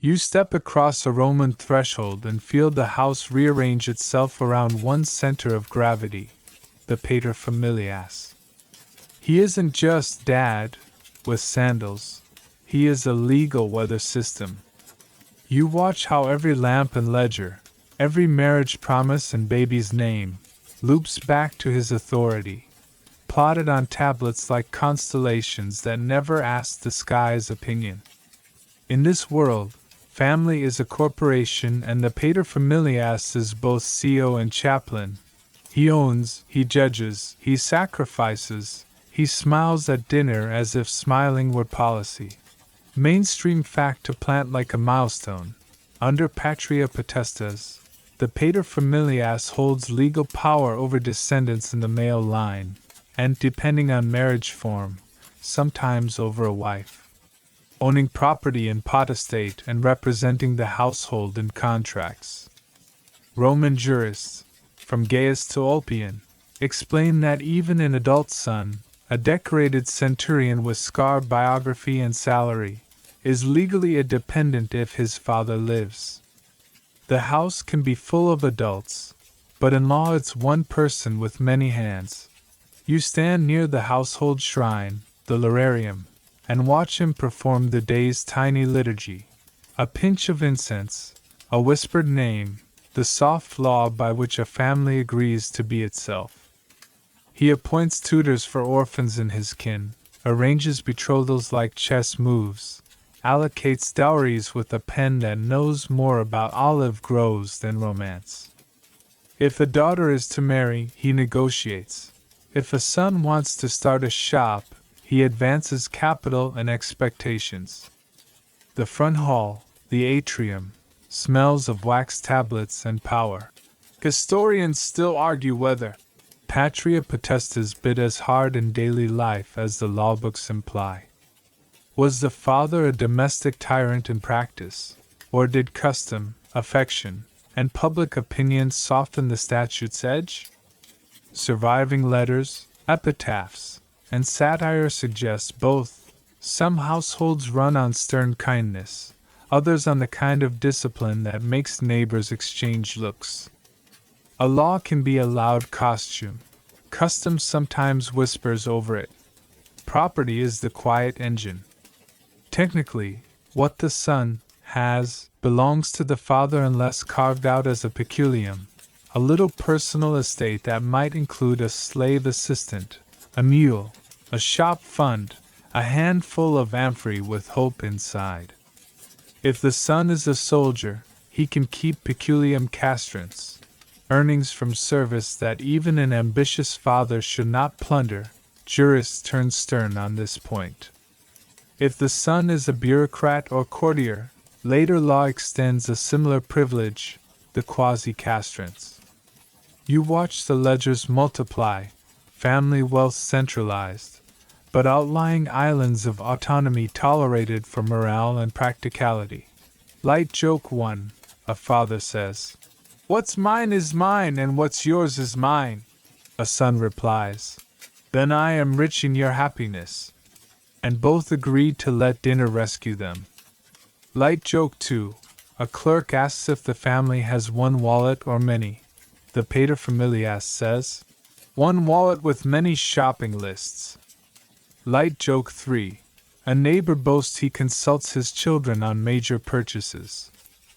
You step across a Roman threshold and feel the house rearrange itself around one center of gravity, the paterfamilias. He isn't just dad, with sandals. He is a legal weather system. You watch how every lamp and ledger, every marriage promise and baby's name, loops back to his authority, plotted on tablets like constellations that never ask the sky's opinion. In this world, family is a corporation and the paterfamilias is both CEO and chaplain. He owns, he judges, he sacrifices, he smiles at dinner as if smiling were policy. Mainstream fact to plant like a milestone. Under patria potestas, the paterfamilias holds legal power over descendants in the male line, and depending on marriage form, sometimes over a wife. Owning property in potestate and representing the household in contracts. Roman jurists, from Gaius to Ulpian, explain that even an adult son, a decorated centurion with scarred biography and salary, is legally a dependent if his father lives. The house can be full of adults, but in law it's one person with many hands. You stand near the household shrine, the lararium, and watch him perform the day's tiny liturgy. A pinch of incense, a whispered name, the soft law by which a family agrees to be itself. He appoints tutors for orphans in his kin, arranges betrothals like chess moves, allocates dowries with a pen that knows more about olive groves than romance. If a daughter is to marry, he negotiates. If a son wants to start a shop, he advances capital and expectations. The front hall, the atrium, smells of wax tablets and power. Historians still argue whether patria potestas bit as hard in daily life as the law books imply. Was the father a domestic tyrant in practice, or did custom, affection, and public opinion soften the statute's edge? Surviving letters, epitaphs, and satire suggest both. Some households run on stern kindness, others on the kind of discipline that makes neighbors exchange looks. A law can be a loud costume. Custom sometimes whispers over it. Property is the quiet engine. Technically, what the son has belongs to the father unless carved out as a peculium, a little personal estate that might include a slave assistant, a mule, a shop fund, a handful of amphorae with hope inside. If the son is a soldier, he can keep peculium castrants, earnings from service that even an ambitious father should not plunder. Jurists turn stern on this point. If the son is a bureaucrat or courtier, later law extends a similar privilege, the quasi-castrants. You watch the ledgers multiply, family wealth centralized, but outlying islands of autonomy tolerated for morale and practicality. Light joke 1, a father says. What's mine is mine and what's yours is mine. A son replies. Then I am rich in your happiness. And both agree to let dinner rescue them. Light joke 2. A clerk asks if the family has one wallet or many. The paterfamilias says. One wallet with many shopping lists. Light joke 3. A neighbor boasts he consults his children on major purchases.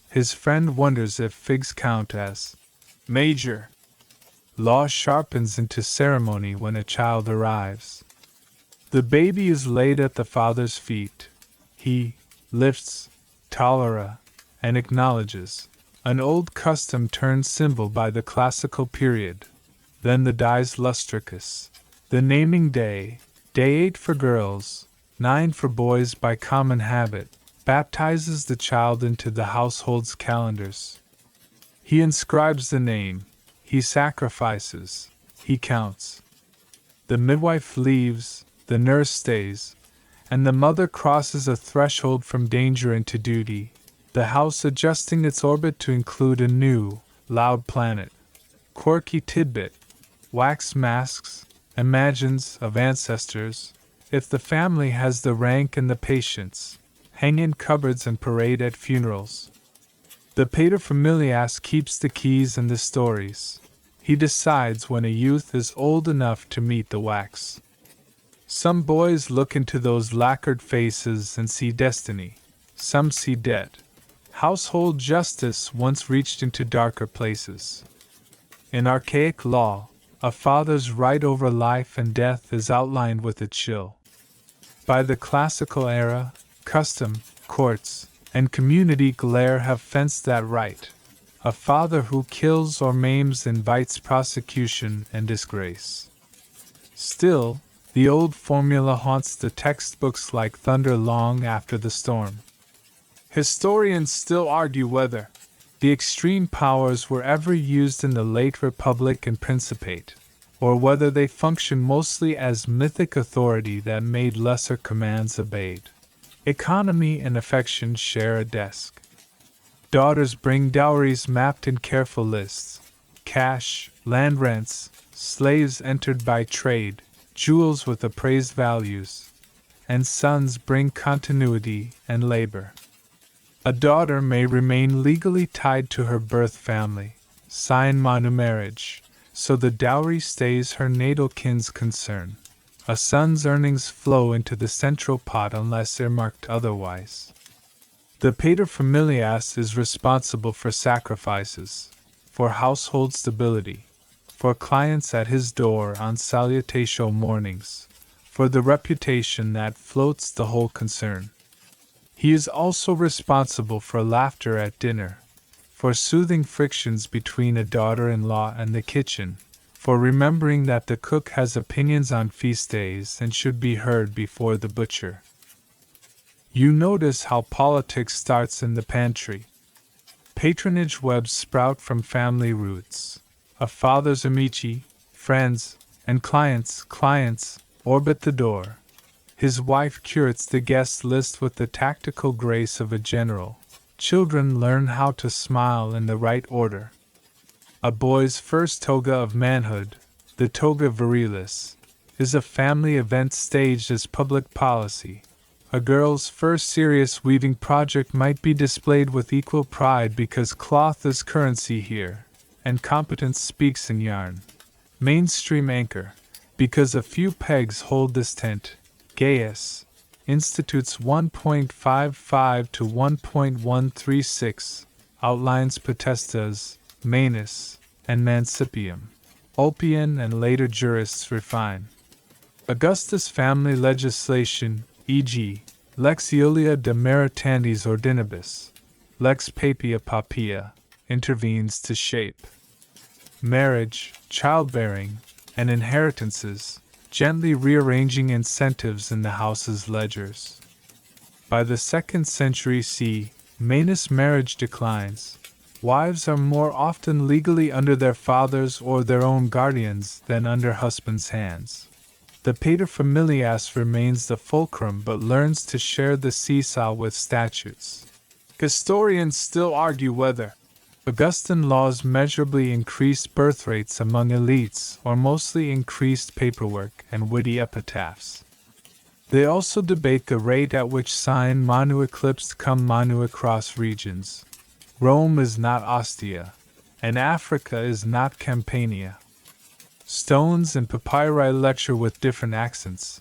His friend wonders if figs count as major. Law sharpens into ceremony when a child arrives. The baby is laid at the father's feet. He lifts, tolera, and acknowledges, an old custom turned symbol by the classical period. Then the dies lustricus, the naming day, day 8 for girls, 9 for boys by common habit, baptizes the child into the household's calendars. He inscribes the name, he sacrifices, he counts. The midwife leaves, the nurse stays, and the mother crosses a threshold from danger into duty, the house adjusting its orbit to include a new, loud planet. Quirky tidbit, wax masks, imagines of ancestors. If the family has the rank and the patience, hang in cupboards and parade at funerals. The paterfamilias keeps the keys and the stories. He decides when a youth is old enough to meet the wax. Some boys look into those lacquered faces and see destiny. Some see debt. Household justice once reached into darker places. In archaic law, a father's right over life and death is outlined with a chill. By the classical era, custom, courts, and community glare have fenced that right. A father who kills or maims invites prosecution and disgrace. Still, the old formula haunts the textbooks like thunder long after the storm. Historians still argue whether the extreme powers were ever used in the late Republic and Principate, or whether they functioned mostly as mythic authority that made lesser commands obeyed. Economy and affection share a desk. Daughters bring dowries mapped in careful lists, cash, land rents, slaves entered by trade, jewels with appraised values, and sons bring continuity and labor. A daughter may remain legally tied to her birth family, sign manu marriage, so the dowry stays her natal kin's concern. A son's earnings flow into the central pot unless earmarked otherwise. The paterfamilias is responsible for sacrifices, for household stability, for clients at his door on salutation mornings, for the reputation that floats the whole concern. He is also responsible for laughter at dinner, for soothing frictions between a daughter-in-law and the kitchen, for remembering that the cook has opinions on feast days and should be heard before the butcher. You notice how politics starts in the pantry. Patronage webs sprout from family roots. A father's amici, friends, and clients orbit the door. His wife curates the guest list with the tactical grace of a general. Children learn how to smile in the right order. A boy's first toga of manhood, the toga virilis, is a family event staged as public policy. A girl's first serious weaving project might be displayed with equal pride because cloth is currency here, and competence speaks in yarn. Mainstream anchor, because a few pegs hold this tent. Gaius, Institutes 1.55 to 1.136, outlines potestas, manus, and mancipium. Ulpian and later jurists refine. Augustus family legislation, e.g., Lex Iulia de Maritandis Ordinibus, Lex Papia Papia, intervenes to shape marriage, childbearing, and inheritances, gently rearranging incentives in the house's ledgers. By the 2nd century CE, Manus marriage declines. Wives are more often legally under their fathers or their own guardians than under husbands' hands. The paterfamilias remains the fulcrum but learns to share the seesaw with statutes. Historians still argue whether Augustan laws measurably increased birth rates among elites or mostly increased paperwork and witty epitaphs. They also debate the rate at which sine manu eclipsed cum manu across regions. Rome is not Ostia, and Africa is not Campania. Stones and papyri lecture with different accents.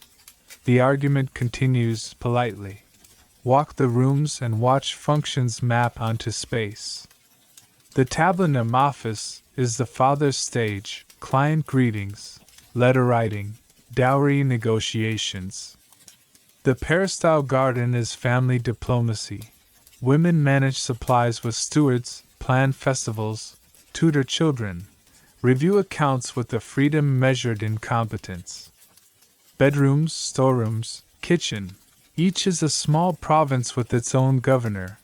The argument continues politely. Walk the rooms and watch functions map onto space. The tablinum office is the father's stage, client greetings, letter writing, dowry negotiations. The peristyle garden is family diplomacy. Women manage supplies with stewards, plan festivals, tutor children, review accounts with a freedom measured in competence. Bedrooms, storerooms, kitchen, each is a small province with its own governor.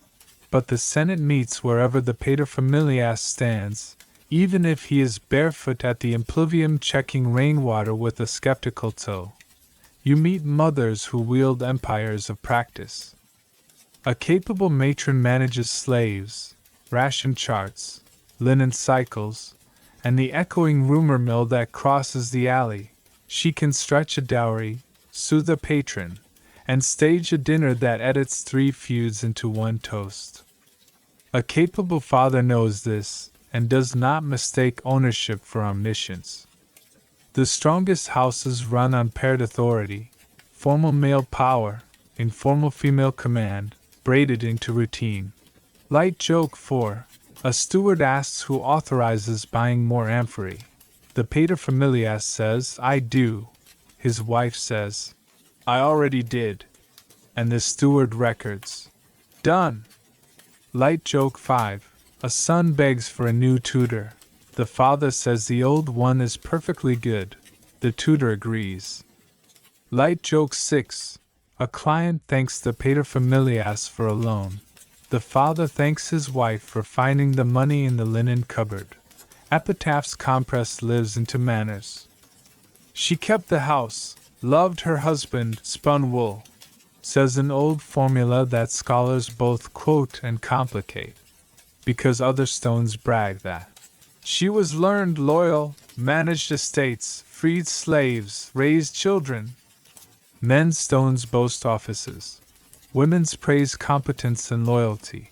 But the Senate meets wherever the paterfamilias stands, even if he is barefoot at the impluvium checking rainwater with a skeptical toe. You meet mothers who wield empires of practice. A capable matron manages slaves, ration charts, linen cycles, and the echoing rumor mill that crosses the alley. She can stretch a dowry, soothe a patron, and stage a dinner that edits 3 feuds into one toast. A capable father knows this, and does not mistake ownership for omniscience. The strongest houses run on paired authority, formal male power, informal female command, braided into routine. Light joke 4. A steward asks who authorizes buying more amphory. The paterfamilias says, "I do." His wife says, "I already did." And the steward records, "Done." Light joke 5. A son begs for a new tutor. The father says the old one is perfectly good. The tutor agrees. Light joke 6. A client thanks the paterfamilias for a loan. The father thanks his wife for finding the money in the linen cupboard. Epitaph's compress lives into manners. She kept the house, loved her husband, spun wool, says an old formula that scholars both quote and complicate, because other stones brag that she was learned, loyal, managed estates, freed slaves, raised children. Men's stones boast offices. Women's praise competence and loyalty,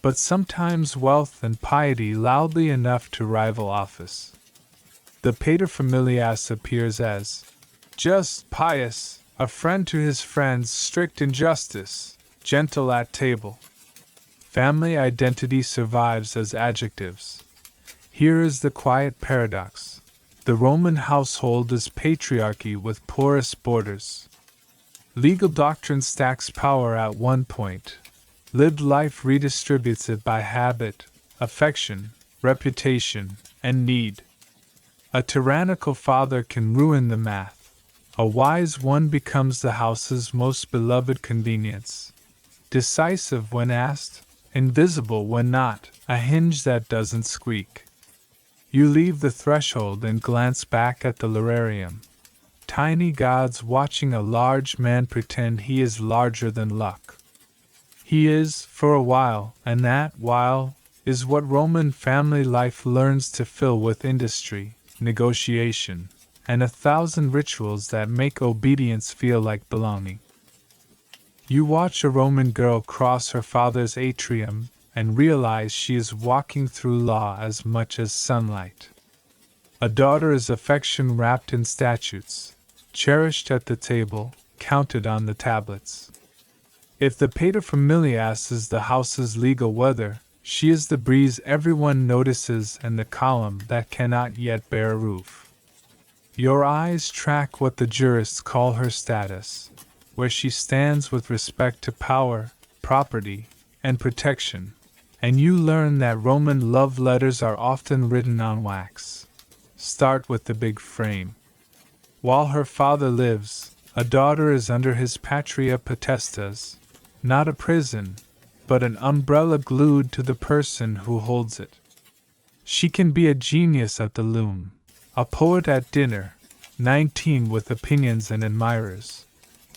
but sometimes wealth and piety loudly enough to rival office. The paterfamilias appears as just, pious, a friend to his friends, strict in justice, gentle at table. Family identity survives as adjectives. Here is the quiet paradox. The Roman household is patriarchy with porous borders. Legal doctrine stacks power at one point. Lived life redistributes it by habit, affection, reputation, and need. A tyrannical father can ruin the math. A wise one becomes the house's most beloved convenience. Decisive when asked, invisible when not, a hinge that doesn't squeak. You leave the threshold and glance back at the lararium. Tiny gods watching a large man pretend he is larger than luck. He is, for a while, and that while is what Roman family life learns to fill with industry, negotiation, and 1,000 rituals that make obedience feel like belonging. You watch a Roman girl cross her father's atrium and realize she is walking through law as much as sunlight. A daughter is affection wrapped in statutes, cherished at the table, counted on the tablets. If the paterfamilias is the house's legal weather, she is the breeze everyone notices and the column that cannot yet bear a roof. Your eyes track what the jurists call her status, where she stands with respect to power, property, and protection, and you learn that Roman love letters are often written on wax. Start with the big frame. While her father lives, a daughter is under his patria potestas, not a prison, but an umbrella glued to the person who holds it. She can be a genius at the loom, a poet at dinner, 19 with opinions and admirers.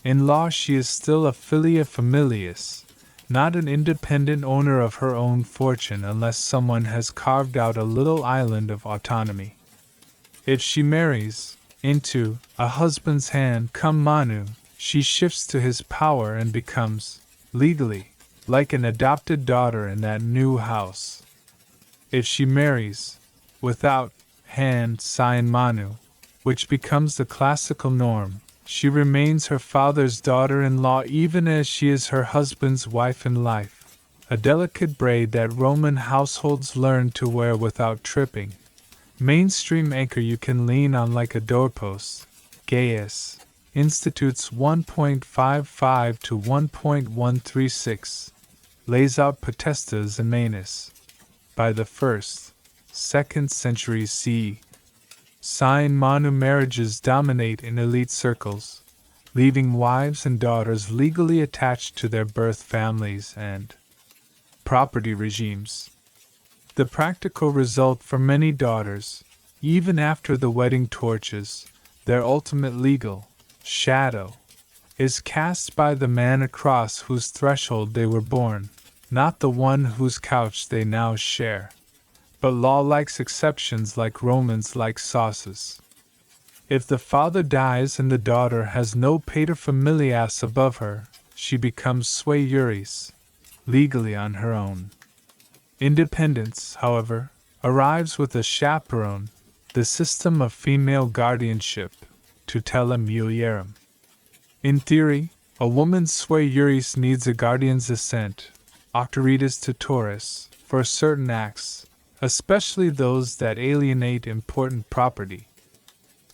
In law she is still a filia familias, not an independent owner of her own fortune unless someone has carved out a little island of autonomy. If she marries into a husband's hand cum manu, she shifts to his power and becomes, legally, like an adopted daughter in that new house. If she marries without hand sign manu, which becomes the classical norm, she remains her father's daughter-in-law even as she is her husband's wife in life, a delicate braid that Roman households learn to wear without tripping. Mainstream anchor you can lean on like a doorpost. Gaius Institutes 1.55 to 1.136 lays out potestas and manus. By the 1st, 2nd centuries CE, sign manu marriages dominate in elite circles, leaving wives and daughters legally attached to their birth families and property regimes. The practical result for many daughters, even after the wedding torches, their ultimate legal shadow, is cast by the man across whose threshold they were born, not the one whose couch they now share. But law likes exceptions like Romans like sauces. If the father dies and the daughter has no paterfamilias above her, she becomes sui juris, legally on her own. Independence, however, arrives with a chaperone, the system of female guardianship, tutela mulierum. In theory, a woman's sui juris needs a guardian's assent, auctoritas tutoris, for certain acts, especially those that alienate important property.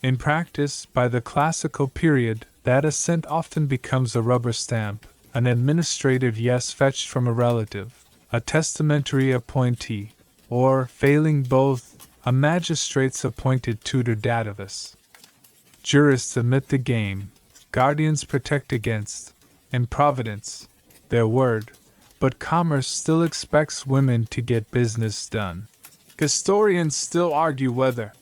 In practice, by the classical period, that assent often becomes a rubber stamp, an administrative yes fetched from a relative, a testamentary appointee, or, failing both, a magistrate's appointed tutor dativus. Jurists admit the game, guardians protect against, improvidence, their word, but commerce still expects women to get business done. Historians still argue whether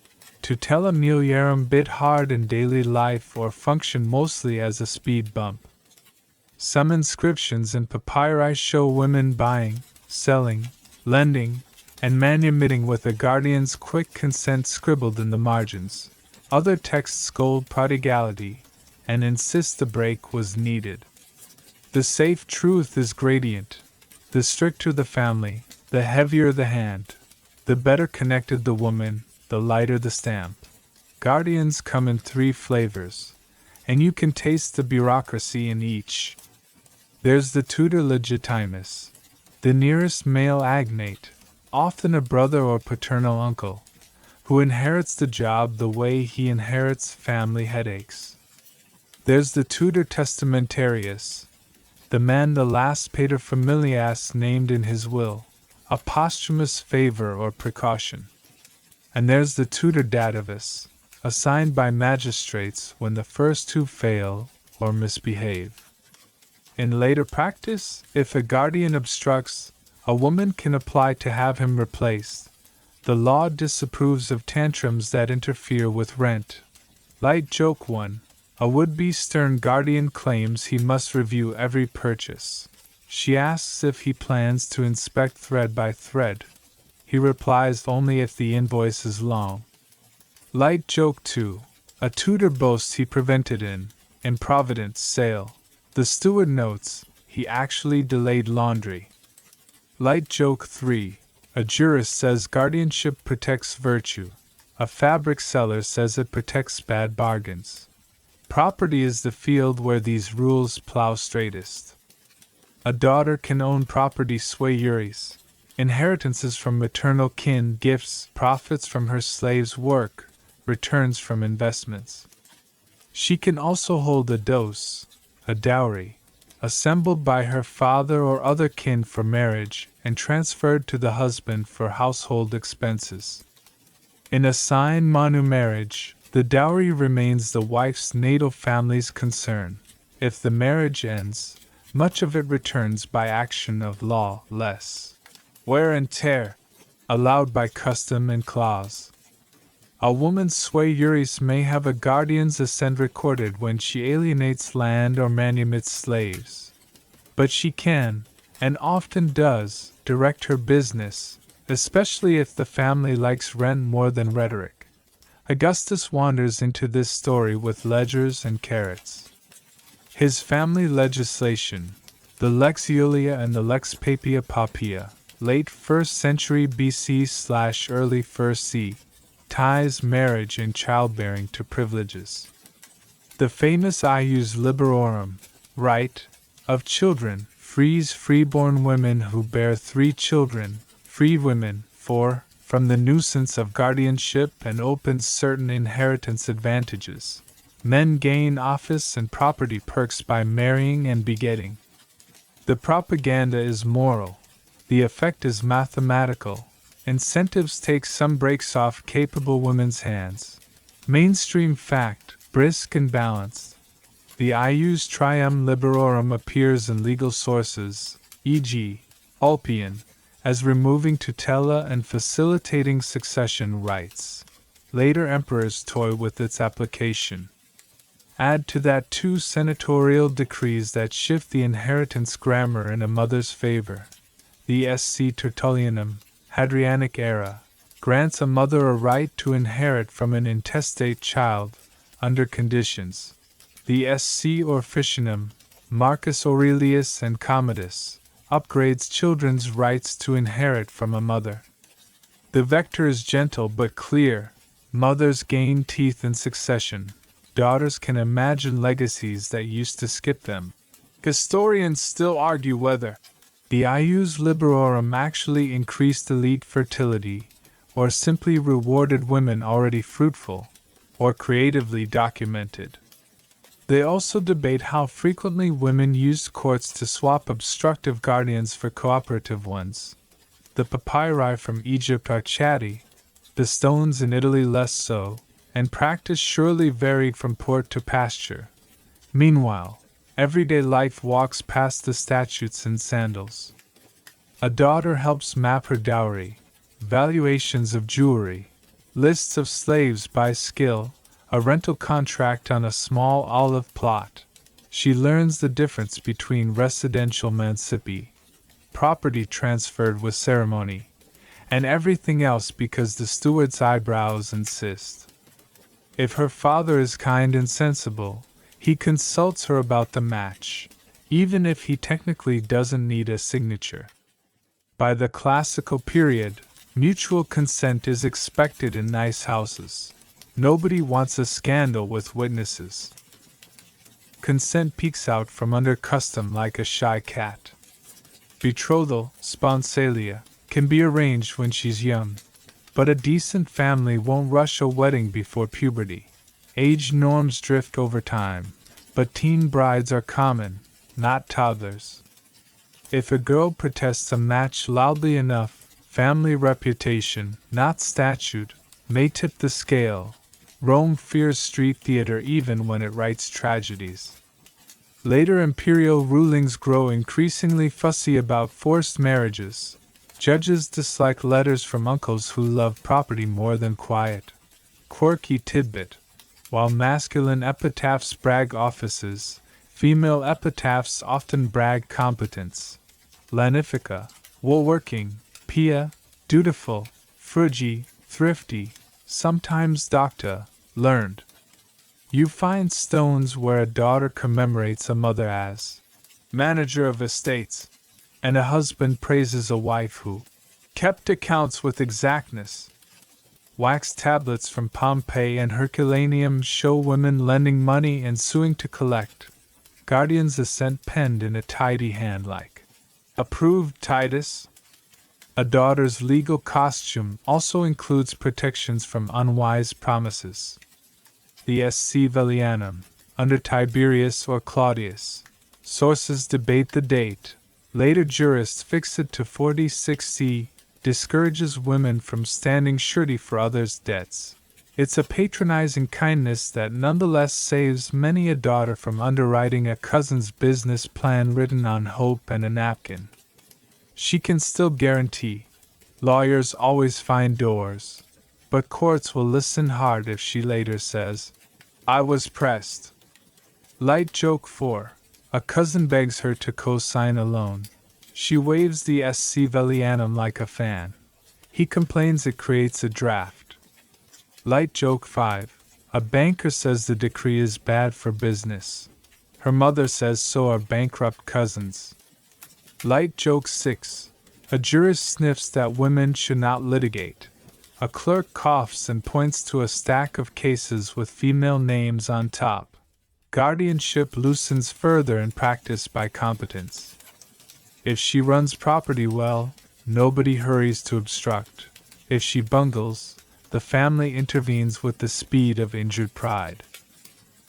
tutela mulierum bit hard in daily life or function mostly as a speed bump. Some inscriptions and papyri show women buying, selling, lending, and manumitting with a guardian's quick consent scribbled in the margins. Other texts scold prodigality and insist the break was needed. The safe truth is gradient. The stricter the family, the heavier the hand. The better connected the woman, the lighter the stamp. Guardians come in 3 flavors, and you can taste the bureaucracy in each. There's the tutor legitimus, the nearest male agnate, often a brother or paternal uncle, who inherits the job the way he inherits family headaches. There's the tutor testamentarius, the man the last paterfamilias named in his will, a posthumous favor or precaution. And there's the tutor dativus, assigned by magistrates when the first 2 fail or misbehave. In later practice, if a guardian obstructs, a woman can apply to have him replaced. The law disapproves of tantrums that interfere with rent. Light joke 1. A would-be stern guardian claims he must review every purchase. She asks if he plans to inspect thread by thread. He replies only if the invoice is long. Light joke 2. A tutor boasts he prevented an improvident sale. The steward notes, he actually delayed laundry. Light joke 3. A jurist says guardianship protects virtue. A fabric seller says it protects bad bargains. Property is the field where these rules plow straightest. A daughter can own property sui juris, inheritances from maternal kin, gifts, profits from her slave's work, returns from investments. She can also hold a dose, a dowry, assembled by her father or other kin for marriage and transferred to the husband for household expenses. In a sign manu marriage, the dowry remains the wife's natal family's concern. If the marriage ends, much of it returns by action of law, less wear and tear, allowed by custom and clause. A woman's sui juris may have a guardian's assent recorded when she alienates land or manumits slaves. But she can, and often does, direct her business, especially if the family likes rent more than rhetoric. Augustus wanders into this story with ledgers and carrots. His family legislation, the Lex Iulia and the Lex Papia Papia, late 1st century BC/early 1st C, ties marriage and childbearing to privileges. The famous ius liberorum, right, of children, frees freeborn women who bear 3 children, free women, 4, from the nuisance of guardianship and opens certain inheritance advantages. Men gain office and property perks by marrying and begetting. The propaganda is moral. The effect is mathematical. Incentives take some breaks off capable women's hands. Mainstream fact, brisk and balanced. The ius trium liberorum appears in legal sources, e.g., Ulpian, as removing tutela and facilitating succession rights. Later emperors toy with its application. Add to that 2 senatorial decrees that shift the inheritance grammar in a mother's favor. The SC Tertullianum, Hadrianic era, grants a mother a right to inherit from an intestate child, under conditions. The SC Officium, Marcus Aurelius and Commodus, upgrades children's rights to inherit from a mother. The vector is gentle but clear. Mothers gain teeth in succession. Daughters can imagine legacies that used to skip them. Historians still argue whether the ius liberorum actually increased elite fertility, or simply rewarded women already fruitful, or creatively documented. They also debate how frequently women used courts to swap obstructive guardians for cooperative ones. The papyri from Egypt are chatty, the stones in Italy less so, and practice surely varied from port to pasture. Meanwhile, everyday life walks past the statutes in sandals. A daughter helps map her dowry, valuations of jewelry, lists of slaves by skill, a rental contract on a small olive plot. She learns the difference between residential mancipi, property transferred with ceremony, and everything else because the steward's eyebrows insist. If her father is kind and sensible, he consults her about the match, even if he technically doesn't need a signature. By the classical period, mutual consent is expected in nice houses. Nobody wants a scandal with witnesses. Consent peeks out from under custom like a shy cat. Betrothal, sponsalia, can be arranged when she's young, but a decent family won't rush a wedding before puberty. Age norms drift over time, but teen brides are common, not toddlers. If a girl protests a match loudly enough, family reputation, not statute, may tip the scale. Rome fears street theater even when it writes tragedies. Later imperial rulings grow increasingly fussy about forced marriages. Judges dislike letters from uncles who love property more than quiet. Quirky tidbit. While masculine epitaphs brag offices, female epitaphs often brag competence. Lanifica, woolworking, pia, dutiful, frugi, thrifty, sometimes docta, learned. You find stones where a daughter commemorates a mother as manager of estates, and a husband praises a wife who kept accounts with exactness. Wax tablets from Pompeii and Herculaneum show women lending money and suing to collect. Guardian's assent penned in a tidy hand like approved Titus. A daughter's legal costume also includes protections from unwise promises. The SC Vellianum, under Tiberius or Claudius. Sources debate the date. Later jurists fix it to 46 discourages women from standing surety for others' debts. It's a patronizing kindness that nonetheless saves many a daughter from underwriting a cousin's business plan written on hope and a napkin. She can still guarantee. Lawyers always find doors, but courts will listen hard if she later says, "I was pressed." Light joke 4. A cousin begs her to co-sign a loan. She waves the SC Vellianum like a fan. He complains it creates a draft. Light joke 5. A banker says the decree is bad for business. Her mother says so are bankrupt cousins. Light joke 6. A jurist sniffs that women should not litigate. A clerk coughs and points to a stack of cases with female names on top. Guardianship loosens further in practice by competence. If she runs property well, nobody hurries to obstruct. If she bungles, the family intervenes with the speed of injured pride.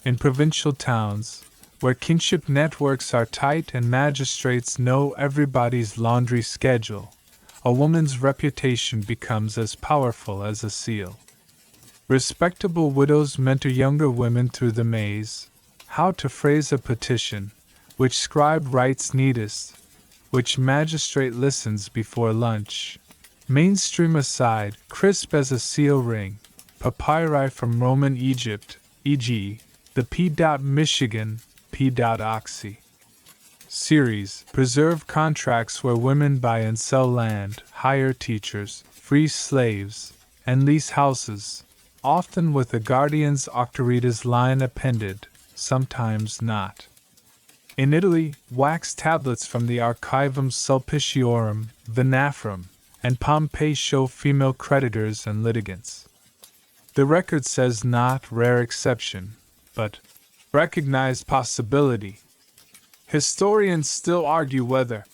In provincial towns, where kinship networks are tight and magistrates know everybody's laundry schedule, a woman's reputation becomes as powerful as a seal. Respectable widows mentor younger women through the maze, how to phrase a petition, which scribe writes neatest, which magistrate listens before lunch. Mainstream aside, crisp as a seal ring, papyri from Roman Egypt, e.g., the P. Michigan, P. Oxy. Series, preserve contracts where women buy and sell land, hire teachers, free slaves, and lease houses. often with a guardian's octoritas line appended, sometimes not. In Italy, wax tablets from the Archivum Sulpiciorum, Venafrum, and Pompeii show female creditors and litigants. The record says not rare exception, but recognized possibility. Historians still argue whether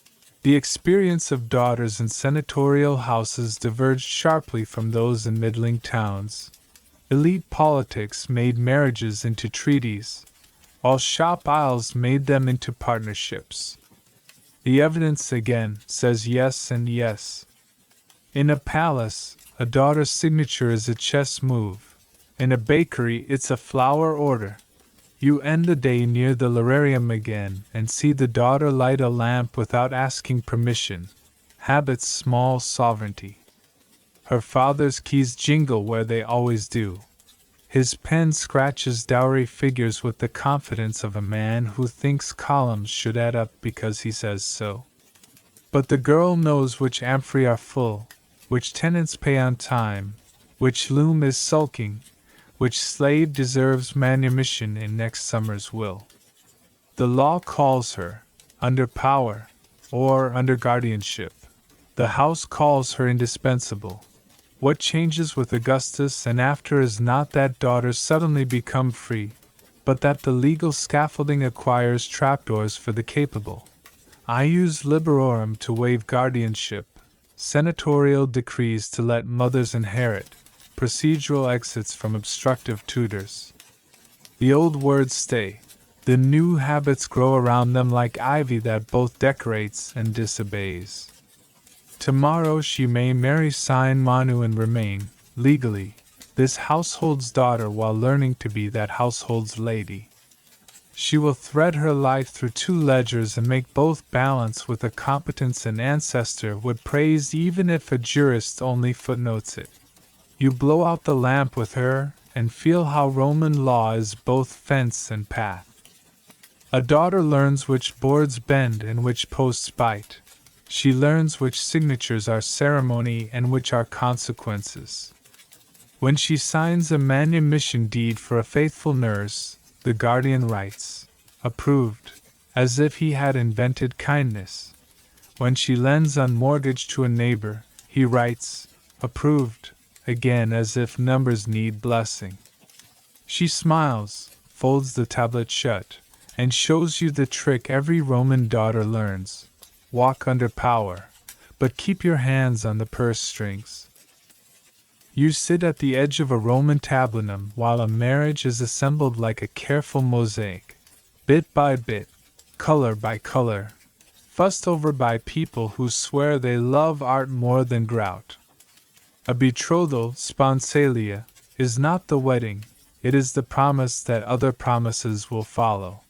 the experience of daughters in senatorial houses diverged sharply from those in middling towns. Elite politics made marriages into treaties, while shop aisles made them into partnerships. The evidence again says yes and yes. In a palace, a daughter's signature is a chess move. In a bakery, it's a flower order. You end the day near the lararium again and see the daughter light a lamp without asking permission. Habits small sovereignty. Her father's keys jingle where they always do. His pen scratches dowry figures with the confidence of a man who thinks columns should add up because he says so. But the girl knows which amphorae are full, which tenants pay on time, which loom is sulking, which slave deserves manumission in next summer's will. The law calls her, under power, or under guardianship. The house calls her indispensable. What changes with Augustus and after is not that daughters suddenly become free, but that the legal scaffolding acquires trapdoors for the capable. I use liberorum to waive guardianship, senatorial decrees to let mothers inherit, procedural exits from obstructive tutors. The old words stay, the new habits grow around them like ivy that both decorates and disobeys. Tomorrow she may marry sine manu and remain, legally, this household's daughter while learning to be that household's lady. She will thread her life through two ledgers and make both balance with a competence an ancestor would praise even if a jurist only footnotes it. You blow out the lamp with her and feel how Roman law is both fence and path. A daughter learns which boards bend and which posts bite. She learns which signatures are ceremony and which are consequences. When she signs a manumission deed for a faithful nurse, the guardian writes, approved, as if he had invented kindness. When she lends on mortgage to a neighbor, he writes, approved, again as if numbers need blessing. She smiles, folds the tablet shut, and shows you the trick every Roman daughter learns. Walk under power, but keep your hands on the purse strings. You sit at the edge of a Roman tablinum while a marriage is assembled like a careful mosaic, bit by bit, color by color, fussed over by people who swear they love art more than grout. A betrothal, sponsalia, is not the wedding, it is the promise that other promises will follow.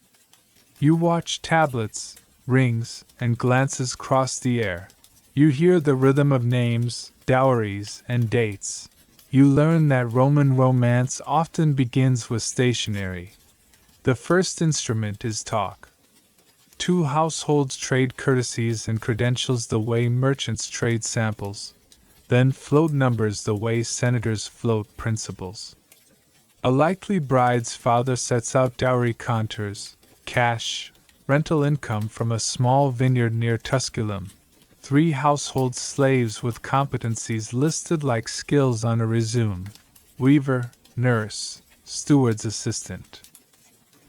You watch tablets, rings, and glances cross the air. You hear the rhythm of names, dowries, and dates. You learn that Roman romance often begins with stationery. The first instrument is talk. Two households trade courtesies and credentials the way merchants trade samples, then float numbers the way senators float principles. A likely bride's father sets out dowry contours, cash, rental income from a small vineyard near Tusculum, 3 household slaves with competencies listed like skills on a resume, weaver, nurse, steward's assistant.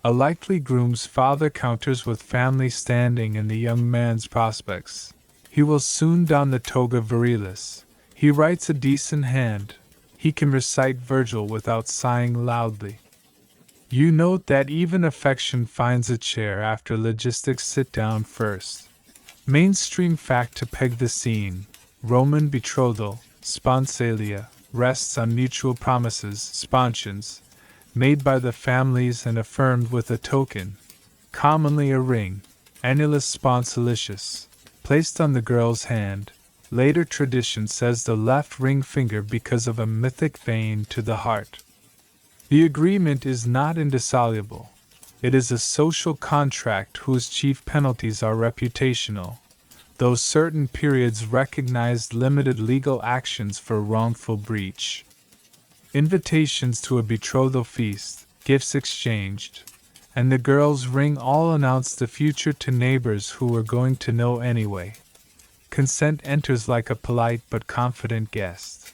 A likely groom's father counters with family standing and the young man's prospects. He will soon don the toga virilis. He writes a decent hand. He can recite Virgil without sighing loudly. You note that even affection finds a chair after logistics sit down first. Mainstream fact to peg the scene, Roman betrothal, sponsalia, rests on mutual promises, sponsions, made by the families and affirmed with a token, commonly a ring, annulus sponsilicious, placed on the girl's hand. Later tradition says the left ring finger because of a mythic vein to the heart. The agreement is not indissoluble. It is a social contract whose chief penalties are reputational, though certain periods recognized limited legal actions for wrongful breach. invitations to a betrothal feast, gifts exchanged, and the girl's ring all announce the future to neighbors who were going to know anyway. Consent enters like a polite but confident guest.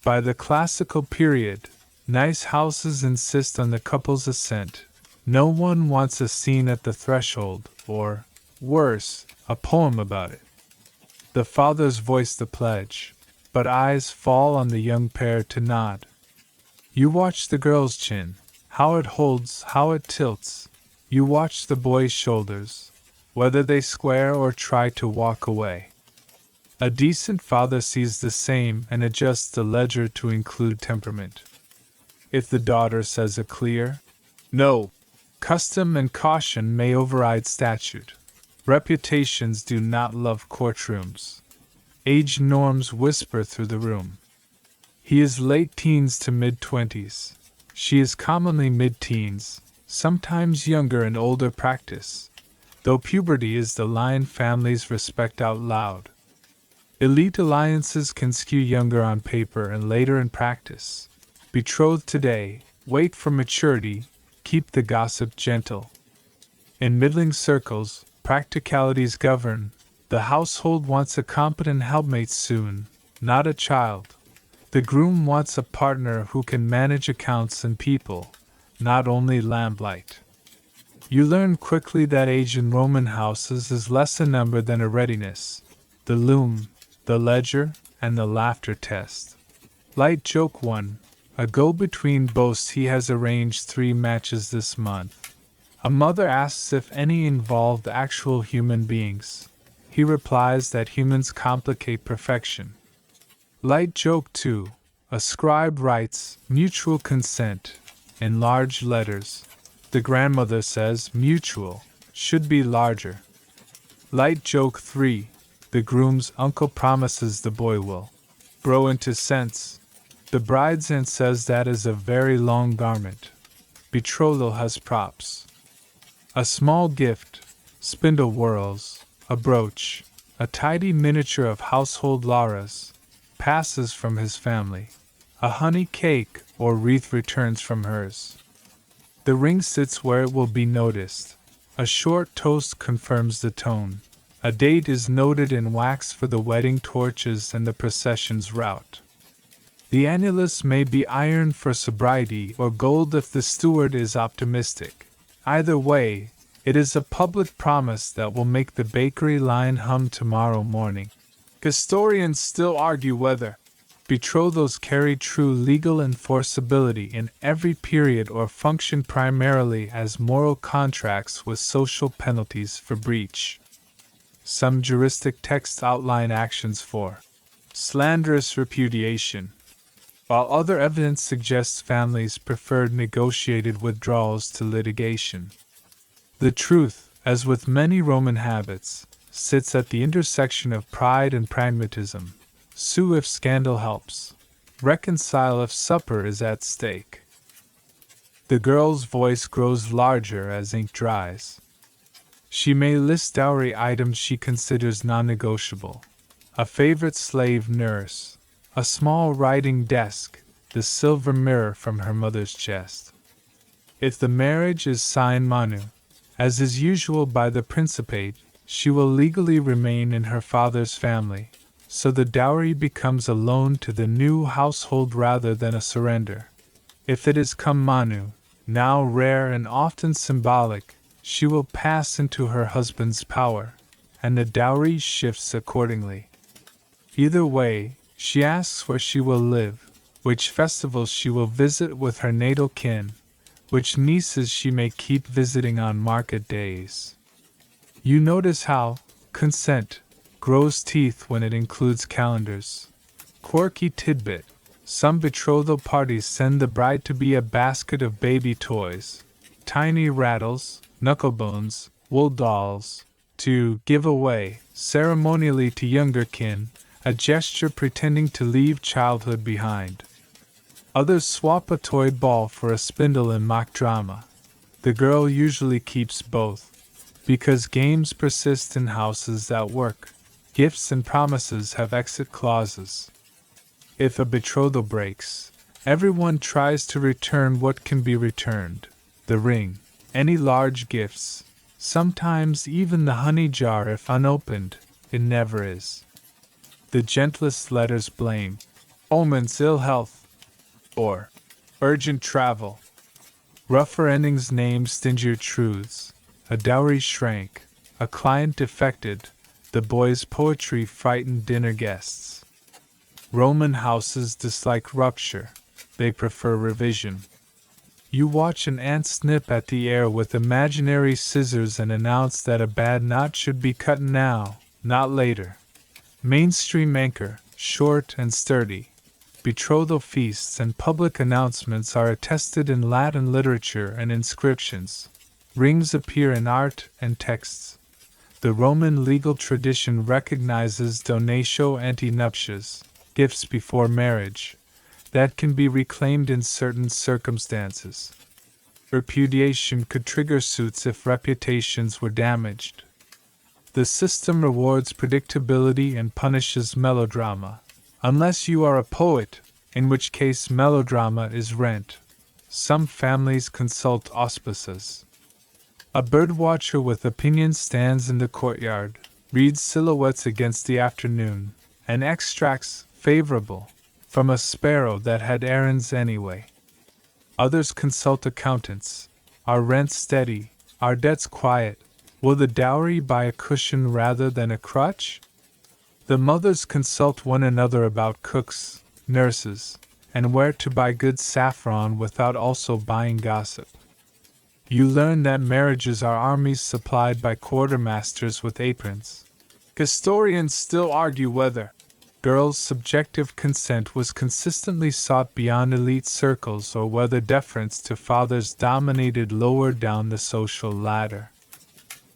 By the classical period, nice houses insist on the couple's assent. No one wants a scene at the threshold, or, worse, a poem about it. The fathers voice the pledge, but eyes fall on the young pair to nod. You watch the girl's chin, how it holds, how it tilts. You watch the boy's shoulders, whether they square or try to walk away. A decent father sees the same and adjusts the ledger to include temperament. If the daughter says a clear no, custom and caution may override statute. Reputations do not love courtrooms. Age norms whisper through the room. He is late teens to mid-20s. She is commonly mid-teens, sometimes younger in older practice, though puberty is the line families respect out loud. Elite alliances can skew younger on paper and later in practice. Betrothed today, wait for maturity, keep the gossip gentle. In middling circles, practicalities govern. The household wants a competent helpmate soon, not a child. The groom wants a partner who can manage accounts and people, not only lamplight. You learn quickly that age in Roman houses is less a number than a readiness. The loom, the ledger, and the laughter test. Light joke 1. A go-between boasts he has arranged 3 matches this month. A mother asks if any involved actual human beings. He replies that humans complicate perfection. Light joke 2. A scribe writes, mutual consent, in large letters. The grandmother says mutual should be larger. Light joke 3. The groom's uncle promises the boy will grow into sense. The bride's aunt says that is a very long garment. Betrothal has props. A small gift, spindle whorls, a brooch, a tidy miniature of household Laura's, passes from his family. A honey cake or wreath returns from hers. The ring sits where it will be noticed. A short toast confirms the tone. A date is noted in wax for the wedding torches and the procession's route. The annulus may be iron for sobriety or gold if the steward is optimistic. Either way, it is a public promise that will make the bakery line hum tomorrow morning. Historians still argue whether betrothals carry true legal enforceability in every period or function primarily as moral contracts with social penalties for breach. Some juristic texts outline actions for slanderous repudiation, while other evidence suggests families preferred negotiated withdrawals to litigation. The truth, as with many Roman habits, sits at the intersection of pride and pragmatism. Sue if scandal helps. Reconcile if supper is at stake. The girl's voice grows larger as ink dries. She may list dowry items she considers non-negotiable. A favorite slave nurse, a small writing desk, the silver mirror from her mother's chest. If the marriage is sine manu, as is usual by the Principate, she will legally remain in her father's family, so the dowry becomes a loan to the new household rather than a surrender. If it is cum manu, now rare and often symbolic, she will pass into her husband's power, and the dowry shifts accordingly. Either way, she asks where she will live, which festivals she will visit with her natal kin, which nieces she may keep visiting on market days. You notice how consent grows teeth when it includes calendars. Quirky tidbit: some betrothal parties send the bride to be a basket of baby toys, tiny rattles, knucklebones, wool dolls, to give away ceremonially to younger kin, a gesture pretending to leave childhood behind. Others swap a toy ball for a spindle in mock drama. The girl usually keeps both, because games persist in houses that work. Gifts and promises have exit clauses. If a betrothal breaks, Everyone tries to return what can be returned: the ring, any large gifts, sometimes even the honey jar if unopened. It never is. The gentlest letters blame, omens, ill health, or urgent travel. Rougher endings name stingier truths. A dowry shrank, a client defected, the boy's poetry frightened dinner guests. Roman houses dislike rupture, they prefer revision. You watch an ant snip at the air with imaginary scissors and announce that a bad knot should be cut now, not later. Mainstream anchor, short and sturdy. Betrothal feasts and public announcements are attested in Latin literature and inscriptions. Rings appear in art and texts. The Roman legal tradition recognizes donatio ante nuptias, gifts before marriage, that can be reclaimed in certain circumstances. Repudiation could trigger suits if reputations were damaged. The system rewards predictability and punishes melodrama. Unless you are a poet, in which case melodrama is rent. Some families consult auspices. A birdwatcher with opinions stands in the courtyard, reads silhouettes against the afternoon, and extracts, favorable, from a sparrow that had errands anyway. Others consult accountants. Are rents steady? Are debts quiet? Will the dowry buy a cushion rather than a crutch? The mothers consult one another about cooks, nurses, and where to buy good saffron without also buying gossip. You learn that marriages are armies supplied by quartermasters with aprons. Historians still argue whether girls' subjective consent was consistently sought beyond elite circles or whether deference to fathers dominated lower down the social ladder.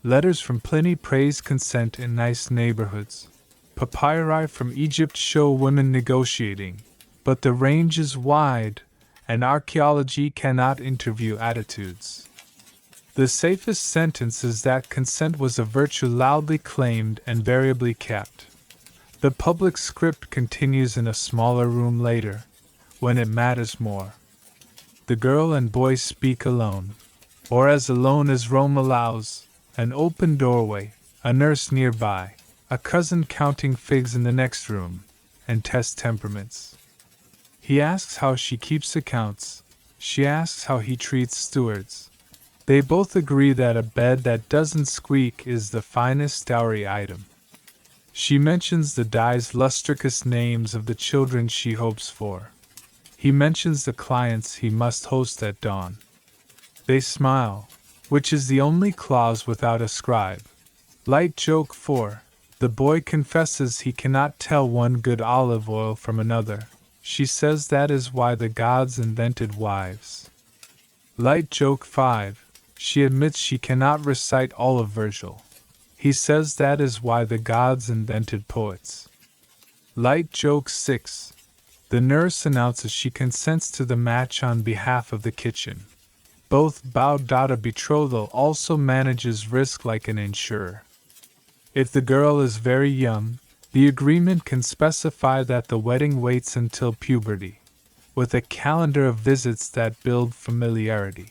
Letters from Pliny praise consent in nice neighborhoods. Papyri from Egypt show women negotiating, but the range is wide, and archaeology cannot interview attitudes. The safest sentence is that consent was a virtue loudly claimed and variably kept. The public script continues in a smaller room later, when it matters more. The girl and boy speak alone, or as alone as Rome allows, an open doorway, a nurse nearby, a cousin counting figs in the next room, and test temperaments. He asks how she keeps accounts, she asks how he treats stewards. They both agree that a bed that doesn't squeak is the finest dowry item. She mentions the die's lustricous names of the children she hopes for. He mentions the clients he must host at dawn. They smile, which is the only clause without a scribe. Light joke 4. The boy confesses he cannot tell one good olive oil from another. She says that is why the gods invented wives. Light joke 5. She admits she cannot recite all of Virgil. He says that is why the gods invented poets. Light joke 6. The nurse announces she consents to the match on behalf of the kitchen. Both bow. A betrothal also manages risk like an insurer. If the girl is very young, the agreement can specify that the wedding waits until puberty, with a calendar of visits that build familiarity.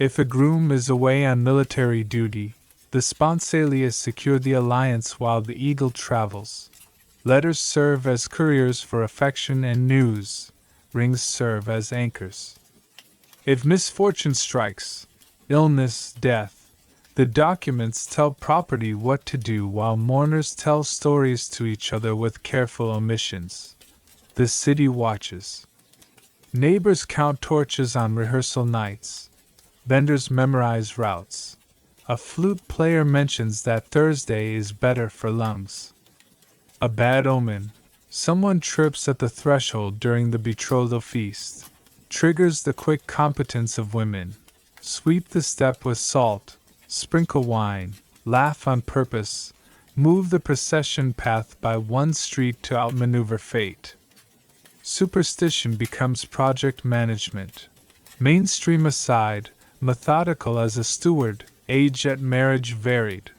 If a groom is away on military duty, the sponsalia secure the alliance while the eagle travels. Letters serve as couriers for affection and news, rings serve as anchors. If misfortune strikes, illness, death, the documents tell property what to do while mourners tell stories to each other with careful omissions. The city watches. Neighbors count torches on rehearsal nights. Vendors memorize routes. A flute player mentions that Thursday is better for lungs. A bad omen. Someone chirps at the threshold during the betrothal feast. Triggers the quick competence of women. Sweep the step with salt. Sprinkle wine, laugh on purpose, move the procession path by one street to outmaneuver fate. Superstition becomes project management. Mainstream aside, methodical as a steward, age at marriage varied.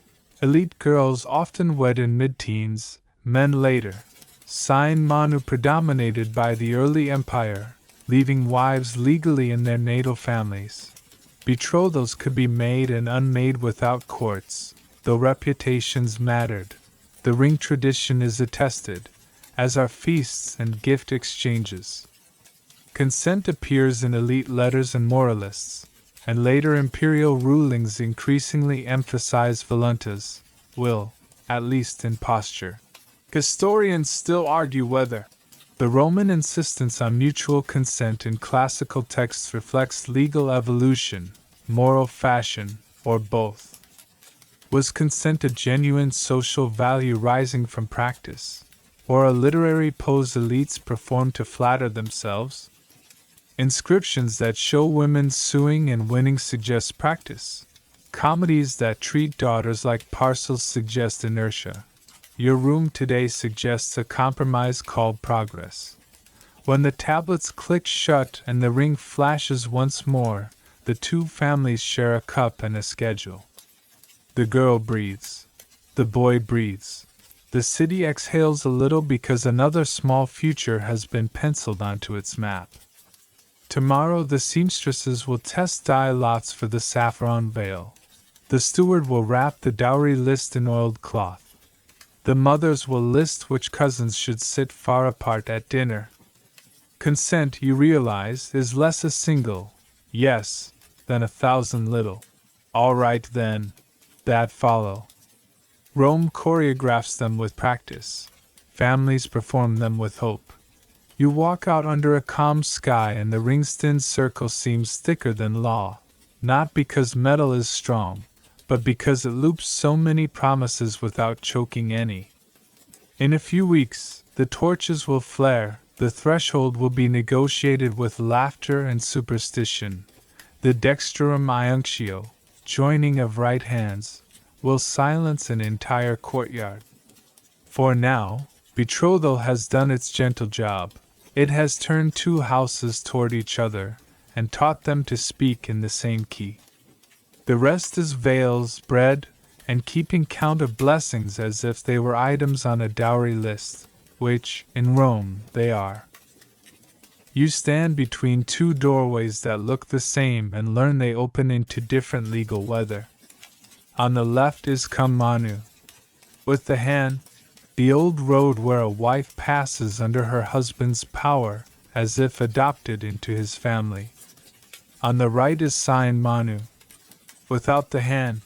Elite girls often wed in mid-teens, men later. Sign Manu predominated by the early empire, leaving wives legally in their natal families. Betrothals could be made and unmade without courts, though reputations mattered. The ring tradition is attested, as are feasts and gift exchanges. Consent appears in elite letters and moralists, and later imperial rulings increasingly emphasize voluntas, will, at least in posture. Historians still argue whether the Roman insistence on mutual consent in classical texts reflects legal evolution, moral fashion, or both. Was consent a genuine social value rising from practice, or a literary pose elites performed to flatter themselves? Inscriptions that show women suing and winning suggest practice. Comedies that treat daughters like parcels suggest inertia. Your room today suggests a compromise called progress. When the tablets click shut and the ring flashes once more, the two families share a cup and a schedule. The girl breathes. The boy breathes. The city exhales a little because another small future has been penciled onto its map. Tomorrow the seamstresses will test dye lots for the saffron veil. The steward will wrap the dowry list in oiled cloth. The mothers will list which cousins should sit far apart at dinner. Consent, you realize, is less a single yes than 1,000 little all right then that follow. Rome choreographs them with practice. Families perform them with hope. You walk out under a calm sky and the ring's thin circle seems thicker than law, not because metal is strong, but because it loops so many promises without choking any. In a few weeks, the torches will flare, the threshold will be negotiated with laughter and superstition. The dexterum iunctio, joining of right hands, will silence an entire courtyard. For now, betrothal has done its gentle job. It has turned two houses toward each other, and taught them to speak in the same key. The rest is veils, bread, and keeping count of blessings as if they were items on a dowry list, which, in Rome, they are. You stand between two doorways that look the same and learn they open into different legal weather. On the left is cum manu. With the hand, the old road where a wife passes under her husband's power, as if adopted into his family. On the right is sign manu. Without the hand,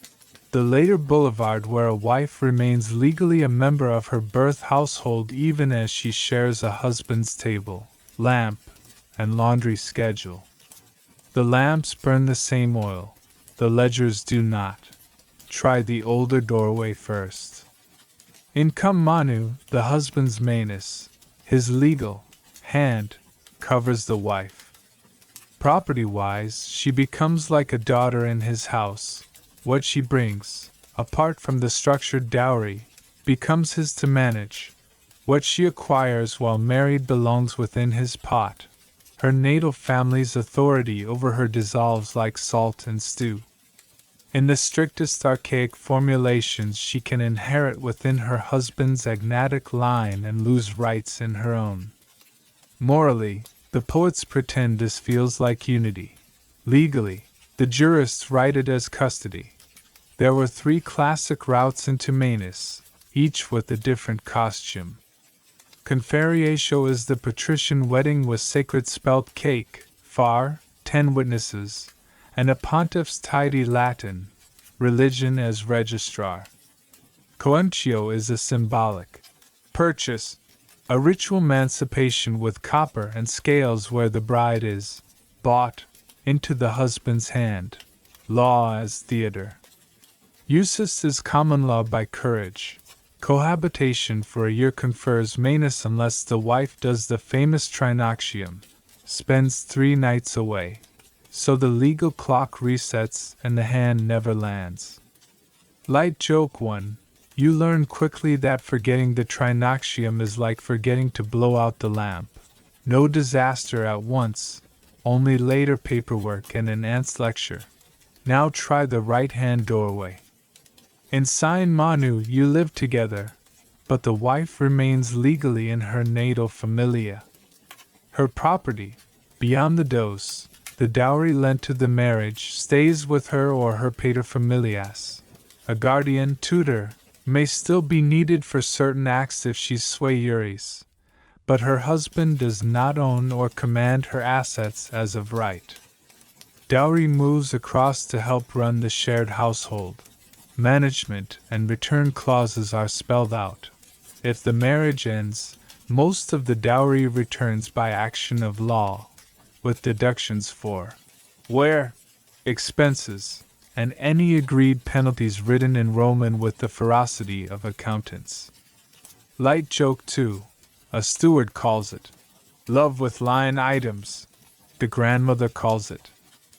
the later boulevard where a wife remains legally a member of her birth household even as she shares a husband's table, lamp, and laundry schedule. The lamps burn the same oil, the ledgers do not. Try the older doorway first. In cum manu, the husband's manus, his legal hand, covers the wife. Property-wise, she becomes like a daughter in his house. What she brings, apart from the structured dowry, becomes his to manage. What she acquires while married belongs within his pot. Her natal family's authority over her dissolves like salt and stew. In the strictest archaic formulations she can inherit within her husband's agnatic line and lose rights in her own. Morally, the poets pretend this feels like unity. Legally, the jurists write it as custody. There were 3 classic routes into Manus, each with a different costume. Conferiatio is the patrician wedding with sacred spelt cake, far, 10 witnesses, and a pontiff's tidy Latin, religion as registrar. Coentio is a symbolic purchase, a ritual emancipation with copper and scales where the bride is bought into the husband's hand, law as theater. Usus is common law by courage. Cohabitation for a year confers manus unless the wife does the famous trinoxium, spends 3 nights away. So the legal clock resets and the hand never lands. Light joke 1. You learn quickly that forgetting the trinoxium is like forgetting to blow out the lamp. No disaster at once, only later paperwork and an aunt's lecture. Now try the right-hand doorway. In sign manu you live together, but the wife remains legally in her natal familia. Her property, Beyond the dose, the dowry lent to the marriage stays with her or her paterfamilias. A guardian tutor may still be needed for certain acts if she's sui juris, but her husband does not own or command her assets as of right. Dowry moves across to help run the shared household. Management and return clauses are spelled out. If the marriage ends, most of the dowry returns by action of law, with deductions for wear, expenses, and any agreed penalties written in Roman with the ferocity of accountants. Light joke 2. A steward calls it love with line items. The grandmother calls it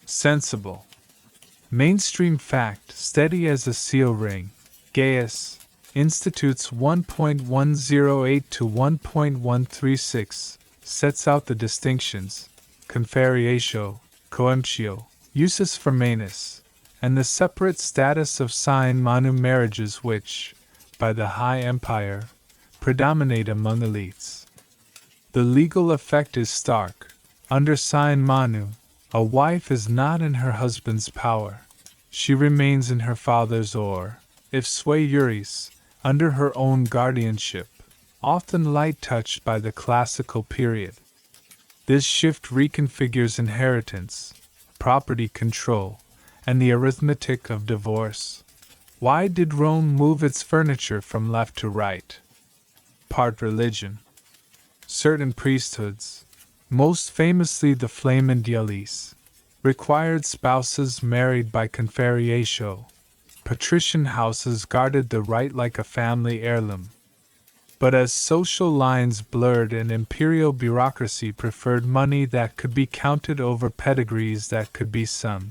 sensible. Mainstream fact, steady as a seal ring. Gaius Institutes 1.108 to 1.136 sets out the distinctions, conferiatio, coemptio, usus formanis, and the separate status of sine manu marriages which, by the high empire, predominate among elites. The legal effect is stark. Under sine manu, a wife is not in her husband's power. She remains in her father's or, if sui juris, under her own guardianship, often light touched by the classical period. This shift reconfigures inheritance, property control, and the arithmetic of divorce. Why did Rome move its furniture from left to right? Part religion. Certain priesthoods, most famously the Flamen Dialis, required spouses married by conferiatio. Patrician houses guarded the right like a family heirloom. But as social lines blurred and imperial bureaucracy preferred money that could be counted over pedigrees that could be summed,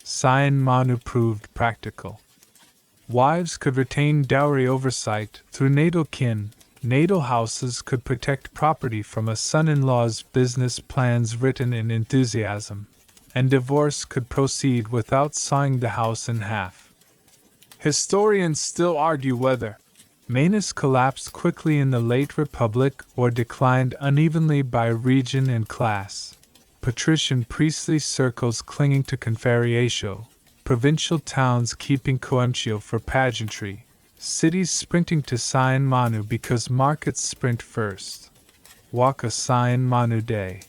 sine manu proved practical. Wives could retain dowry oversight through natal kin. Natal houses could protect property from a son-in-law's business plans written in enthusiasm, and divorce could proceed without sawing the house in half. Historians still argue whether Manus collapsed quickly in the late Republic or declined unevenly by region and class. Patrician priestly circles clinging to conferiatio, provincial towns keeping coemptio for pageantry, cities sprinting to sine manu because markets sprint first. Walk a sine manu day.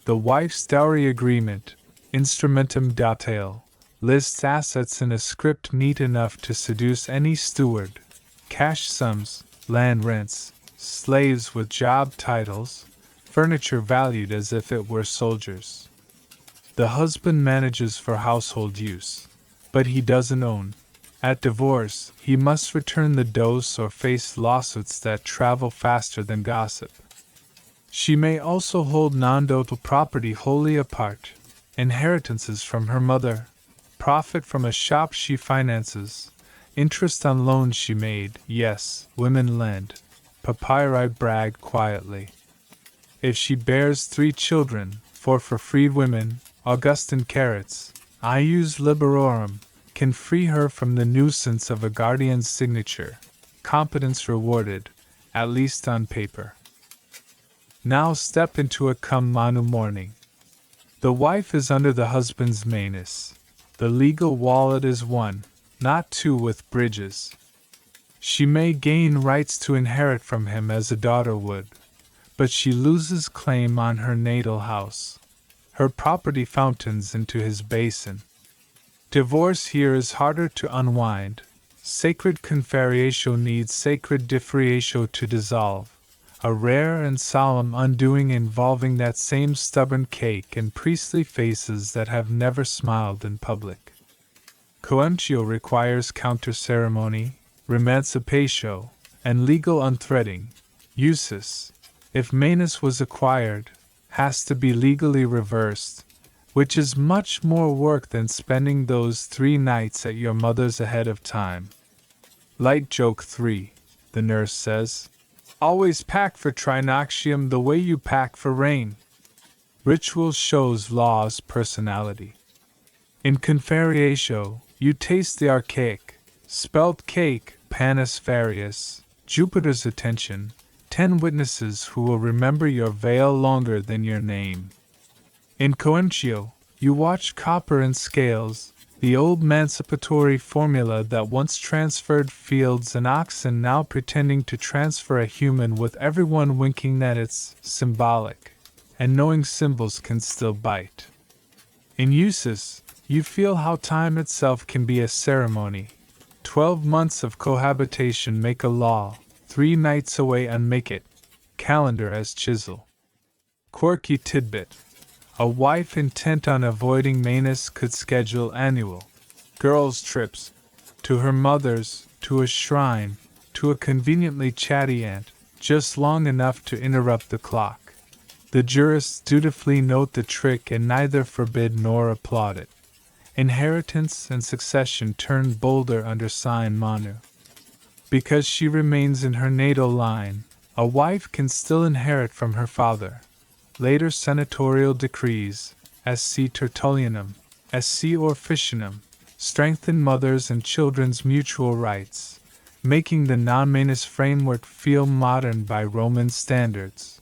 The wife's dowry agreement, instrumentum datale, lists assets in a script neat enough to seduce any steward. Cash sums, land rents, slaves with job titles, furniture valued as if it were soldiers. The husband manages for household use, but he doesn't own. At divorce, he must return the dose or face lawsuits that travel faster than gossip. She may also hold non-dotal property wholly apart, inheritances from her mother, profit from a shop she finances, interest on loans she made. Yes, women lend. Papyri brag quietly. If she bears 3 children, 4 for freed women, Augustan carrots, ius liberorum, can free her from the nuisance of a guardian's signature, competence rewarded, at least on paper. Now step into a cum manu morning. The wife is under the husband's manus. The legal wallet is 1, not 2 with bridges. She may gain rights to inherit from him as a daughter would, but she loses claim on her natal house. Her property fountains into his basin. Divorce here is harder to unwind. Sacred conferiatio needs sacred differiatio to dissolve, a rare and solemn undoing involving that same stubborn cake and priestly faces that have never smiled in public. Coemptio requires counter-ceremony, remancipatio, and legal unthreading. Usus, if manus was acquired, has to be legally reversed, which is much more work than spending those 3 nights at your mother's ahead of time. Light joke 3, the nurse says. Always pack for trinoxium the way you pack for rain. Ritual shows law's personality. In conferiatio, you taste the archaic, spelt cake, panis varius, Jupiter's attention, 10 witnesses who will remember your veil longer than your name. In Coencio, you watch copper and scales, the old emancipatory formula that once transferred fields and oxen now pretending to transfer a human, with everyone winking that it's symbolic, and knowing symbols can still bite. In Usus, you feel how time itself can be a ceremony. 12 months of cohabitation make a law, 3 nights away unmake it. Calendar as chisel. Quirky tidbit. A wife intent on avoiding Manus could schedule annual girls' trips to her mother's, to a shrine, to a conveniently chatty aunt, just long enough to interrupt the clock. The jurists dutifully note the trick and neither forbid nor applaud it. Inheritance and succession turn bolder under Sign Manu. Because she remains in her natal line, a wife can still inherit from her father. Later senatorial decrees, SC Tertullianum, SC Orficianum, strengthen mothers' and children's mutual rights, making the non-Manus framework feel modern by Roman standards.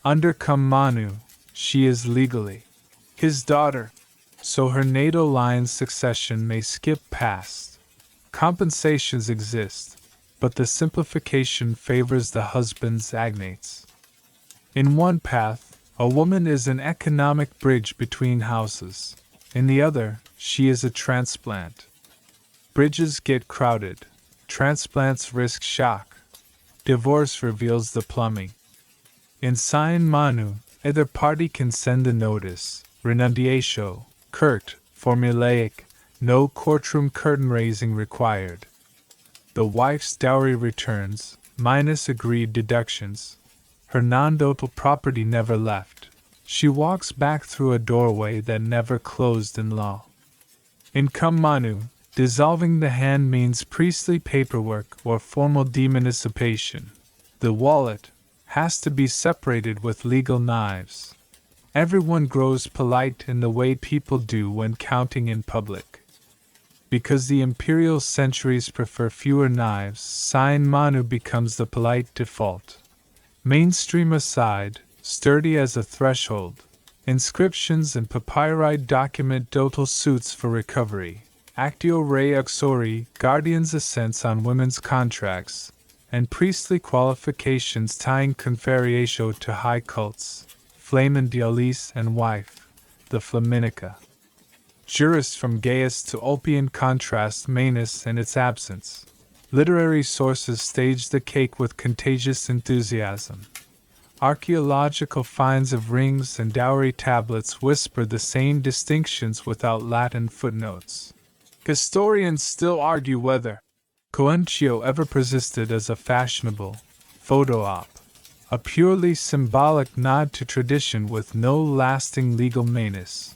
Under Cum Manu, she is legally his daughter, so her natal line's succession may skip past. Compensations exist, but the simplification favors the husband's agnates. In one path, a woman is an economic bridge between houses. In the other, she is a transplant. Bridges get crowded. Transplants risk shock. Divorce reveals the plumbing. In Sign Manu, either party can send a notice, renunciatio, curt, formulaic, no courtroom curtain raising required. The wife's dowry returns, minus agreed deductions. Her non-dotal property never left. She walks back through a doorway that never closed in law. In Cum Manu, dissolving the hand means priestly paperwork or formal demunicipation. The wallet has to be separated with legal knives. Everyone grows polite in the way people do when counting in public. Because the imperial centuries prefer fewer knives, Sign Manu becomes the polite default. Mainstream aside, sturdy as a threshold, inscriptions and papyri document dotal suits for recovery, actio rei uxori, guardians' assents on women's contracts, and priestly qualifications tying conferiatio to high cults, flamen diolis and wife, the flaminica. Jurists from Gaius to Ulpian contrast Manus and its absence. Literary sources stage the cake with contagious enthusiasm. Archaeological finds of rings and dowry tablets whisper the same distinctions without Latin footnotes. Historians still argue whether Coencio ever persisted as a fashionable photo-op, a purely symbolic nod to tradition with no lasting legal Manus,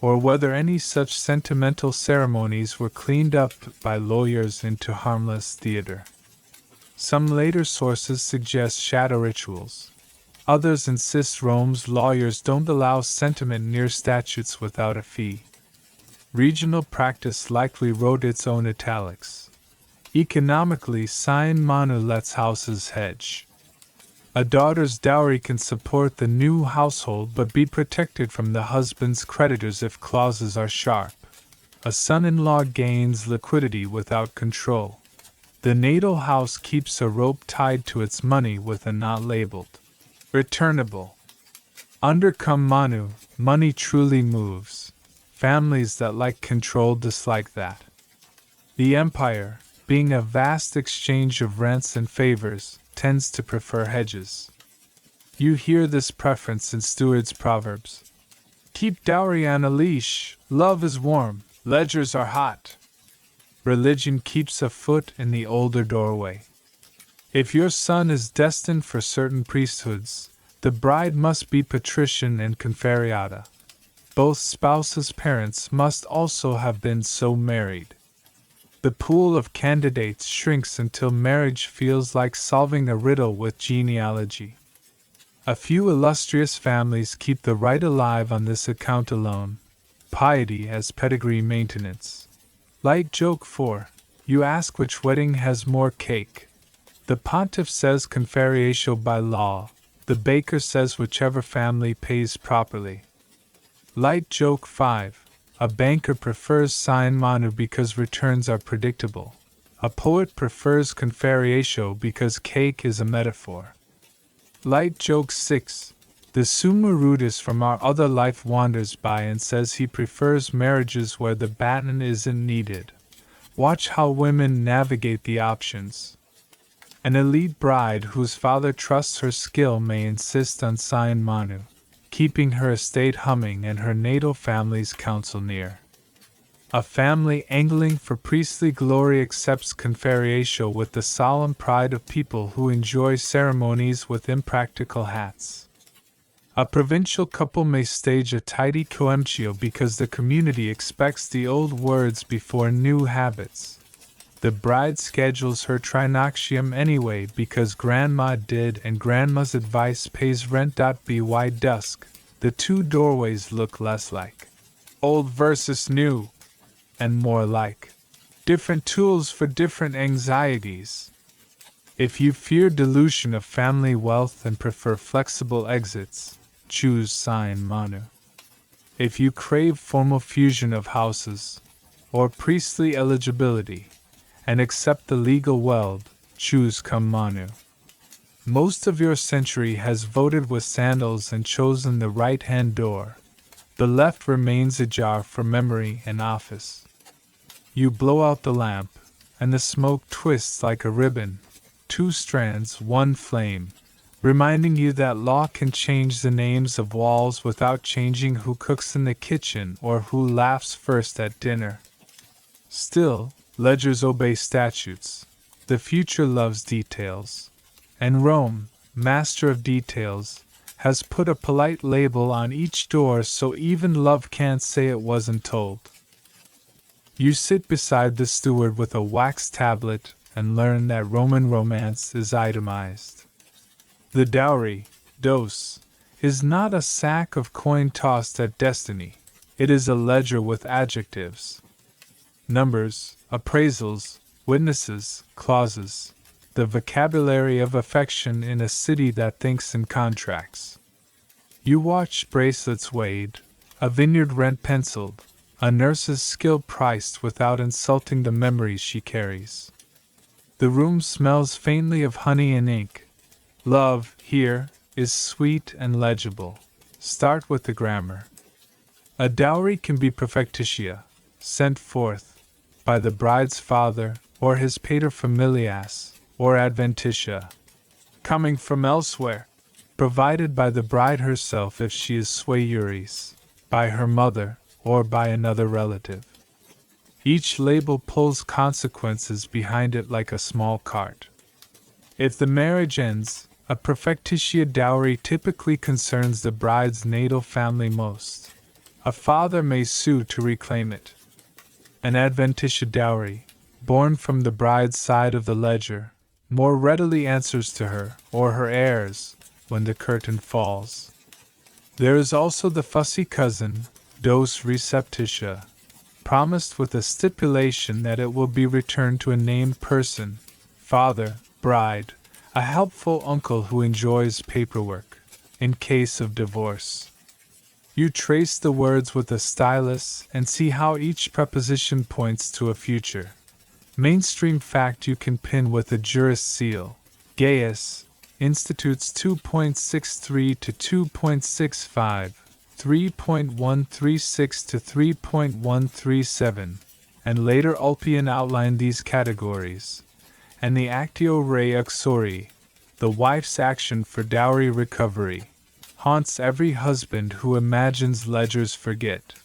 or whether any such sentimental ceremonies were cleaned up by lawyers into harmless theater. Some later sources suggest shadow rituals. Others insist Rome's lawyers don't allow sentiment near statutes without a fee. Regional practice likely wrote its own italics. Economically, Sign Manu lets houses hedge. A daughter's dowry can support the new household but be protected from the husband's creditors if clauses are sharp. A son-in-law gains liquidity without control. The natal house keeps a rope tied to its money with a knot labeled returnable. Under Cum Manu, money truly moves. Families that like control dislike that. The empire, being a vast exchange of rents and favors, tends to prefer hedges. You hear this preference in Stewart's proverbs. Keep dowry on a leash, love is warm, ledgers are hot. Religion keeps a foot in the older doorway. If your son is destined for certain priesthoods, the bride must be patrician and conferiata. Both spouses' parents must also have been so married. The pool of candidates shrinks until marriage feels like solving a riddle with genealogy. A few illustrious families keep the right alive on this account alone, piety as pedigree maintenance. Light joke 4. You ask which wedding has more cake. The pontiff says conferiatio by law, the baker says whichever family pays properly. Light joke 5. A banker prefers sine manu because returns are predictable. A poet prefers conferatio because cake is a metaphor. Light joke 6. The summa rudis from our other life wanders by and says he prefers marriages where the baton isn't needed. Watch how women navigate the options. An elite bride whose father trusts her skill may insist on sine manu, keeping her estate humming and her natal family's counsel near. A family angling for priestly glory accepts conferatio with the solemn pride of people who enjoy ceremonies with impractical hats. A provincial couple may stage a tidy coemptio because the community expects the old words before new habits. The bride schedules her trinoxium anyway because grandma did and grandma's advice pays rent. By dusk, the two doorways look less like old versus new, and more like different tools for different anxieties. If you fear dilution of family wealth and prefer flexible exits, choose sine manu. If you crave formal fusion of houses, or priestly eligibility, and accept the legal weld, choose cum manu. Most of your century has voted with sandals and chosen the right-hand door. The left remains ajar for memory and office. You blow out the lamp, and the smoke twists like a ribbon, 2 strands, 1 flame, reminding you that law can change the names of walls without changing who cooks in the kitchen or who laughs first at dinner. Still, ledgers obey statutes. The future loves details. And Rome, master of details, has put a polite label on each door so even love can't say it wasn't told. You sit beside the steward with a wax tablet and learn that Roman romance is itemized. The dowry, dos, is not a sack of coin tossed at destiny. It is a ledger with adjectives, numbers, appraisals, witnesses, clauses, the vocabulary of affection in a city that thinks in contracts. You watch bracelets weighed, a vineyard rent penciled, a nurse's skill priced without insulting the memories she carries. The room smells faintly of honey and ink. Love, here, is sweet and legible. Start with the grammar. A dowry can be perfectitia, sent forth by the bride's father or his paterfamilias, or adventitia, coming from elsewhere, provided by the bride herself if she is sui juris, by her mother, or by another relative. Each label pulls consequences behind it like a small cart. If the marriage ends, a perfectitia dowry typically concerns the bride's natal family most. A father may sue to reclaim it. An adventitia dowry, born from the bride's side of the ledger, more readily answers to her, or her heirs, when the curtain falls. There is also the fussy cousin, dos receptitia, promised with a stipulation that it will be returned to a named person, father, bride, a helpful uncle who enjoys paperwork, in case of divorce. You trace the words with a stylus and see how each preposition points to a future mainstream fact you can pin with a jurist seal. Gaius, Institutes 2.63 to 2.65, 3.136 to 3.137, and later Ulpian outlined these categories, and the actio rei uxori, the wife's action for dowry recovery, haunts every husband who imagines ledgers forget.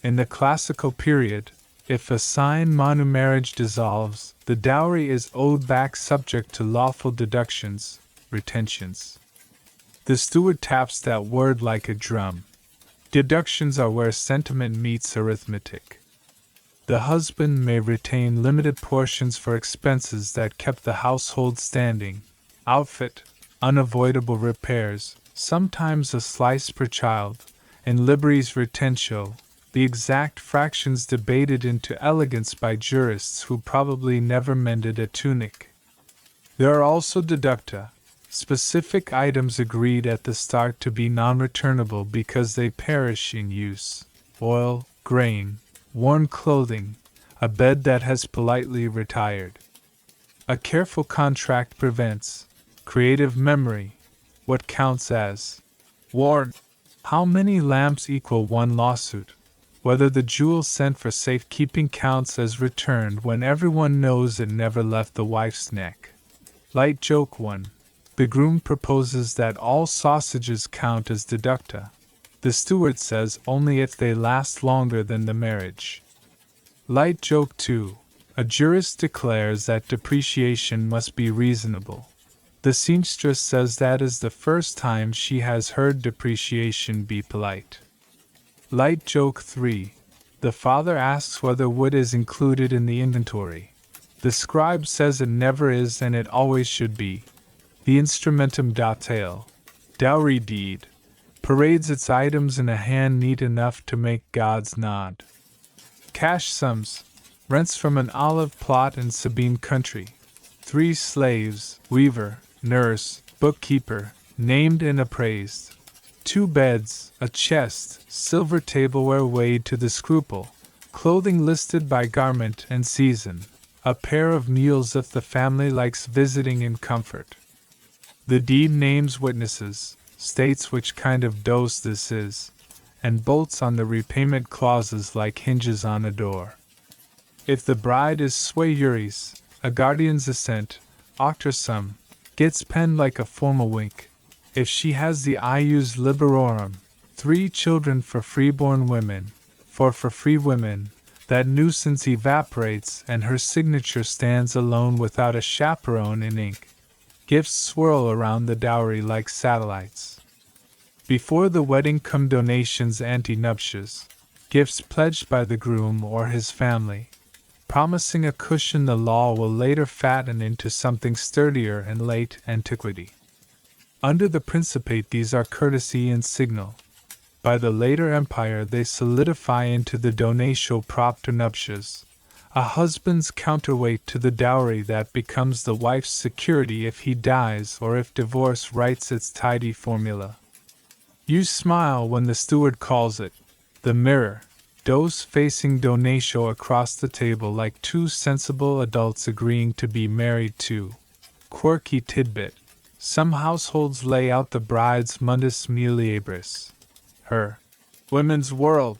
In the classical period, if a sine manu marriage dissolves, the dowry is owed back subject to lawful deductions, retentions. The steward taps that word like a drum. Deductions are where sentiment meets arithmetic. The husband may retain limited portions for expenses that kept the household standing, outfit, unavoidable repairs, sometimes a slice per child, and liberis retentio, the exact fractions debated into elegance by jurists who probably never mended a tunic. There are also deducta, Specific items agreed at the start to be non-returnable because they perish in use: oil, grain, worn clothing, a bed that has politely retired. A careful contract prevents creative memory. What counts as worn? How many lamps equal one lawsuit? Whether the jewel sent for safekeeping counts as returned when everyone knows it never left the wife's neck. Light joke 1. The groom proposes that all sausages count as deducta. The steward says only if they last longer than the marriage. Light joke 2. A jurist declares that depreciation must be reasonable. The seamstress says that is the first time she has heard depreciation be polite. Light joke 3. The father asks whether wood is included in the inventory. The scribe says it never is and it always should be. The instrumentum datale, dowry deed, parades its items in a hand neat enough to make gods nod. Cash sums, rents from an olive plot in Sabine country. 3 slaves, weaver, nurse, bookkeeper, named and appraised. 2 beds, a chest, silver tableware weighed to the scruple, clothing listed by garment and season, a pair of mules if the family likes visiting in comfort. The deed names witnesses, states which kind of dose this is, and bolts on the repayment clauses like hinges on a door. If the bride is sui juris, a guardian's assent, octosum, gets penned like a formal wink. If she has the ius liberorum, 3 children for freeborn women, for free women, that nuisance evaporates and her signature stands alone without a chaperone in ink. Gifts swirl around the dowry like satellites. Before the wedding come donations ante nuptias, gifts pledged by the groom or his family, promising a cushion the law will later fatten into something sturdier in late antiquity. Under the Principate these are courtesy and signal. By the later empire they solidify into the donatio propter nuptias, a husband's counterweight to the dowry that becomes the wife's security if he dies or if divorce writes its tidy formula. You smile when the steward calls it the mirror, dos facing donatio across the table like 2 sensible adults agreeing to be married to. Quirky tidbit. Some households lay out the bride's mundus muliebris, her women's world,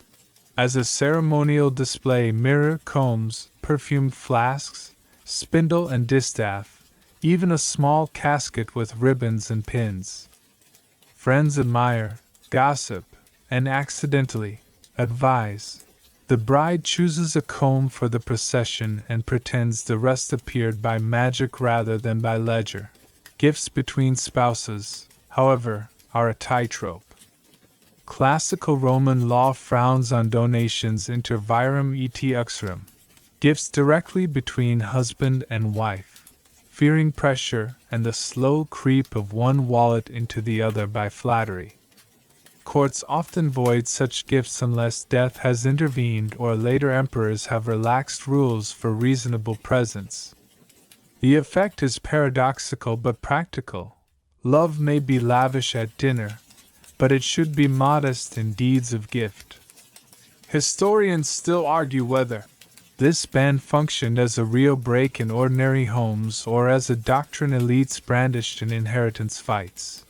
as a ceremonial display: mirror, combs, perfumed flasks, spindle and distaff, even a small casket with ribbons and pins. Friends admire, gossip, and accidentally advise. The bride chooses a comb for the procession and pretends the rest appeared by magic rather than by ledger. Gifts between spouses, however, are a tightrope. Classical Roman law frowns on donations inter virum et uxorum, gifts directly between husband and wife, fearing pressure and the slow creep of one wallet into the other by flattery. Courts often void such gifts unless death has intervened or later emperors have relaxed rules for reasonable presents. The effect is paradoxical but practical. Love may be lavish at dinner, but it should be modest in deeds of gift. Historians still argue whether this ban functioned as a real break in ordinary homes or as a doctrine elites brandished in inheritance fights.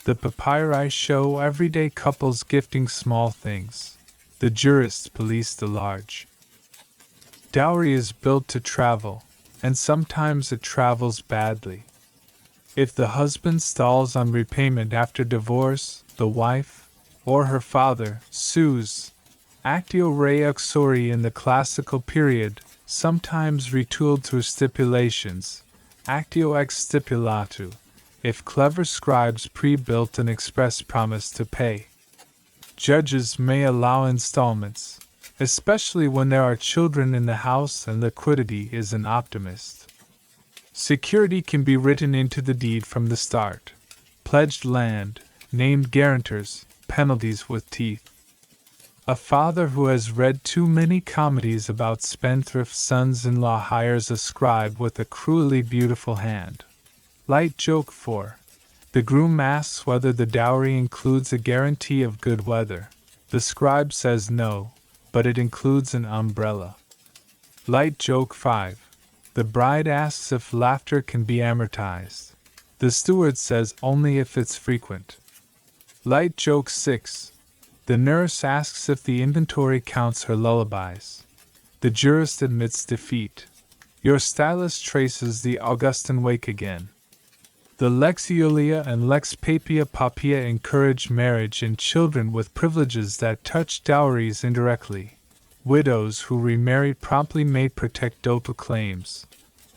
The papyri show everyday couples gifting small things. The jurists police the large. Dowry is built to travel, and sometimes it travels badly. If the husband stalls on repayment after divorce, the wife, or her father, sues. Actio re uxori in the classical period, sometimes retooled through stipulations, actio ex stipulatu, if clever scribes pre-built an express promise to pay. Judges may allow installments, especially when there are children in the house and liquidity is an optimist. Security can be written into the deed from the start. Pledged land, named guarantors, penalties with teeth. A father who has read too many comedies about spendthrift sons-in-law hires a scribe with a cruelly beautiful hand. Light joke 4. The groom asks whether the dowry includes a guarantee of good weather. The scribe says no, but it includes an umbrella. Light joke 5. The bride asks if laughter can be amortized. The steward says only if it's frequent. Light joke 6. The nurse asks if the inventory counts her lullabies. The jurist admits defeat. Your stylist traces the Augustan wake again. The Lex Iulia and Lex Papia encourage marriage and children with privileges that touch dowries indirectly. Widows who remarry promptly may protect dotal claims.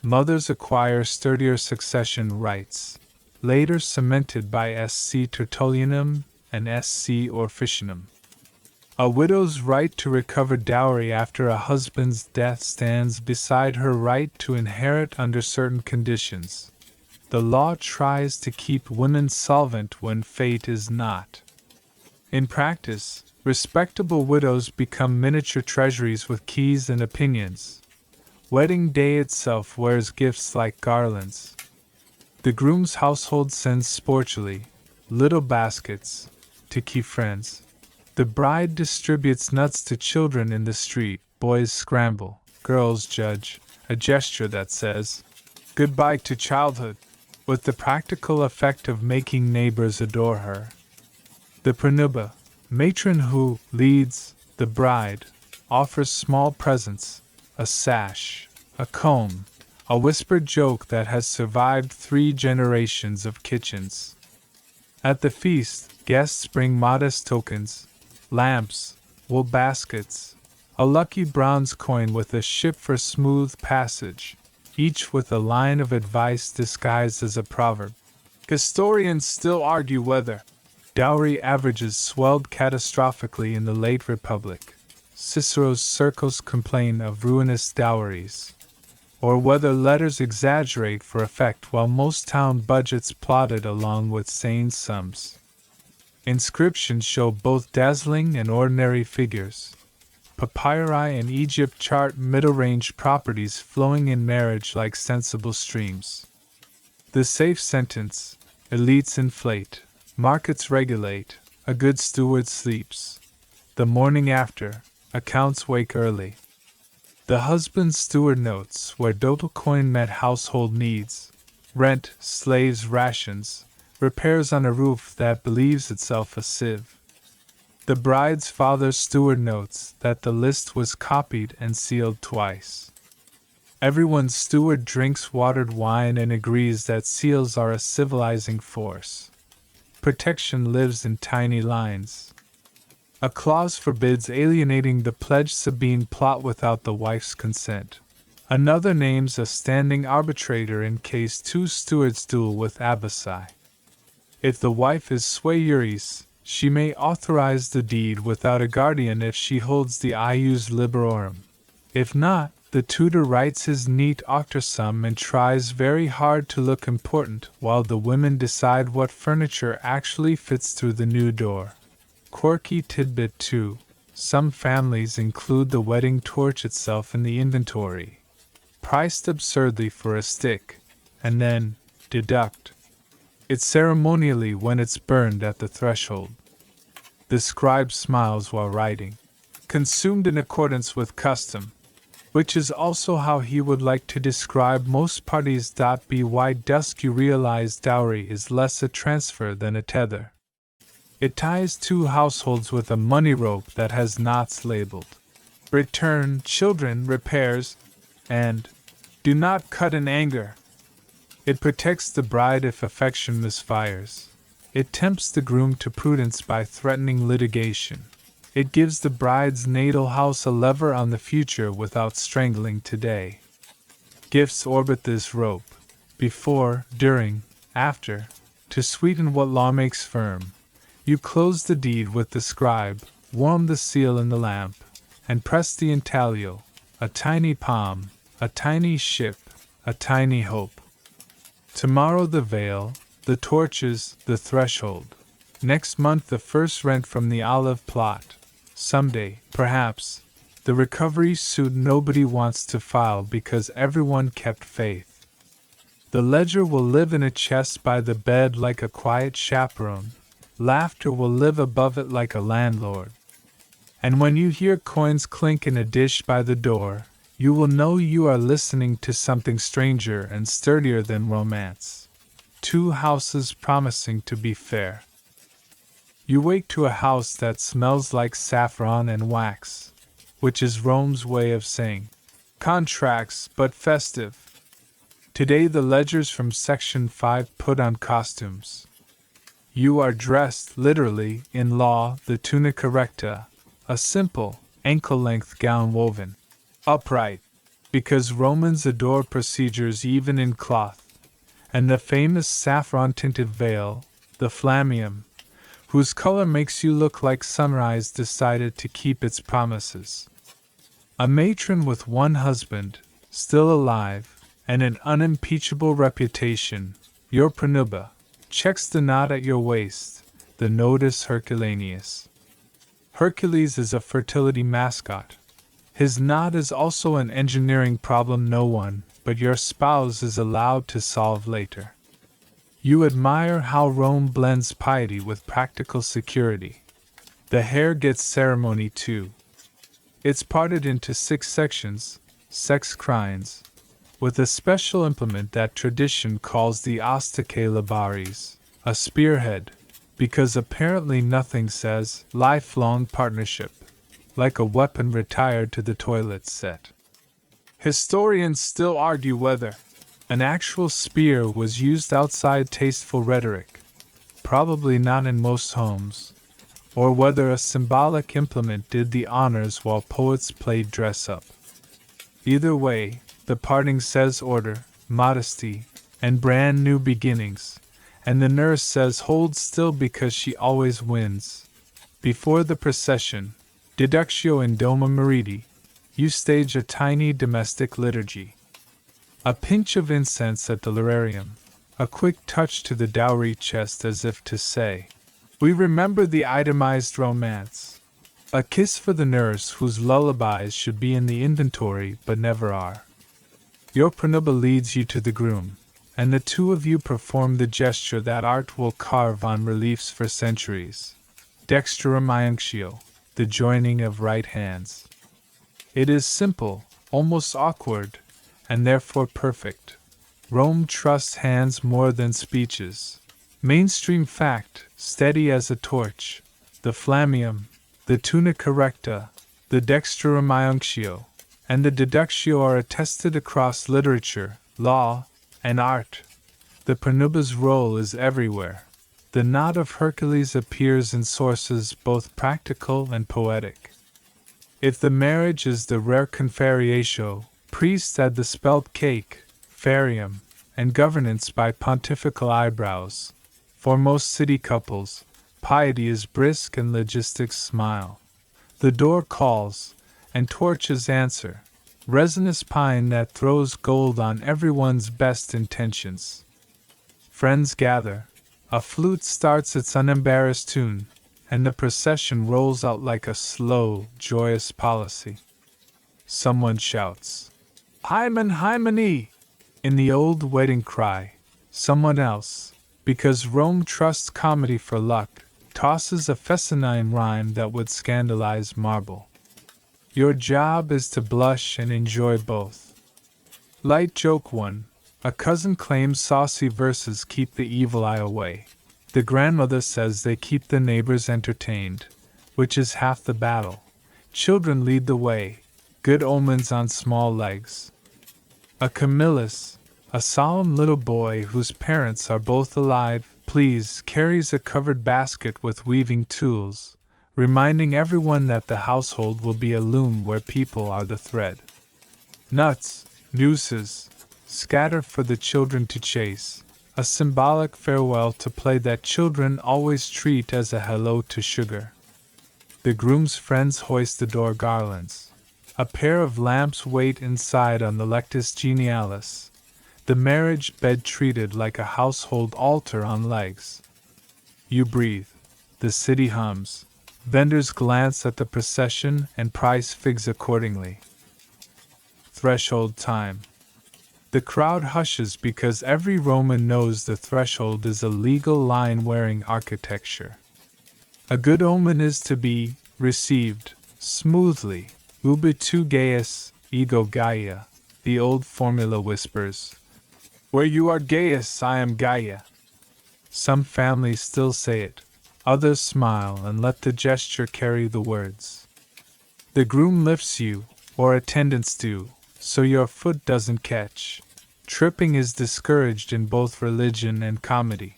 Mothers acquire sturdier succession rights, later cemented by SC Tertullianum and SC Orficianum. A widow's right to recover dowry after a husband's death stands beside her right to inherit under certain conditions. The law tries to keep women solvent when fate is not. In practice, respectable widows become miniature treasuries with keys and opinions. Wedding day itself wears gifts like garlands. The groom's household sends sportly, little baskets, to key friends. The bride distributes nuts to children in the street. Boys scramble, girls judge, a gesture that says, "Goodbye to childhood," with the practical effect of making neighbors adore her. The pranuba, matron who leads the bride, offers small presents, a sash, a comb, a whispered joke that has survived 3 generations of kitchens. At the feast, guests bring modest tokens, lamps, wool baskets, a lucky bronze coin with a ship for smooth passage, each with a line of advice disguised as a proverb. Historians still argue whether dowry averages swelled catastrophically in the late Republic. Cicero's circles complain of ruinous dowries, or whether letters exaggerate for effect while most town budgets plodded along with sane sums. Inscriptions show both dazzling and ordinary figures. Papyri in Egypt chart middle-range properties flowing in marriage like sensible streams. The safe sentence, elites inflate, markets regulate, a good steward sleeps. The morning after, accounts wake early. The husband's steward notes where dotal coin met household needs, rent, slaves' rations, repairs on a roof that believes itself a sieve. The bride's father's steward notes that the list was copied and sealed twice. Everyone's steward drinks watered wine and agrees that seals are a civilizing force. Protection lives in tiny lines. A clause forbids alienating the pledged Sabine plot without the wife's consent. Another names a standing arbitrator in case 2 stewards duel with Abbassai. If the wife is sui juris, she may authorize the deed without a guardian if she holds the ius liberorum. If not, the tutor writes his neat octosum and tries very hard to look important while the women decide what furniture actually fits through the new door. Quirky tidbit 2. Some families include the wedding torch itself in the inventory, priced absurdly for a stick, and then deduct it ceremonially when it's burned at the threshold. The scribe smiles while writing, consumed in accordance with custom, which is also how he would like to describe most parties. By dusk you realize dowry is less a transfer than a tether. It ties 2 households with a money rope that has knots labeled return, children, repairs, and do not cut in anger. It protects the bride if affection misfires. It tempts the groom to prudence by threatening litigation. It gives the bride's natal house a lever on the future without strangling today. Gifts orbit this rope, before, during, after, to sweeten what law makes firm. You close the deed with the scribe, warm the seal in the lamp, and press the intaglio, a tiny palm, a tiny ship, a tiny hope. Tomorrow the veil, the torches, the threshold. Next month the first rent from the olive plot. Someday, perhaps, the recovery suit nobody wants to file because everyone kept faith. The ledger will live in a chest by the bed like a quiet chaperone. Laughter will live above it like a landlord. And when you hear coins clink in a dish by the door, you will know you are listening to something stranger and sturdier than romance. Two houses promising to be fair. You wake to a house that smells like saffron and wax, which is Rome's way of saying, contracts but festive. Today the ledgers from Section 5 put on costumes. You are dressed, literally, in law, the tunica recta, a simple, ankle-length gown woven upright, because Romans adore procedures even in cloth, and the famous saffron-tinted veil, the flammium, whose color makes you look like sunrise decided to keep its promises. A matron with one husband, still alive, and an unimpeachable reputation, your pronuba, checks the knot at your waist, the nodus Herculaneus. Hercules is a fertility mascot. His knot is also an engineering problem no one but your spouse is allowed to solve later. You admire how Rome blends piety with practical security. The hair gets ceremony too. It's parted into 6 sections, sex crines, with a special implement that tradition calls the osticae labaris, a spearhead, because apparently nothing says lifelong partnership like a weapon retired to the toilet set. Historians still argue whether an actual spear was used outside tasteful rhetoric, probably not in most homes, or whether a symbolic implement did the honors while poets played dress-up. Either way, the parting says order, modesty, and brand new beginnings, and the nurse says hold still because she always wins. Before the procession, Deductio in Doma Meriti, you stage a tiny domestic liturgy. A pinch of incense at the lararium, a quick touch to the dowry chest as if to say, we remember the itemized romance. A kiss for the nurse whose lullabies should be in the inventory but never are. Your pronuba leads you to the groom, and the two of you perform the gesture that art will carve on reliefs for centuries. Dexterum iunctio, the joining of right hands. It is simple, almost awkward, and therefore perfect. Rome trusts hands more than speeches. Mainstream fact, steady as a torch, the flammium, the tunica recta, the dexterum iunctio, and the deductio are attested across literature, law, and art. The pronuba's role is everywhere. The knot of Hercules appears in sources both practical and poetic. If the marriage is the rare conferiatio, priests add the spelt cake, ferium, and governance by pontifical eyebrows. For most city couples, piety is brisk and logistics smile. The door calls, and torches answer, resinous pine that throws gold on everyone's best intentions. Friends gather, a flute starts its unembarrassed tune, and the procession rolls out like a slow, joyous policy. Someone shouts, Hymen, Hymene! In the old wedding cry. Someone else, because Rome trusts comedy for luck, tosses a fescennine rhyme that would scandalize marble. Your job is to blush and enjoy both. Light joke 1. A cousin claims saucy verses keep the evil eye away. The grandmother says they keep the neighbors entertained, which is half the battle. Children lead the way, good omens on small legs. A Camillus, a solemn little boy whose parents are both alive, please, carries a covered basket with weaving tools, reminding everyone that the household will be a loom where people are the thread. Nuts, nooses, scatter for the children to chase, a symbolic farewell to play that children always treat as a hello to sugar. The groom's friends hoist the door garlands. A pair of lamps wait inside on the lectus genialis, the marriage bed treated like a household altar on legs. You breathe. The city hums. Vendors glance at the procession and price figs accordingly. Threshold time. The crowd hushes because every Roman knows the threshold is a legal line-wearing architecture. A good omen is to be received smoothly. Ubi tu Gaius, ego Gaia, the old formula whispers. Where you are Gaius, I am Gaia. Some families still say it, others smile and let the gesture carry the words. The groom lifts you, or attendants do, so your foot doesn't catch. Tripping is discouraged in both religion and comedy.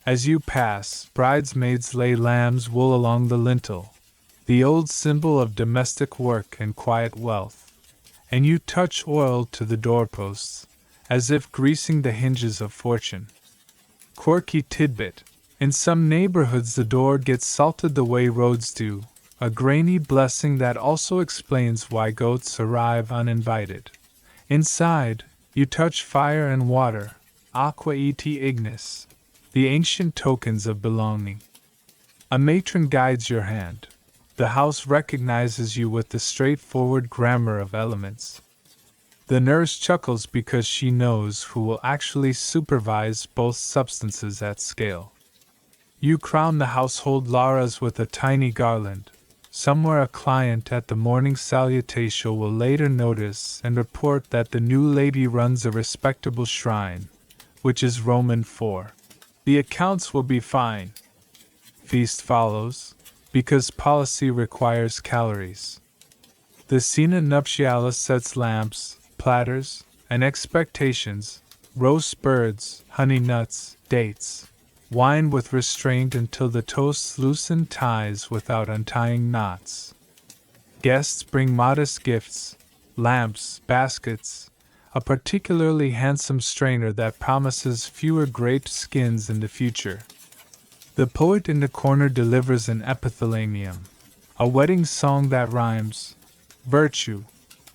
As you pass, bridesmaids lay lamb's wool along the lintel, the old symbol of domestic work and quiet wealth, and you touch oil to the doorposts, as if greasing the hinges of fortune. Quirky tidbit: in some neighborhoods the door gets salted the way roads do, a grainy blessing that also explains why goats arrive uninvited. Inside, you touch fire and water, aqua et ignis, the ancient tokens of belonging. A matron guides your hand. The house recognizes you with the straightforward grammar of elements. The nurse chuckles because she knows who will actually supervise both substances at scale. You crown the household Laras with a tiny garland. Somewhere a client at the morning salutation will later notice and report that the new lady runs a respectable shrine, which is Roman for the accounts will be fine. Feast follows, because policy requires calories. The scena nuptialis sets lamps, platters, and expectations, roast birds, honey nuts, dates, wine with restraint until the toasts loosen ties without untying knots. Guests bring modest gifts, lamps, baskets, a particularly handsome strainer that promises fewer graped skins in the future. The poet in the corner delivers an epithalamium, a wedding song that rhymes virtue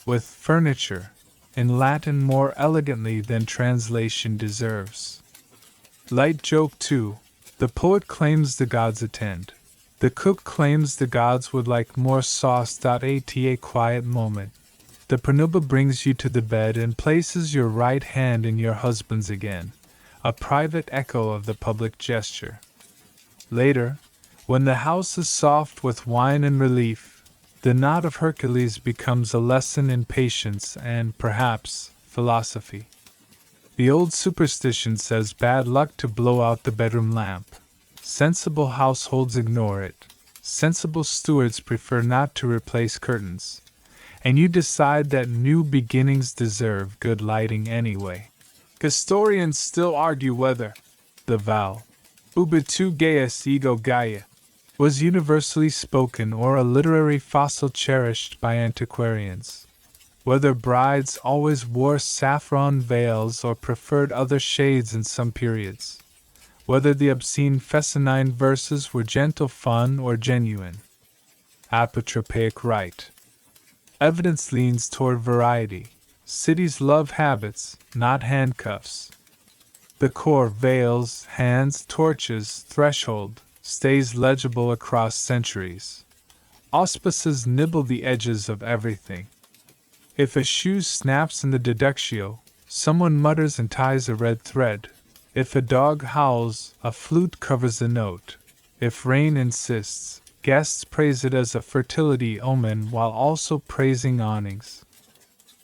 with furniture in Latin more elegantly than translation deserves. Light joke too. The poet claims the gods attend. The cook claims the gods would like more sauce. At a quiet moment, the Panuba brings you to the bed and places your right hand in your husband's again, a private echo of the public gesture. Later, when the house is soft with wine and relief, the knot of Hercules becomes a lesson in patience and, perhaps, philosophy. The old superstition says bad luck to blow out the bedroom lamp. Sensible households ignore it. Sensible stewards prefer not to replace curtains. And you decide that new beginnings deserve good lighting anyway. Historians still argue whether the vow, ubi tu Gaius ego Gaia, was universally spoken or a literary fossil cherished by antiquarians. Whether brides always wore saffron veils or preferred other shades in some periods. Whether the obscene Fescennine verses were gentle fun or genuine. Apotropaic right. Evidence leans toward variety. Cities love habits, not handcuffs. The core, veils, hands, torches, threshold, stays legible across centuries. Auspices nibble the edges of everything. If a shoe snaps in the deductio, someone mutters and ties a red thread. If a dog howls, a flute covers the note. If rain insists, guests praise it as a fertility omen while also praising awnings.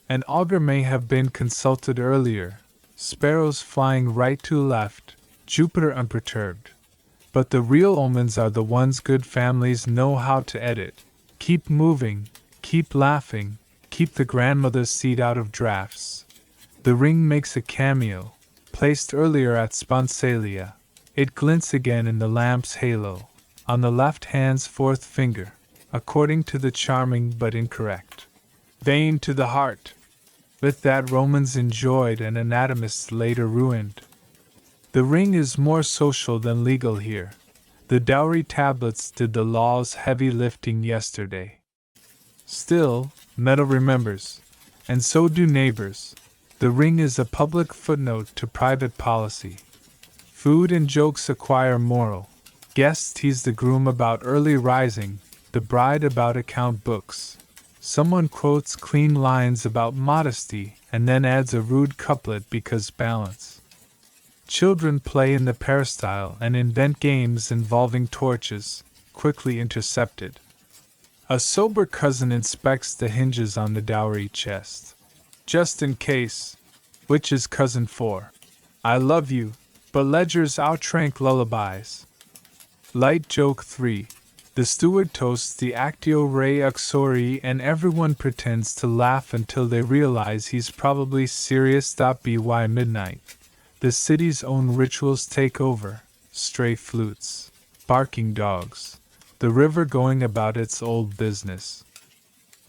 An augur may have been consulted earlier, sparrows flying right to left, Jupiter unperturbed. But the real omens are the ones good families know how to edit. Keep moving, keep laughing, keep the grandmother's seat out of drafts. The ring makes a cameo, placed earlier at sponsalia. It glints again in the lamp's halo, on the left hand's fourth finger, according to the charming but incorrect vein to the heart. With that Romans enjoyed and anatomists later ruined. The ring is more social than legal here. The dowry tablets did the law's heavy lifting yesterday. Still, metal remembers, and so do neighbors. The ring is a public footnote to private policy. Food and jokes acquire moral. Guests tease the groom about early rising, the bride about account books. Someone quotes clean lines about modesty, and then adds a rude couplet because balance. Children play in the peristyle and invent games involving torches, quickly intercepted. A sober cousin inspects the hinges on the dowry chest. Just in case. Which is cousin 4. I love you, but ledgers outtrank lullabies. Light joke 3. The steward toasts the actio re uxori and everyone pretends to laugh until they realize he's probably serious. By midnight, the city's own rituals take over. Stray flutes, barking dogs, the river going about its old business.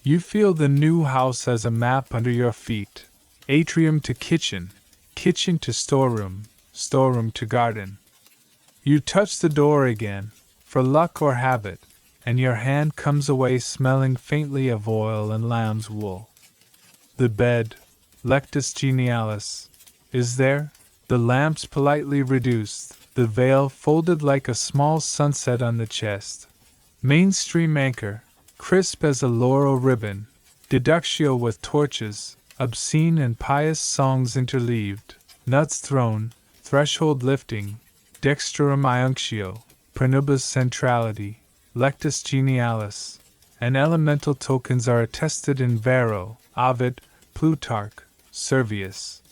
You feel the new house as a map under your feet. Atrium to kitchen, kitchen to storeroom, storeroom to garden. You touch the door again, for luck or habit, and your hand comes away smelling faintly of oil and lamb's wool. The bed, lectus genialis, is there, the lamps politely reduced, the veil folded like a small sunset on the chest. Mainstream anchor, crisp as a laurel ribbon, deductio with torches, obscene and pious songs interleaved, nuts thrown, threshold lifting, dexterum iunctio, prenubis centrality, lectus genialis, and elemental tokens are attested in Varro, Ovid, Plutarch, Servius,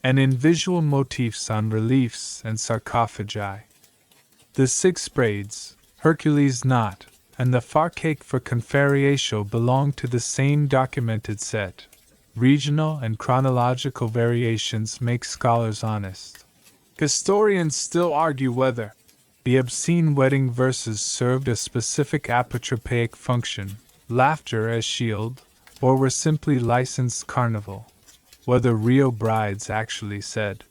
and in visual motifs on reliefs and sarcophagi. The 6 braids, Hercules knot, and the farcake for conferiatio belong to the same documented set. Regional and chronological variations make scholars honest. Historians still argue whether the obscene wedding verses served a specific apotropaic function, laughter as shield, or were simply licensed carnival. Whether Rio brides actually said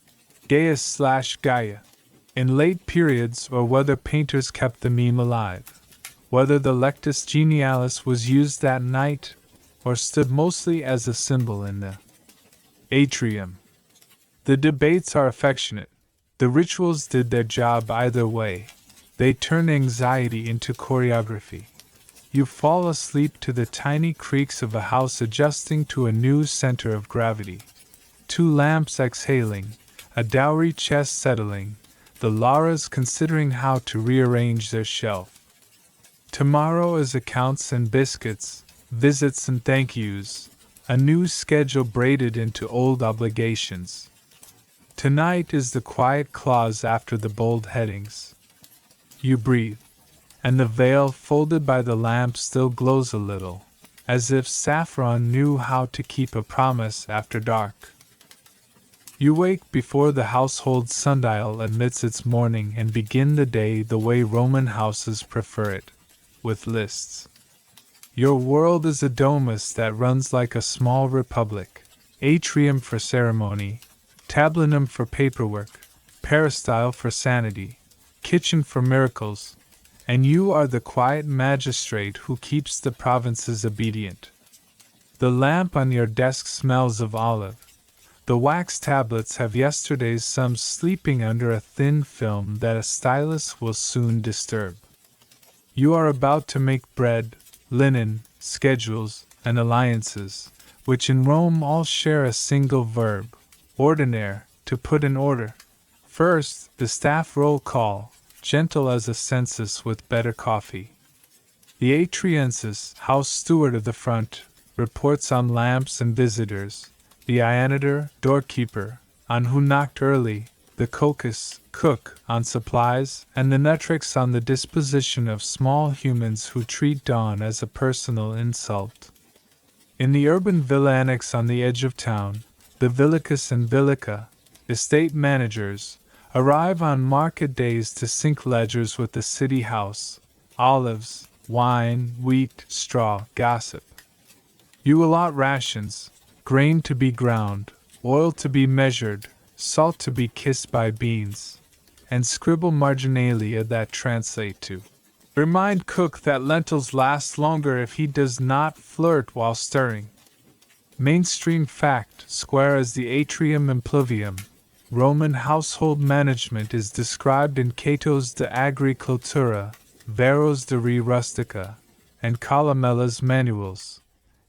Gaius/Gaia in late periods, or whether painters kept the meme alive. Whether the lectus genialis was used that night, or stood mostly as a symbol in the atrium. The debates are affectionate. The rituals did their job either way. They turn anxiety into choreography. You fall asleep to the tiny creaks of a house adjusting to a new center of gravity. 2 lamps exhaling, a dowry chest settling, the Laras considering how to rearrange their shelf. Tomorrow is accounts and biscuits, visits and thank yous, a new schedule braided into old obligations. Tonight is the quiet clause after the bold headings. You breathe, and the veil folded by the lamp still glows a little, as if saffron knew how to keep a promise after dark. You wake before the household sundial admits its morning and begin the day the way Roman houses prefer it, with lists. Your world is a domus that runs like a small republic, atrium for ceremony, tablinum for paperwork, peristyle for sanity, kitchen for miracles, and you are the quiet magistrate who keeps the provinces obedient. The lamp on your desk smells of olive. The wax tablets have yesterday's sums sleeping under a thin film that a stylus will soon disturb. You are about to make bread, linen, schedules, and alliances, which in Rome all share a single verb, ordinare, to put in order. First, the staff roll call, gentle as a census with better coffee. The atriensis, house steward of the front, reports on lamps and visitors, the ianitor, doorkeeper, on who knocked early, the cocus, cook, on supplies, and the nutrix on the disposition of small humans who treat dawn as a personal insult. In the urban villa annex on the edge of town, the villicus and villica, estate managers, arrive on market days to sync ledgers with the city house, olives, wine, wheat, straw, gossip. You allot rations, grain to be ground, oil to be measured, salt to be kissed by beans, and scribble marginalia that translate to remind cook that lentils last longer if he does not flirt while stirring. Mainstream fact, square as the atrium impluvium, Roman household management is described in Cato's De Agricultura, Varro's De Re Rustica, and Columella's manuals.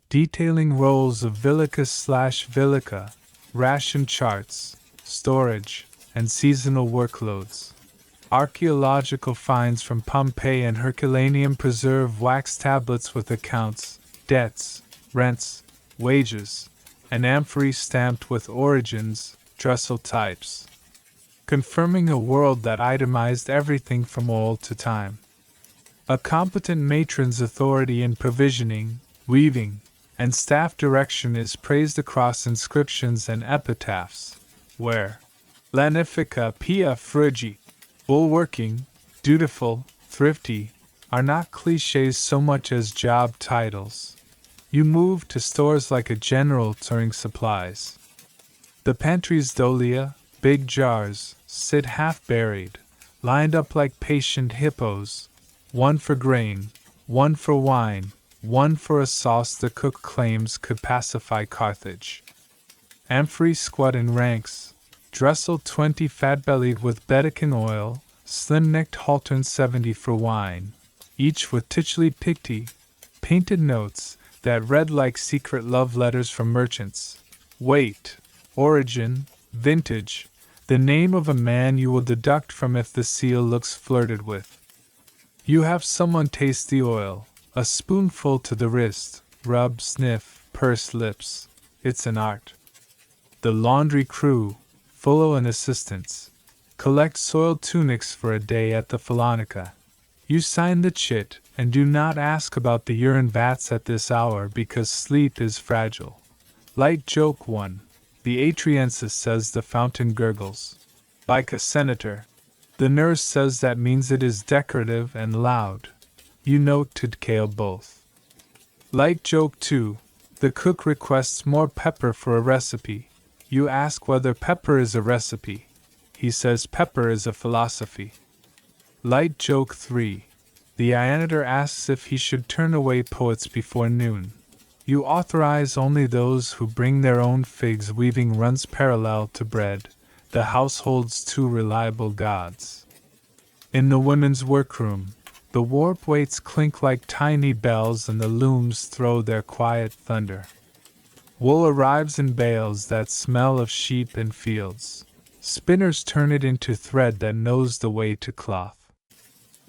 detailing roles of Vilica/Vilica, ration charts, storage, and seasonal workloads. Archaeological finds from Pompeii and Herculaneum preserve wax tablets with accounts, debts, rents, wages, and amphorae stamped with origins, trestle types, confirming a world that itemized everything from oil to time. A competent matron's authority in provisioning, weaving, and staff direction is praised across inscriptions and epitaphs, where Lanifica pia frugi, woolworking, dutiful, thrifty, are not cliches so much as job titles. You move to stores like a general touring supplies. The pantry's dolia, big jars, sit half-buried, lined up like patient hippos, one for grain, one for wine, one for a sauce the cook claims could pacify Carthage. Amphorae squat in ranks, Dressel 20 fat-bellied with Bedekin oil, slim-necked haltern 70 for wine, each with titchly picty, painted notes that read like secret love letters from merchants. Weight, origin, vintage, the name of a man you will deduct from if the seal looks flirted with. You have someone taste the oil, a spoonful to the wrist, rub, sniff, purse lips. It's an art. The laundry crew, Fullo and assistants, collect soiled tunics for a day at the Phalanca. You sign the chit and do not ask about the urine vats at this hour because sleep is fragile. Light joke 1. The Atriensis says the fountain gurgles. Like a senator. The nurse says that means it is decorative and loud. You note to decale both. Light joke 2. The cook requests more pepper for a recipe. You ask whether pepper is a recipe. He says pepper is a philosophy. Light joke 3. The Ianator asks if he should turn away poets before noon. You authorize only those who bring their own figs. Weaving runs parallel to bread, the household's two reliable gods. In the women's workroom, the warp weights clink like tiny bells and the looms throw their quiet thunder. Wool arrives in bales that smell of sheep and fields. Spinners turn it into thread that knows the way to cloth.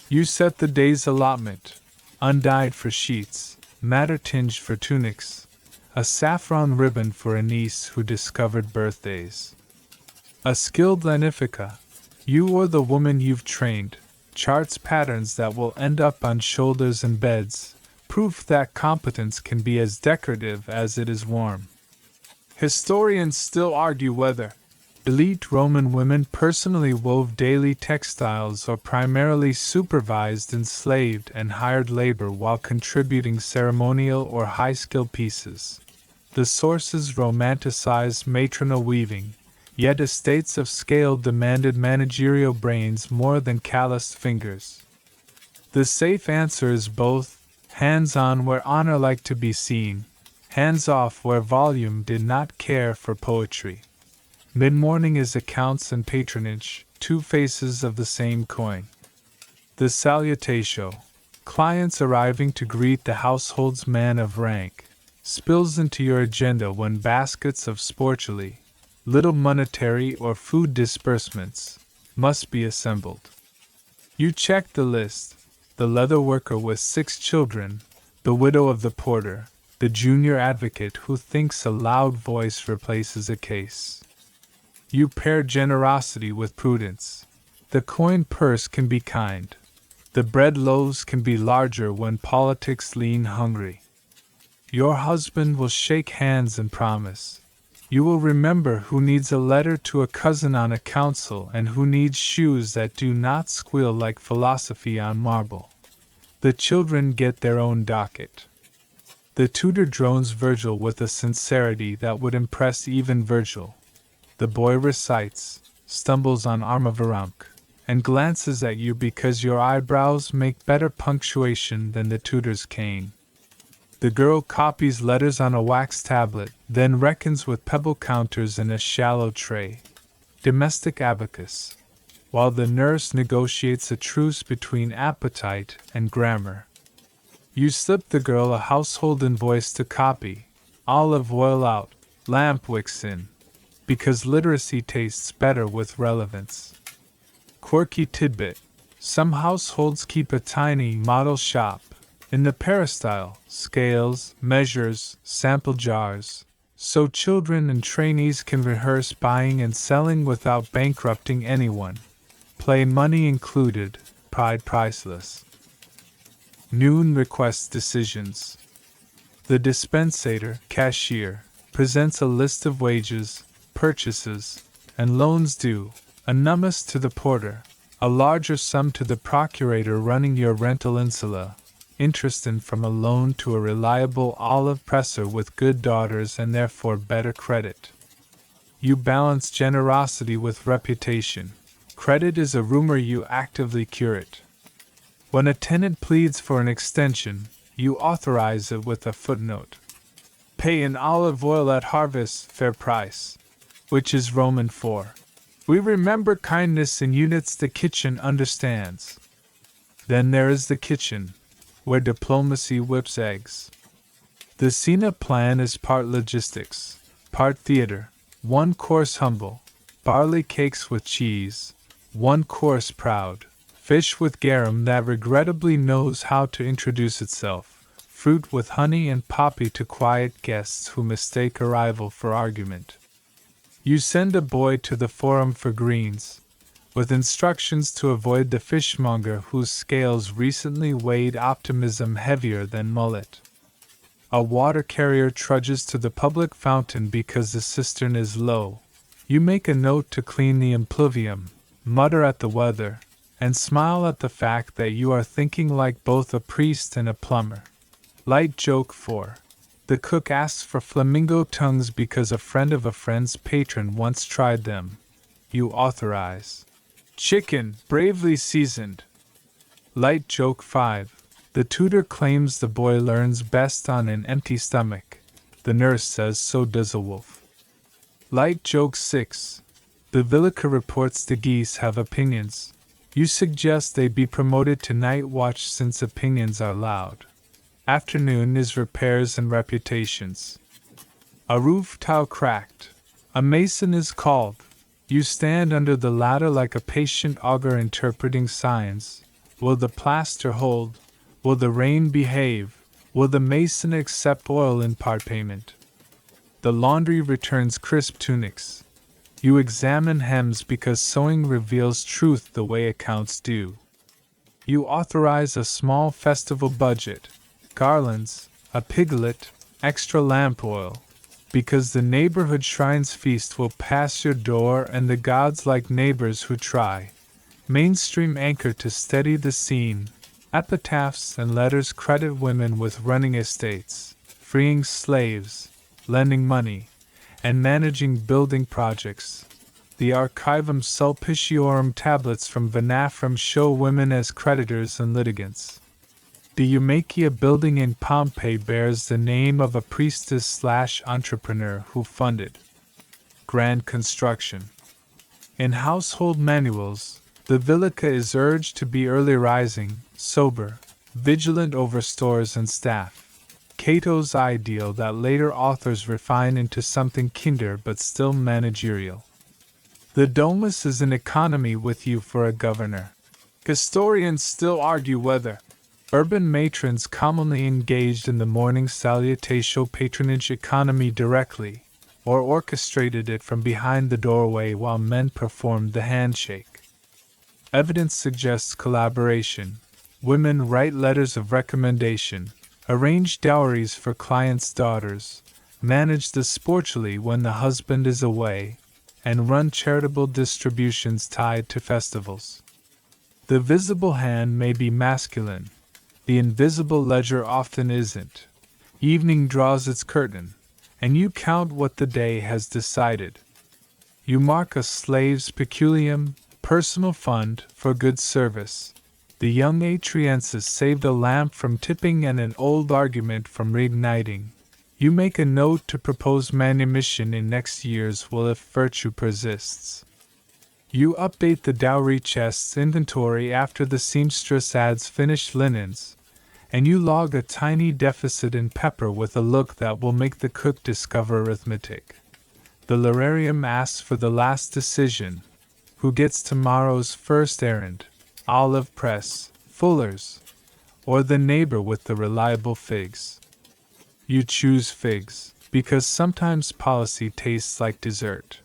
You set the day's allotment, undyed for sheets, madder-tinged for tunics, a saffron ribbon for a niece who discovered birthdays. A skilled lanifica, you or the woman you've trained, charts patterns that will end up on shoulders and beds, proof that competence can be as decorative as it is warm. Historians still argue whether elite Roman women personally wove daily textiles or primarily supervised enslaved and hired labor while contributing ceremonial or high-skill pieces. The sources romanticize matronal weaving, yet estates of scale demanded managerial brains more than calloused fingers. The safe answer is both. Hands-on where honor liked to be seen, hands-off where volume did not care for poetry. Mid-morning is accounts and patronage, two faces of the same coin. The salutatio, clients arriving to greet the household's man of rank, spills into your agenda when baskets of sportuli, little monetary or food disbursements, must be assembled. You check the list. The leather worker with 6 children, the widow of the porter, the junior advocate who thinks a loud voice replaces a case. You pair generosity with prudence. The coin purse can be kind. The bread loaves can be larger when politics lean hungry. Your husband will shake hands and promise. You will remember who needs a letter to a cousin on a council and who needs shoes that do not squeal like philosophy on marble. The children get their own docket. The tutor drones Virgil with a sincerity that would impress even Virgil. The boy recites, stumbles on Armavirumc, and glances at you because your eyebrows make better punctuation than the tutor's cane. The girl copies letters on a wax tablet, then reckons with pebble counters in a shallow tray. Domestic abacus. While the nurse negotiates a truce between appetite and grammar. You slip the girl a household invoice to copy, olive oil out, lamp wicks in, because literacy tastes better with relevance. Quirky tidbit. Some households keep a tiny model shop, in the peristyle, scales, measures, sample jars, so children and trainees can rehearse buying and selling without bankrupting anyone. Play money included, pride priceless. Noon requests decisions. The dispensator, cashier, presents a list of wages, purchases, and loans due, a nummus to the porter, a larger sum to the procurator running your rental insula, interest in from a loan to a reliable olive presser with good daughters and therefore better credit. You balance generosity with reputation. Credit is a rumor, you actively curate. When a tenant pleads for an extension, you authorize it with a footnote. Pay in olive oil at harvest, fair price, which is Roman for. We remember kindness in units the kitchen understands. Then there is the kitchen, where diplomacy whips eggs. The Cena plan is part logistics, part theater, one course humble, barley cakes with cheese, one course proud, fish with garum that regrettably knows how to introduce itself, fruit with honey and poppy to quiet guests who mistake arrival for argument. You send a boy to the forum for greens, with instructions to avoid the fishmonger whose scales recently weighed optimism heavier than mullet. A water carrier trudges to the public fountain because the cistern is low. You make a note to clean the impluvium, mutter at the weather, and smile at the fact that you are thinking like both a priest and a plumber. Light joke 4. The cook asks for flamingo tongues because a friend of a friend's patron once tried them. You authorize. Chicken, bravely seasoned. Light joke 5. The tutor claims the boy learns best on an empty stomach. The nurse says so does a wolf. Light joke 6. The villika reports the geese have opinions. You suggest they be promoted to night watch since opinions are loud. Afternoon is repairs and reputations. A roof tile cracked. A mason is called. You stand under the ladder like a patient augur interpreting signs. Will the plaster hold? Will the rain behave? Will the mason accept oil in part payment? The laundry returns crisp tunics. You examine hems because sewing reveals truth the way accounts do. You authorize a small festival budget, garlands, a piglet, extra lamp oil, because the neighborhood shrine's feast will pass your door and the gods like neighbors who try. Mainstream anchor to steady the scene, epitaphs and letters credit women with running estates, freeing slaves, lending money, and managing building projects. The Archivum Sulpiciorum tablets from Venafrum show women as creditors and litigants. The Eumachia building in Pompeii bears the name of a priestess/entrepreneur who funded grand construction. In household manuals, the villika is urged to be early rising, sober, vigilant over stores and staff. Cato's ideal that later authors refine into something kinder but still managerial. The domus is an economy with you for a governor. Historians still argue whether urban matrons commonly engaged in the morning salutatio patronage economy directly, or orchestrated it from behind the doorway while men performed the handshake. Evidence suggests collaboration. Women write letters of recommendation, arrange dowries for clients' daughters, manage the sportulary when the husband is away, and run charitable distributions tied to festivals. The visible hand may be masculine. The invisible ledger often isn't. Evening draws its curtain, and you count what the day has decided. You mark a slave's peculium, personal fund, for good service. The young Atriensis saved a lamp from tipping and an old argument from reigniting. You make a note to propose manumission in next year's will if virtue persists. You update the dowry chest's inventory after the seamstress adds finished linens, and you log a tiny deficit in pepper with a look that will make the cook discover arithmetic. The lararium asks for the last decision. Who gets tomorrow's first errand? Olive press, Fuller's, or the neighbor with the reliable figs? You choose figs, because sometimes policy tastes like dessert.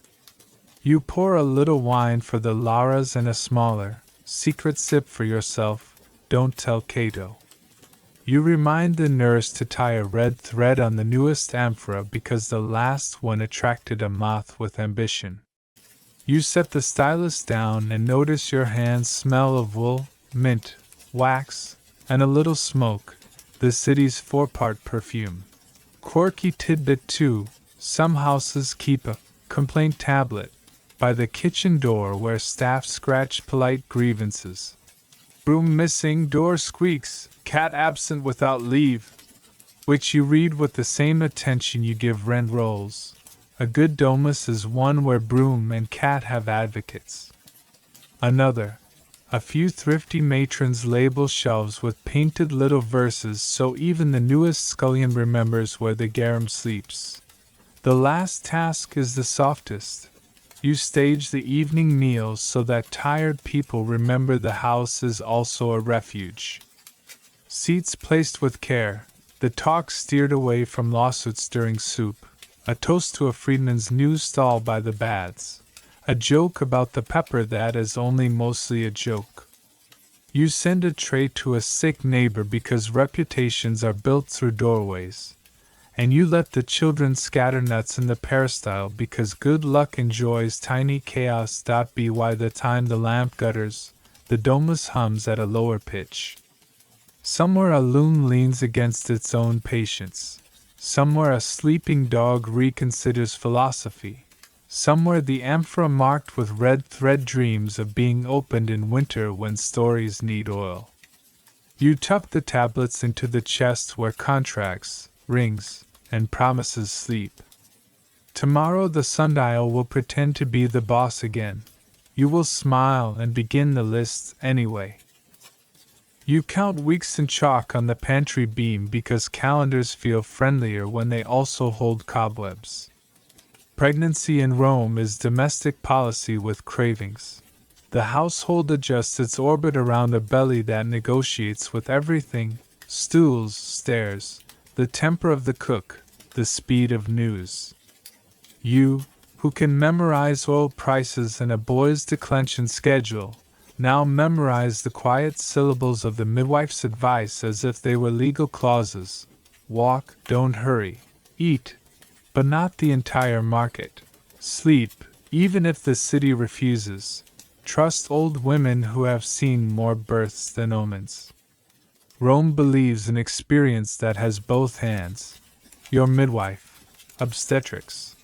You pour a little wine for the Laras and a smaller, secret sip for yourself. Don't tell Cato. You remind the nurse to tie a red thread on the newest amphora because the last one attracted a moth with ambition. You set the stylus down and notice your hands smell of wool, mint, wax, and a little smoke, the city's four-part perfume. Quirky tidbit 2, some houses keep a complaint tablet by the kitchen door where staff scratch polite grievances. Broom missing, door squeaks, cat absent without leave, which you read with the same attention you give rent rolls. A good domus is one where broom and cat have advocates. Another, a few thrifty matrons label shelves with painted little verses so even the newest scullion remembers where the garum sleeps. The last task is the softest. You stage the evening meals so that tired people remember the house is also a refuge. Seats placed with care, the talk steered away from lawsuits during soup, a toast to a freedman's new stall by the baths. A joke about the pepper that is only mostly a joke. You send a tray to a sick neighbor because reputations are built through doorways. And you let the children scatter nuts in the peristyle because good luck enjoys tiny chaos. By the time the lamp gutters, the domus hums at a lower pitch. Somewhere a loon leans against its own patience. Somewhere a sleeping dog reconsiders philosophy. Somewhere the amphora marked with red thread dreams of being opened in winter when stories need oil. You tuck the tablets into the chest where contracts, rings, and promises sleep. Tomorrow the sundial will pretend to be the boss again. You will smile and begin the list anyway. You count weeks in chalk on the pantry beam because calendars feel friendlier when they also hold cobwebs. Pregnancy in Rome is domestic policy with cravings. The household adjusts its orbit around a belly that negotiates with everything: stools, stairs, the temper of the cook, the speed of news. You, who can memorize oil prices and a boy's declension schedule, now memorize the quiet syllables of the midwife's advice as if they were legal clauses. Walk, don't hurry. Eat, but not the entire market. Sleep, even if the city refuses. Trust old women who have seen more births than omens. Rome believes in experience that has both hands. Your midwife, obstetrics,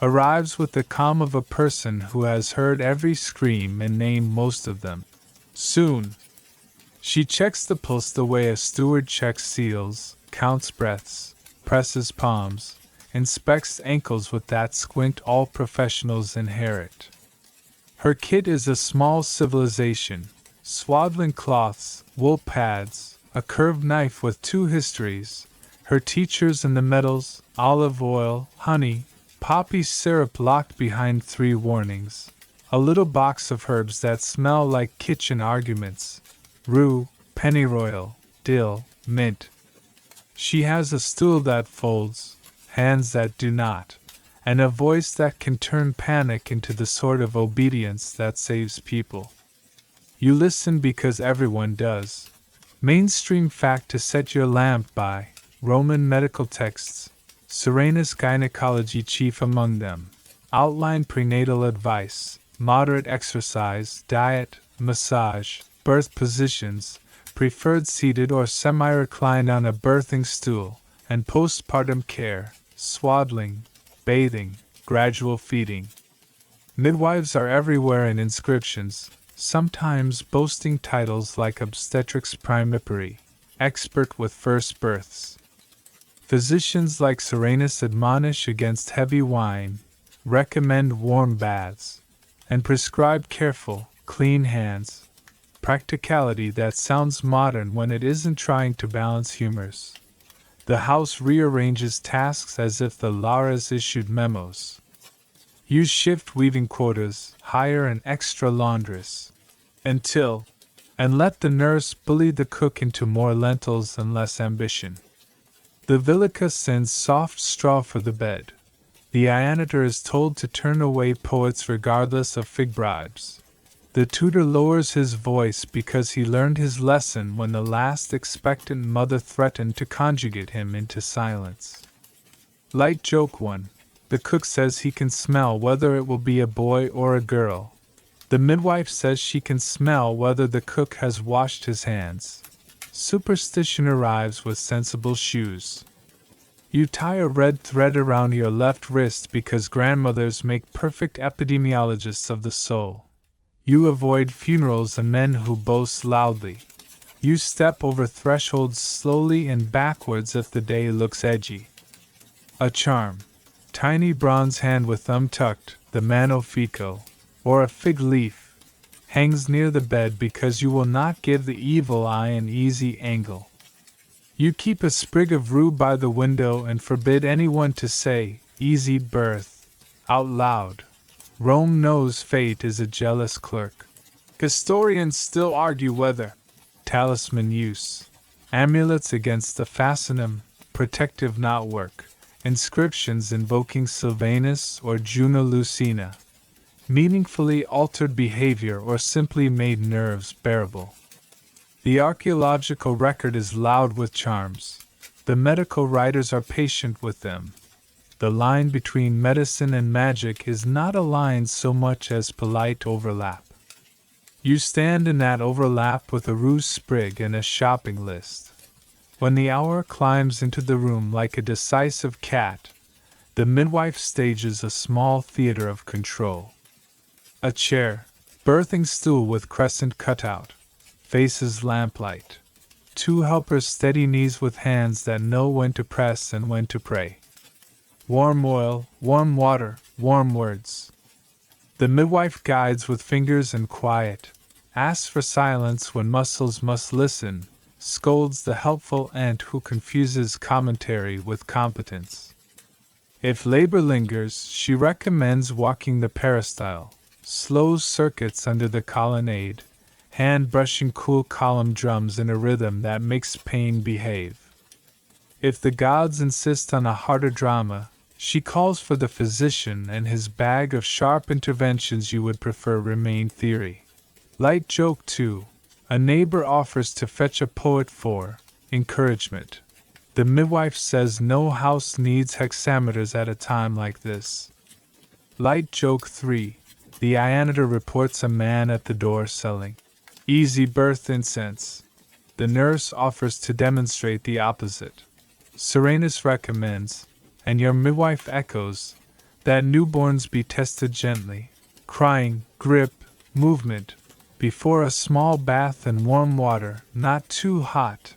arrives with the calm of a person who has heard every scream and named most of them. Soon, she checks the pulse the way a steward checks seals, counts breaths, presses palms, inspects ankles with that squint all professionals inherit. Her kit is a small civilization: swaddling cloths, wool pads, a curved knife with 2 histories, her teachers and the metals, olive oil, honey, poppy syrup locked behind 3 warnings, a little box of herbs that smell like kitchen arguments: rue, pennyroyal, dill, mint. She has a stool that folds, hands that do not, and a voice that can turn panic into the sort of obedience that saves people. You listen because everyone does. Mainstream fact to set your lamp by: Roman medical texts, Serenus gynecology chief among them. Outline prenatal advice, moderate exercise, diet, massage, birth positions, preferred seated or semi-reclined on a birthing stool, and postpartum care, swaddling, bathing, gradual feeding. Midwives are everywhere in inscriptions, sometimes boasting titles like obstetrics primipary, expert with first births. Physicians like Serenus admonish against heavy wine, recommend warm baths, and prescribe careful, clean hands. practicality that sounds modern when it isn't trying to balance humors. The house rearranges tasks as if the Laras issued memos. Use shift weaving quotas, hire an extra laundress. And let the nurse bully the cook into more lentils and less ambition. The Vilica sends soft straw for the bed. The Ianitor is told to turn away poets regardless of fig bribes. The tutor lowers his voice because he learned his lesson when the last expectant mother threatened to conjugate him into silence. Light joke 1. The cook says he can smell whether it will be a boy or a girl. The midwife says she can smell whether the cook has washed his hands. Superstition arrives with sensible shoes. You tie a red thread around your left wrist because grandmothers make perfect epidemiologists of the soul. You avoid funerals and men who boast loudly. You step over thresholds slowly and backwards if the day looks edgy. A charm. Tiny bronze hand with thumb tucked, the mano fico, or a fig leaf, hangs near the bed because you will not give the evil eye an easy angle. You keep a sprig of rue by the window and forbid anyone to say, "easy birth," out loud. Rome knows fate is a jealous clerk. Historians still argue whether talisman use, amulets against the fascinum, protective not work, inscriptions invoking Sylvanus or Juno Lucina, meaningfully altered behavior or simply made nerves bearable. The archaeological record is loud with charms. The medical writers are patient with them. The line between medicine and magic is not a line so much as polite overlap. You stand in that overlap with a ruse sprig and a shopping list. When the hour climbs into the room like a decisive cat, the midwife stages a small theater of control. A chair, birthing stool with crescent cutout, faces lamplight. 2 helpers steady knees with hands that know when to press and when to pray. Warm oil, warm water, warm words. The midwife guides with fingers and quiet, asks for silence when muscles must listen, scolds the helpful aunt who confuses commentary with competence. If labor lingers, she recommends walking the peristyle, slows circuits under the colonnade, hand brushing cool column drums in a rhythm that makes pain behave. If the gods insist on a harder drama, she calls for the physician and his bag of sharp interventions you would prefer remain theory. Light joke 2. A neighbor offers to fetch a poet for encouragement. The midwife says no house needs hexameters at a time like this. Light joke 3. The Ianitor reports a man at the door selling easy birth incense. The nurse offers to demonstrate the opposite. Serenus recommends, and your midwife echoes, that newborns be tested gently, crying, grip, movement, before a small bath in warm water, not too hot,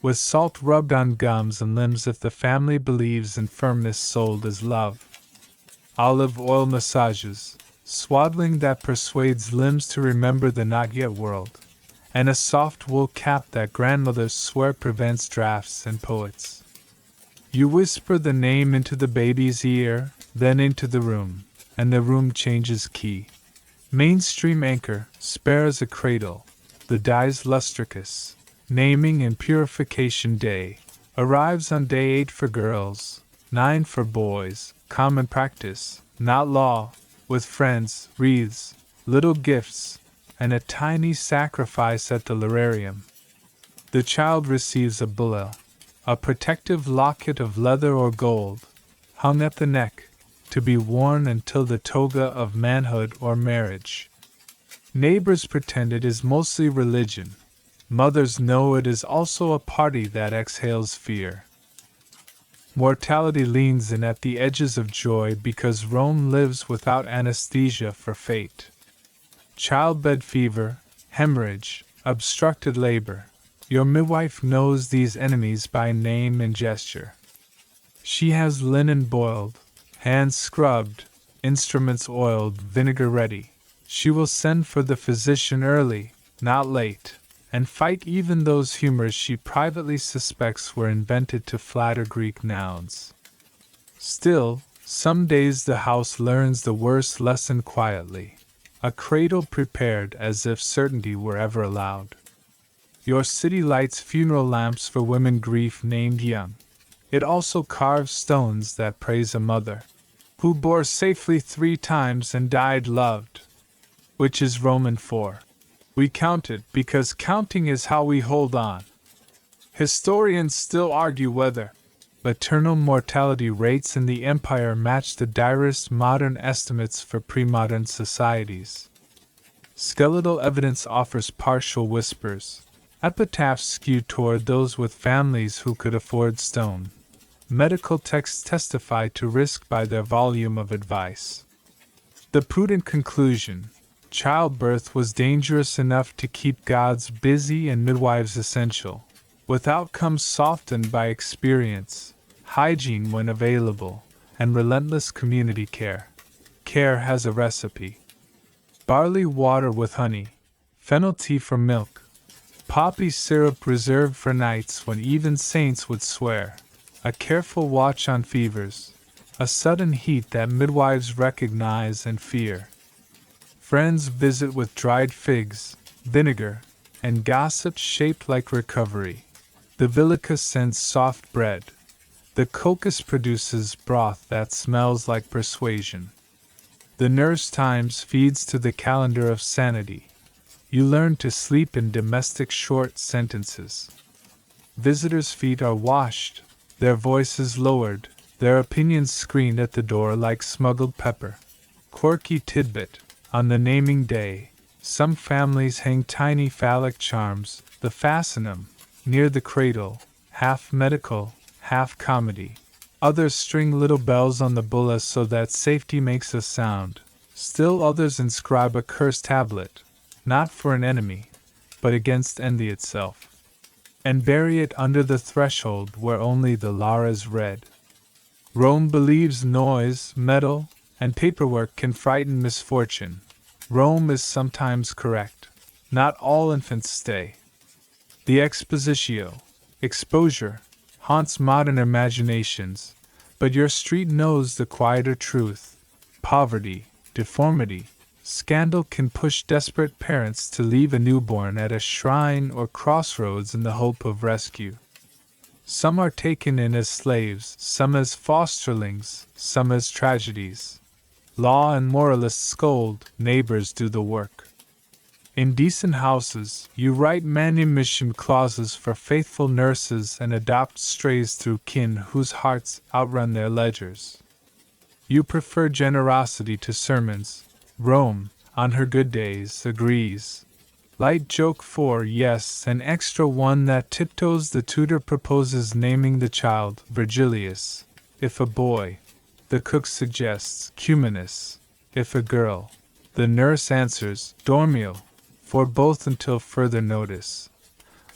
with salt rubbed on gums and limbs if the family believes in firmness sold as love. Olive oil massages, swaddling that persuades limbs to remember the not-yet world, and a soft wool cap that grandmothers swear prevents drafts and poets. You whisper the name into the baby's ear, then into the room, and the room changes key. Mainstream anchor, spare as a cradle, the dies lustricus, naming and purification day, arrives on day 8 for girls, 9 for boys, common practice, not law, with friends, wreaths, little gifts, and a tiny sacrifice at the lararium. The child receives a bulla, a protective locket of leather or gold, hung at the neck, to be worn until the toga of manhood or marriage. Neighbors pretend it is mostly religion. Mothers know it is also a party that exhales fear. Mortality leans in at the edges of joy because Rome lives without anesthesia for fate. Childbed fever, hemorrhage, obstructed labor. Your midwife knows these enemies by name and gesture. She has linen boiled, hands scrubbed, instruments oiled, vinegar ready. She will send for the physician early, not late, and fight even those humors she privately suspects were invented to flatter Greek nouns. Still, some days the house learns the worst lesson quietly, a cradle prepared as if certainty were ever allowed. Your city lights funeral lamps for women grief named young. It also carves stones that praise a mother, who bore safely 3 times and died loved, which is Roman 4. We counted because counting is how we hold on. Historians still argue whether maternal mortality rates in the empire match the direst modern estimates for pre-modern societies. Skeletal evidence offers partial whispers. Epitaphs skew toward those with families who could afford stone. Medical texts testify to risk by their volume of advice. The prudent conclusion: childbirth was dangerous enough to keep gods busy and midwives essential, with outcomes softened by experience, hygiene when available, and relentless community care. Care has a recipe: barley water with honey, fennel tea for milk, poppy syrup reserved for nights when even saints would swear, a careful watch on fevers, a sudden heat that midwives recognize and fear. Friends visit with dried figs, vinegar, and gossip shaped like recovery. The vilica sends soft bread. The cocos produces broth that smells like persuasion. The nurse times feeds to the calendar of sanity. You learn to sleep in domestic short sentences. Visitors' feet are washed, their voices lowered, their opinions screened at the door like smuggled pepper. Quirky tidbit: on the naming day, some families hang tiny phallic charms, the fastenum, near the cradle, half medical, half comedy. Others string little bells on the bulla so that safety makes a sound. Still others inscribe a curse tablet, not for an enemy, but against envy itself, and bury it under the threshold where only the Laras read. Rome believes noise, metal, and paperwork can frighten misfortune. Rome is sometimes correct. Not all infants stay. The expositio, exposure, haunts modern imaginations, but your street knows the quieter truth. Poverty, deformity, scandal can push desperate parents to leave a newborn at a shrine or crossroads in the hope of rescue. Some are taken in as slaves, some as fosterlings, some as tragedies. Law and moralists scold, neighbors do the work. In decent houses, you write manumission clauses for faithful nurses and adopt strays through kin whose hearts outrun their ledgers. You prefer generosity to sermons. Rome, on her good days, agrees. Light joke for, yes, an extra one that tiptoes. The tutor proposes naming the child Virgilius. If a boy, the cook suggests Cumanus. If a girl, the nurse answers Dormio, for both until further notice.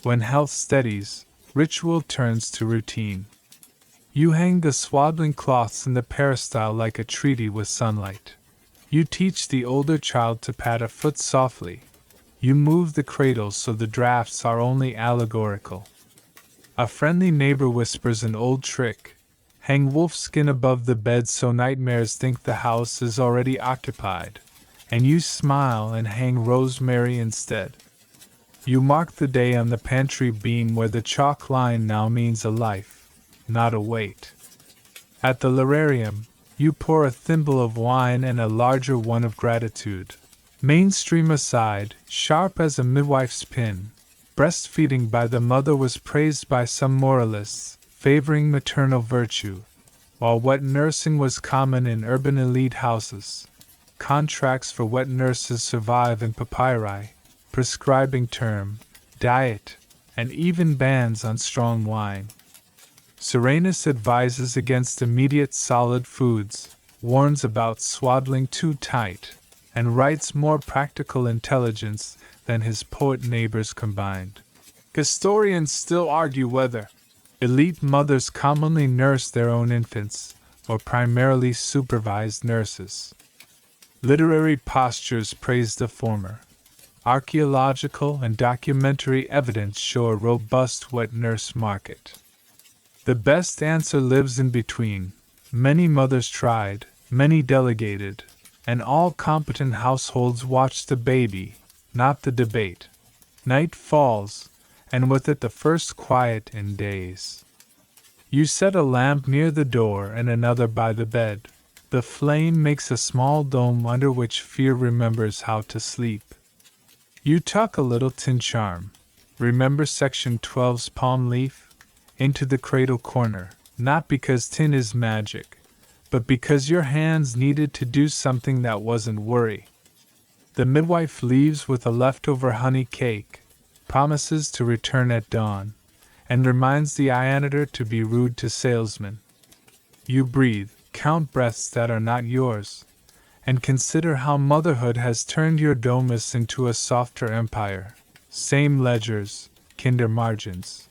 When health steadies, ritual turns to routine. You hang the swaddling cloths in the peristyle like a treaty with sunlight. You teach the older child to pat a foot softly. You move the cradle so the drafts are only allegorical. A friendly neighbor whispers an old trick. Hang wolfskin above the bed so nightmares think the house is already occupied, and you smile and hang rosemary instead. You mark the day on the pantry beam where the chalk line now means a life, not a weight. At the lararium, you pour a thimble of wine and a larger one of gratitude. Mainstream aside, sharp as a midwife's pin, breastfeeding by the mother was praised by some moralists, favoring maternal virtue, while wet nursing was common in urban elite houses. Contracts for wet nurses survive in papyri, prescribing term, diet, and even bans on strong wine. Serenus advises against immediate solid foods, warns about swaddling too tight, and writes more practical intelligence than his poet neighbors combined. Historians still argue whether elite mothers commonly nurse their own infants, or primarily supervised nurses. Literary postures praise the former. Archaeological and documentary evidence show a robust wet nurse market. The best answer lives in between. Many mothers tried, many delegated, and all competent households watch the baby, not the debate. Night falls, and with it the first quiet in days. You set a lamp near the door and another by the bed. The flame makes a small dome under which fear remembers how to sleep. You tuck a little tin charm, remember section 12's palm leaf, into the cradle corner, not because tin is magic, but because your hands needed to do something that wasn't worry. The midwife leaves with a leftover honey cake, promises to return at dawn, and reminds the janitor to be rude to salesmen. You breathe, count breaths that are not yours, and consider how motherhood has turned your domus into a softer empire. Same ledgers, kinder margins.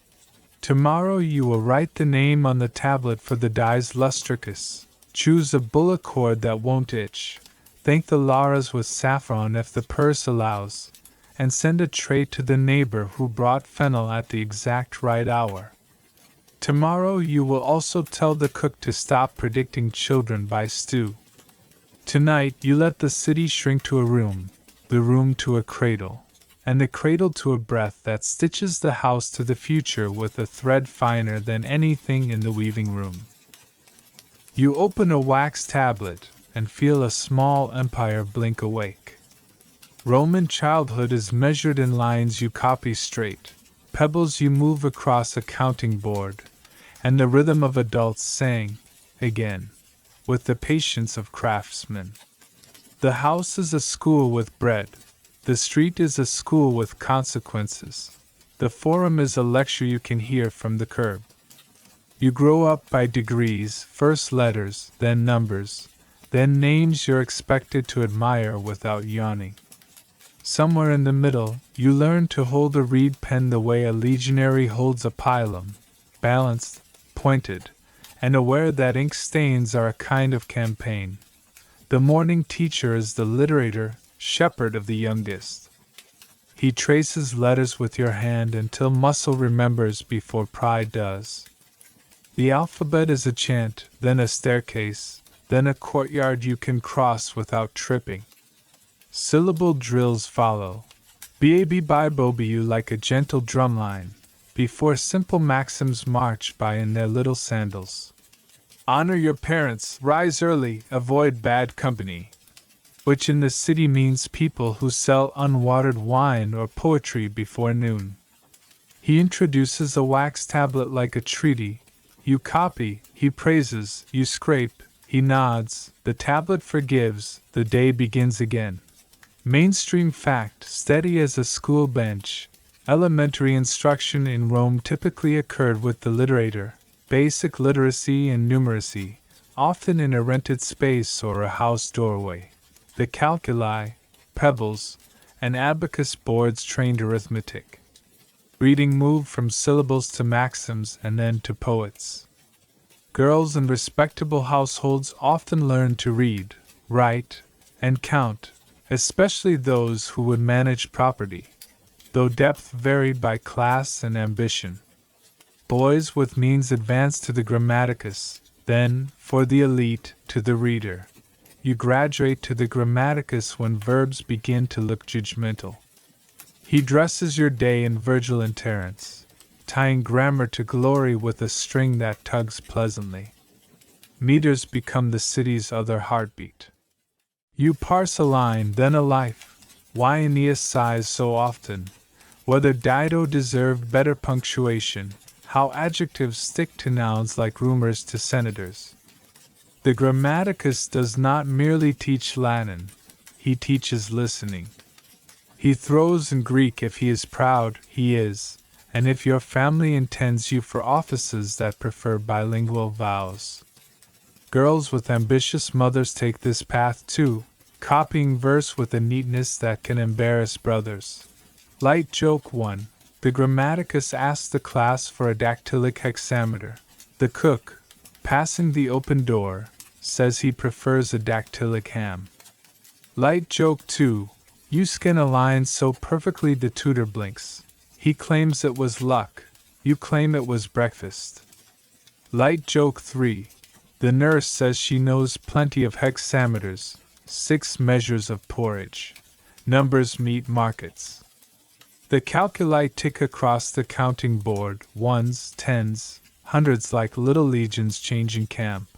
Tomorrow you will write the name on the tablet for the dies lustricus. Choose a bullet cord that won't itch. Thank the Laras with saffron if the purse allows, and send a tray to the neighbor who brought fennel at the exact right hour. Tomorrow you will also tell the cook to stop predicting children by stew. Tonight you let the city shrink to a room, the room to a cradle, and the cradle to a breath that stitches the house to the future with a thread finer than anything in the weaving room. You open a wax tablet and feel a small empire blink awake. Roman childhood is measured in lines you copy straight, pebbles you move across a counting board, and the rhythm of adults saying, again, with the patience of craftsmen. The house is a school with bread, the street is a school with consequences, the forum is a lecture you can hear from the curb. You grow up by degrees, first letters, then numbers, then names you're expected to admire without yawning. Somewhere in the middle, you learn to hold a reed pen the way a legionary holds a pilum, balanced, pointed, and aware that ink stains are a kind of campaign. The morning teacher is the literator, shepherd of the youngest. He traces letters with your hand until muscle remembers before pride does. The alphabet is a chant, then a staircase, then a courtyard you can cross without tripping. Syllable drills follow. Baby you like a gentle drumline, before simple maxims march by in their little sandals. Honor your parents, rise early, avoid bad company. Which in the city means people who sell unwatered wine or poetry before noon. He introduces a wax tablet like a treaty. You copy, he praises, you scrape, he nods, the tablet forgives, the day begins again. Mainstream fact, steady as a school bench. Elementary instruction in Rome typically occurred with the literator, basic literacy and numeracy, often in a rented space or a house doorway. The calculi, pebbles, and abacus boards trained arithmetic. Reading moved from syllables to maxims and then to poets. Girls in respectable households often learn to read, write, and count, especially those who would manage property, though depth varied by class and ambition. Boys with means advance to the grammaticus, then, for the elite, to the reader. You graduate to the grammaticus when verbs begin to look judgmental. He dresses your day in Virgil and Terence, tying grammar to glory with a string that tugs pleasantly. Meters become the city's other heartbeat. You parse a line, then a life. Why Aeneas sighs so often? Whether Dido deserved better punctuation? How adjectives stick to nouns like rumors to senators? The grammaticus does not merely teach Latin, he teaches listening. He throws in Greek if he is proud, he is, and if your family intends you for offices that prefer bilingual vowels. Girls with ambitious mothers take this path too, copying verse with a neatness that can embarrass brothers. Light joke 1. The grammaticus asks the class for a dactylic hexameter. The cook, passing the open door, says he prefers a dactylic ham. Light joke 2. You skin a line so perfectly the tutor blinks. He claims it was luck. You claim it was breakfast. Light joke 3. The nurse says she knows plenty of hexameters, 6 measures of porridge. Numbers meet markets. The calculite tick across the counting board, ones, tens, hundreds like little legions changing camp.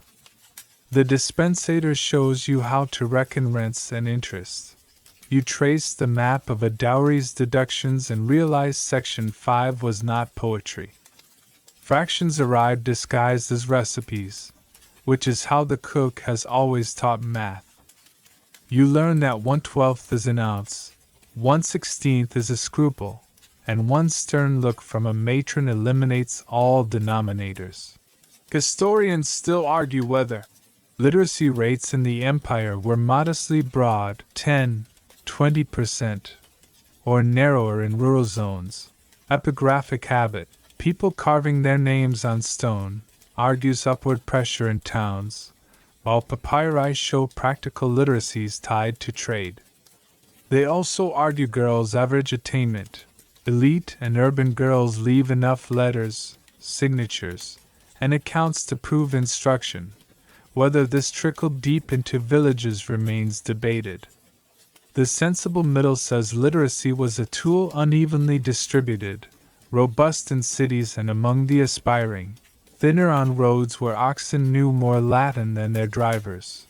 The dispensator shows you how to reckon rents and interest. You trace the map of a dowry's deductions and realize section 5 was not poetry. Fractions arrive disguised as recipes, which is how the cook has always taught math. You learn that 1/12 is an ounce, 1/16 is a scruple, and one stern look from a matron eliminates all denominators. Historians still argue whether literacy rates in the empire were modestly broad, 10–20%, or narrower in rural zones. Epigraphic habit, people carving their names on stone, argues upward pressure in towns, while papyri show practical literacies tied to trade. They also argue girls' average attainment. Elite and urban girls leave enough letters, signatures, and accounts to prove instruction. Whether this trickled deep into villages remains debated. The sensible middle says literacy was a tool unevenly distributed, robust in cities and among the aspiring, thinner on roads where oxen knew more Latin than their drivers.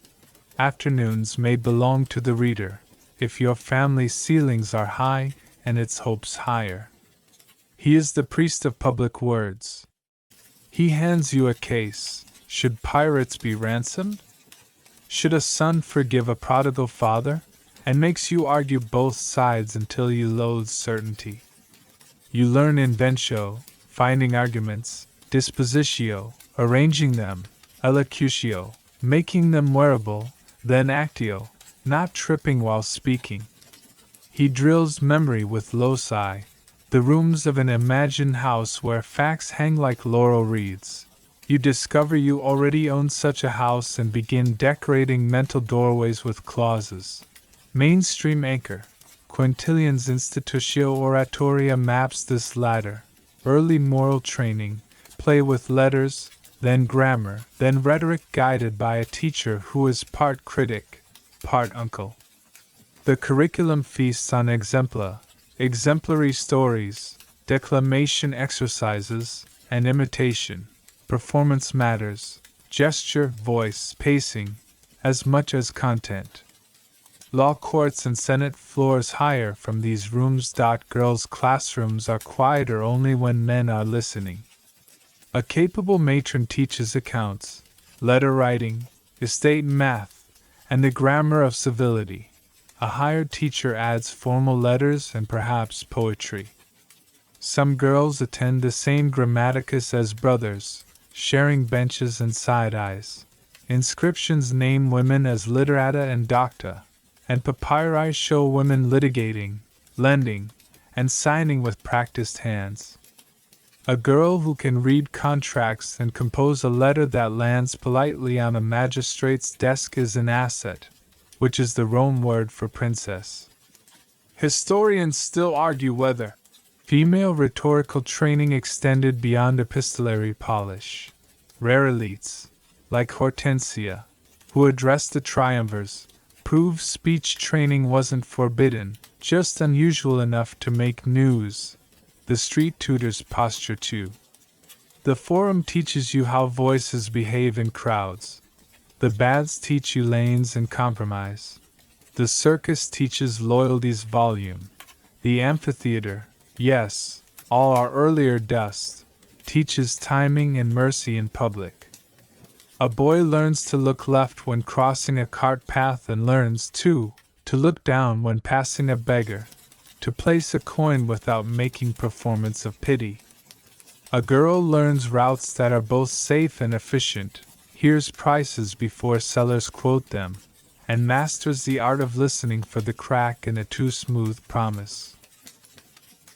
Afternoons may belong to the reader, if your family's ceilings are high and its hopes higher. He is the priest of public words. He hands you a case. Should pirates be ransomed? Should a son forgive a prodigal father? And makes you argue both sides until you loathe certainty. You learn inventio, finding arguments, dispositio, arranging them, elocutio, making them wearable, then actio, not tripping while speaking. He drills memory with loci, the rooms of an imagined house where facts hang like laurel wreaths. You discover you already own such a house and begin decorating mental doorways with clauses. Mainstream anchor, Quintilian's Institutio Oratoria maps this latter. Early moral training, play with letters, then grammar, then rhetoric guided by a teacher who is part critic, part uncle. The curriculum feasts on exemplary stories, declamation exercises, and imitation. Performance matters, gesture, voice, pacing, as much as content. Law courts and Senate floors higher from these rooms. Girls' classrooms are quieter only when men are listening. A capable matron teaches accounts, letter writing, estate math, and the grammar of civility. A hired teacher adds formal letters and perhaps poetry. Some girls attend the same grammaticus as brothers, sharing benches and side eyes. Inscriptions name women as literata and docta, and papyri show women litigating, lending, and signing with practiced hands. A girl who can read contracts and compose a letter that lands politely on a magistrate's desk is an asset, which is the Rome word for princess. Historians still argue whether female rhetorical training extended beyond epistolary polish. Rare elites, like Hortensia, who addressed the triumvirs, prove speech training wasn't forbidden, just unusual enough to make news. The street tutors posture too. The forum teaches you how voices behave in crowds. The baths teach you lanes and compromise. The circus teaches loyalty's volume. The amphitheater, yes, all our earlier dust, teaches timing and mercy in public. A boy learns to look left when crossing a cart path and learns, too, to look down when passing a beggar, to place a coin without making performance of pity. A girl learns routes that are both safe and efficient, hears prices before sellers quote them, and masters the art of listening for the crack in a too smooth promise.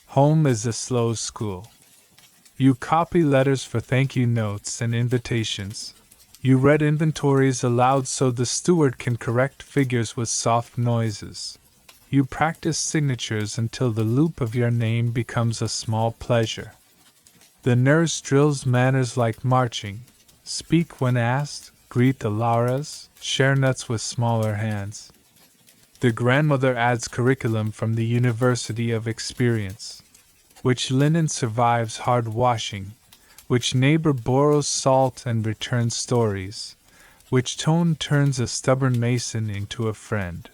Home is a slow school. You copy letters for thank you notes and invitations. You read inventories aloud so the steward can correct figures with soft noises. You practice signatures until the loop of your name becomes a small pleasure. The nurse drills manners like marching. Speak when asked, greet the Lauras, share nuts with smaller hands. The grandmother adds curriculum from the University of Experience. Which linen survives hard washing? Which neighbor borrows salt and returns stories? Which tone turns a stubborn mason into a friend?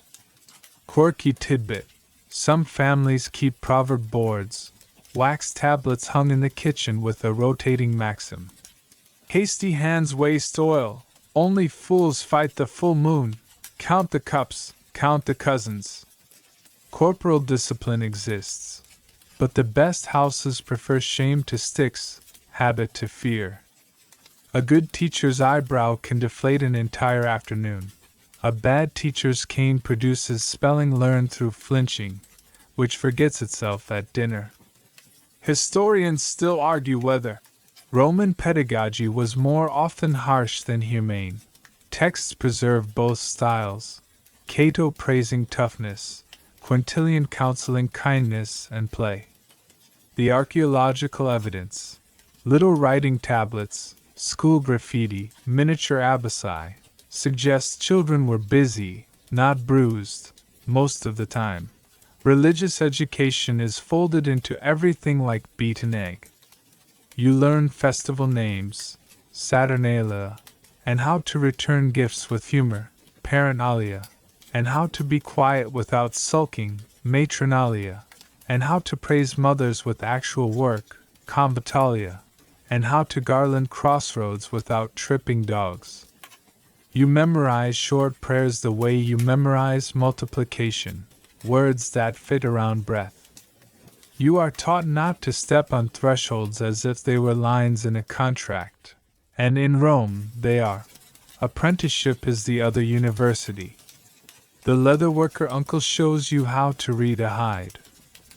Quirky tidbit. Some families keep proverb boards, wax tablets hung in the kitchen with a rotating maxim. Hasty hands waste oil, only fools fight the full moon, count the cups, count the cousins. Corporal discipline exists, but the best houses prefer shame to sticks, habit to fear. A good teacher's eyebrow can deflate an entire afternoon. A bad teacher's cane produces spelling learned through flinching, which forgets itself at dinner. Historians still argue whether Roman pedagogy was more often harsh than humane. Texts preserve both styles, Cato praising toughness, Quintilian counseling kindness and play. The archaeological evidence, little writing tablets, school graffiti, miniature abaci, suggests children were busy, not bruised, most of the time. Religious education is folded into everything like beaten egg. You learn festival names, Saturnalia, and how to return gifts with humor, Parentalia, and how to be quiet without sulking, Matronalia, and how to praise mothers with actual work, Convitalia, and how to garland crossroads without tripping dogs. You memorize short prayers the way you memorize multiplication, words that fit around breath. You are taught not to step on thresholds as if they were lines in a contract, and in Rome they are. Apprenticeship is the other university. The leatherworker uncle shows you how to read a hide.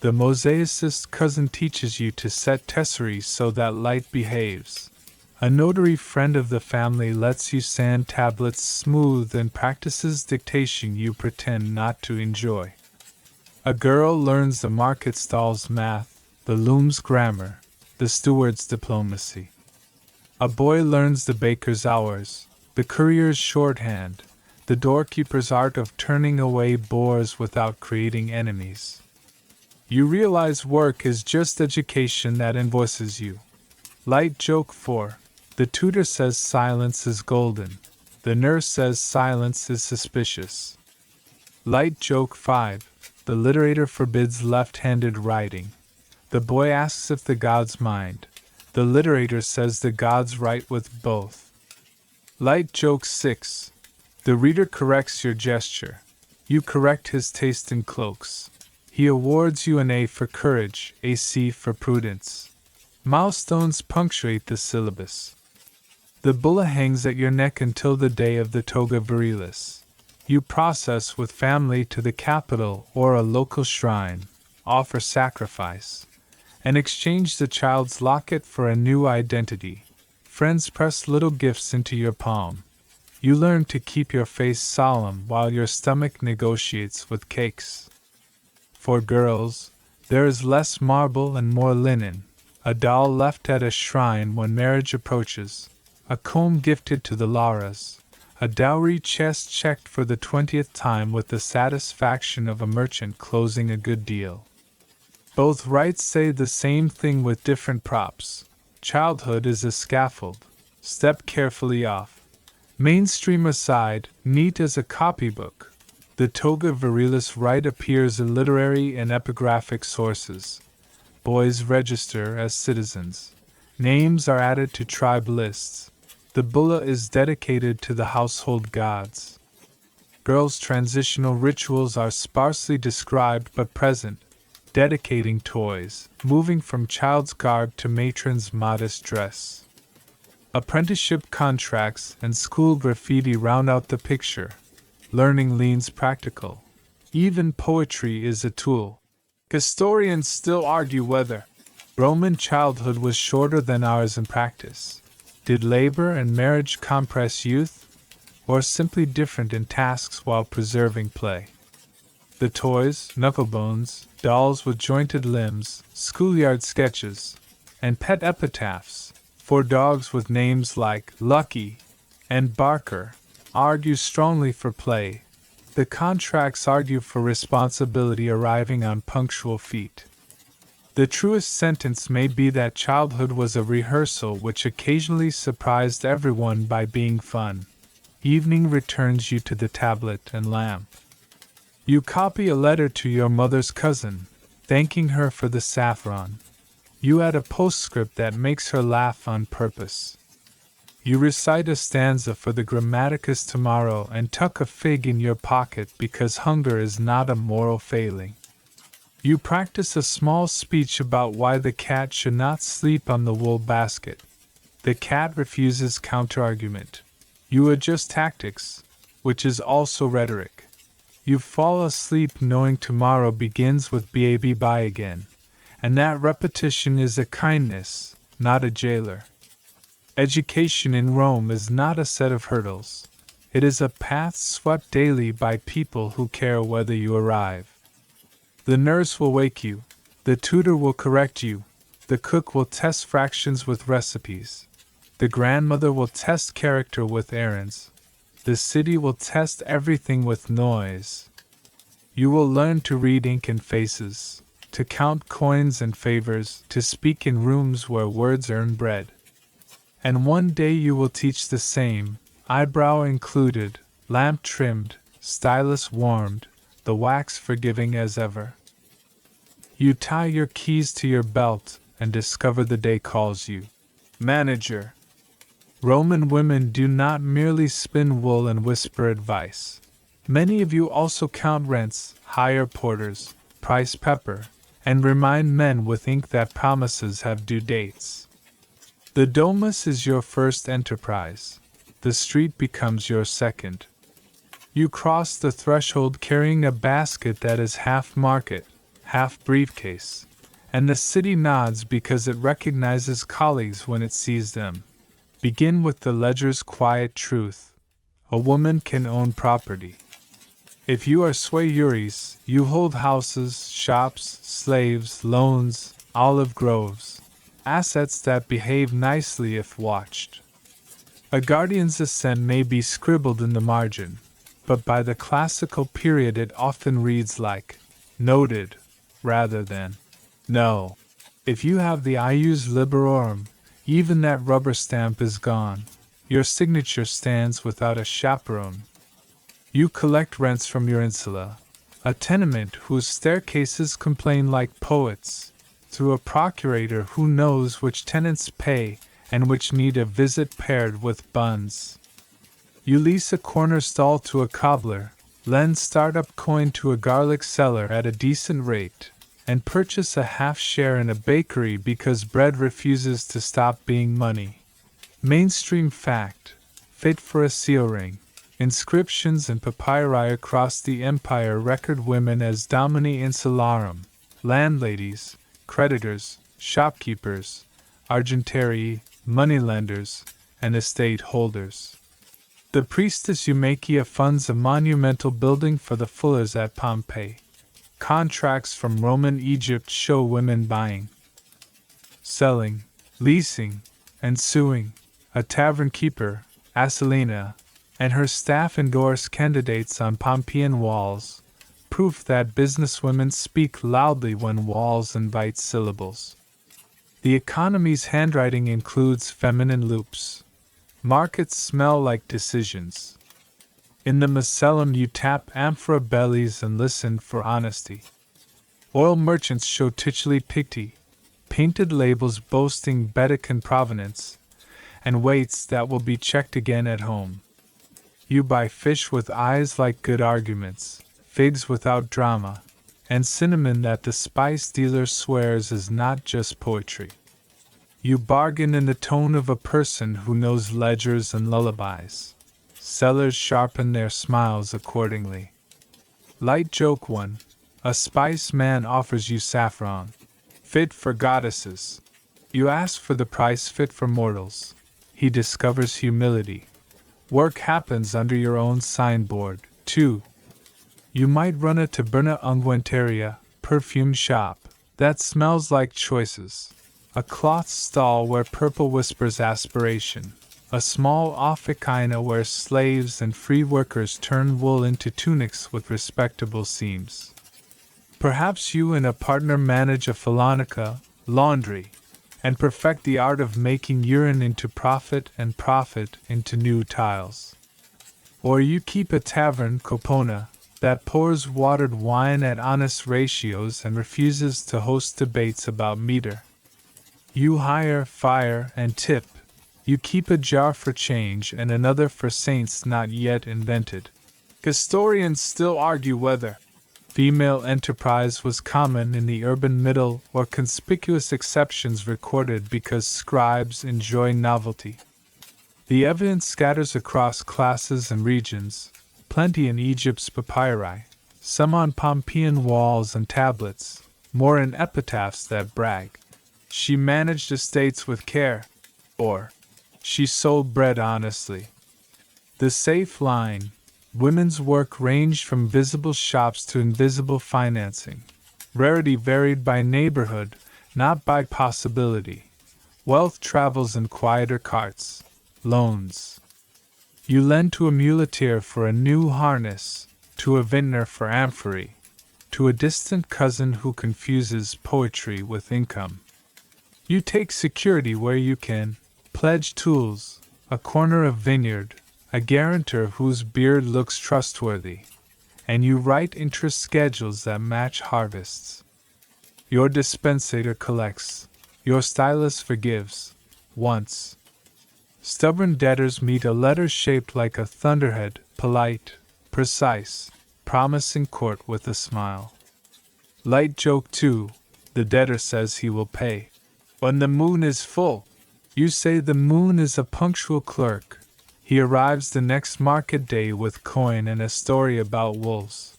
The mosaicist cousin teaches you to set tesserae so that light behaves. A notary friend of the family lets you sand tablets smooth and practices dictation you pretend not to enjoy. A girl learns the market stall's math, the loom's grammar, the steward's diplomacy. A boy learns the baker's hours, the courier's shorthand, the doorkeeper's art of turning away bores without creating enemies. You realize work is just education that invoices you. Light joke 4. The tutor says silence is golden. The nurse says silence is suspicious. Light joke 5. The literator forbids left-handed writing. The boy asks if the gods mind. The literator says the gods write with both. Light joke 6. The reader corrects your gesture. You correct his taste in cloaks. He awards you an A for courage, a C for prudence. Milestones punctuate the syllabus. The bulla hangs at your neck until the day of the toga virilis. You process with family to the capital or a local shrine, offer sacrifice, and exchange the child's locket for a new identity. Friends press little gifts into your palm. You learn to keep your face solemn while your stomach negotiates with cakes. For girls, there is less marble and more linen, a doll left at a shrine when marriage approaches, a comb gifted to the Lauras, a dowry chest checked for the 20th time with the satisfaction of a merchant closing a good deal. Both rites say the same thing with different props. Childhood is a scaffold. Step carefully off. Mainstream aside, neat as a copybook. The toga virilis rite appears in literary and epigraphic sources. Boys register as citizens. Names are added to tribe lists. The bulla is dedicated to the household gods. Girls' transitional rituals are sparsely described but present, dedicating toys, moving from child's garb to matron's modest dress. Apprenticeship contracts and school graffiti round out the picture. Learning leans practical. Even poetry is a tool. Historians still argue whether Roman childhood was shorter than ours in practice. Did labor and marriage compress youth, or simply different in tasks while preserving play? The toys, knucklebones, dolls with jointed limbs, schoolyard sketches, and pet epitaphs, for dogs with names like Lucky and Barker, argue strongly for play. The contracts argue for responsibility arriving on punctual feet. The truest sentence may be that childhood was a rehearsal which occasionally surprised everyone by being fun. Evening returns you to the tablet and lamp. You copy a letter to your mother's cousin, thanking her for the saffron. You add a postscript that makes her laugh on purpose. You recite a stanza for the grammaticus tomorrow and tuck a fig in your pocket because hunger is not a moral failing. You practice a small speech about why the cat should not sleep on the wool basket. The cat refuses counterargument. You adjust tactics, which is also rhetoric. You fall asleep knowing tomorrow begins with BAB bye again, and that repetition is a kindness, not a jailer. Education in Rome is not a set of hurdles. It is a path swept daily by people who care whether you arrive. The nurse will wake you, the tutor will correct you, the cook will test fractions with recipes, the grandmother will test character with errands, the city will test everything with noise. You will learn to read ink and faces, to count coins and favors, to speak in rooms where words earn bread. And one day you will teach the same, eyebrow included, lamp trimmed, stylus warmed, the wax forgiving as ever. You tie your keys to your belt and discover the day calls you manager. Roman women do not merely spin wool and whisper advice. Many of you also count rents, hire porters, price pepper, and remind men with ink that promises have due dates. The domus is your first enterprise. The street becomes your second. You cross the threshold carrying a basket that is half market, half briefcase, and the city nods because it recognizes colleagues when it sees them. Begin with the ledger's quiet truth. A woman can own property. If you are sui juris, you hold houses, shops, slaves, loans, olive groves, assets that behave nicely if watched. A guardian's assent may be scribbled in the margin, but by the classical period it often reads like noted rather than no. If you have the ius liberorum, even that rubber stamp is gone. Your signature stands without a chaperone. You collect rents from your insula, a tenement whose staircases complain like poets, through a procurator who knows which tenants pay and which need a visit paired with buns. You lease a corner stall to a cobbler, lend startup coin to a garlic seller at a decent rate, and purchase a half share in a bakery because bread refuses to stop being money. Mainstream fact, fit for a seal ring. Inscriptions and papyri across the empire record women as domini insularum, landladies, creditors, shopkeepers, argentarii, moneylenders, and estate holders. The priestess Eumakia funds a monumental building for the fullers at Pompeii. Contracts from Roman Egypt show women buying, selling, leasing, and suing. A tavern keeper, Asilina, and her staff endorse candidates on Pompeian walls, proof that businesswomen speak loudly when walls invite syllables. The economy's handwriting includes feminine loops. Markets smell like decisions. In the Macellum you tap amphora bellies and listen for honesty. Oil merchants show titularly picti, painted labels boasting Baedecan provenance, and weights that will be checked again at home. You buy fish with eyes like good arguments, figs without drama, and cinnamon that the spice dealer swears is not just poetry. You bargain in the tone of a person who knows ledgers and lullabies. Sellers sharpen their smiles accordingly. Light joke 1. A spice man offers you saffron, fit for goddesses. You ask for the price fit for mortals. He discovers humility. Work happens under your own signboard. 2. You might run a taberna unguentaria, perfume shop, that smells like choices. A cloth stall where purple whispers aspiration. A small officina where slaves and free workers turn wool into tunics with respectable seams. Perhaps you and a partner manage a phalonica, laundry, and perfect the art of making urine into profit and profit into new tiles. Or you keep a tavern copona that pours watered wine at honest ratios and refuses to host debates about meter. You hire, fire, and tip. You keep a jar for change and another for saints not yet invented. Historians still argue whether female enterprise was common in the urban middle or conspicuous exceptions recorded because scribes enjoy novelty. The evidence scatters across classes and regions, plenty in Egypt's papyri, some on Pompeian walls and tablets, more in epitaphs that brag. She managed estates with care, or she sold bread honestly. The safe line, women's work ranged from visible shops to invisible financing. Rarity varied by neighborhood, not by possibility. Wealth travels in quieter carts. Loans. You lend to a muleteer for a new harness, to a vintner for amphory, to a distant cousin who confuses poetry with income. You take security where you can, pledge tools, a corner of vineyard, a guarantor whose beard looks trustworthy, and you write interest schedules that match harvests. Your dispensator collects, your stylist forgives, once. Stubborn debtors meet a letter shaped like a thunderhead, polite, precise, promising court with a smile. Light joke too, the debtor says he will pay. When the moon is full, you say the moon is a punctual clerk. He arrives the next market day with coin and a story about wolves.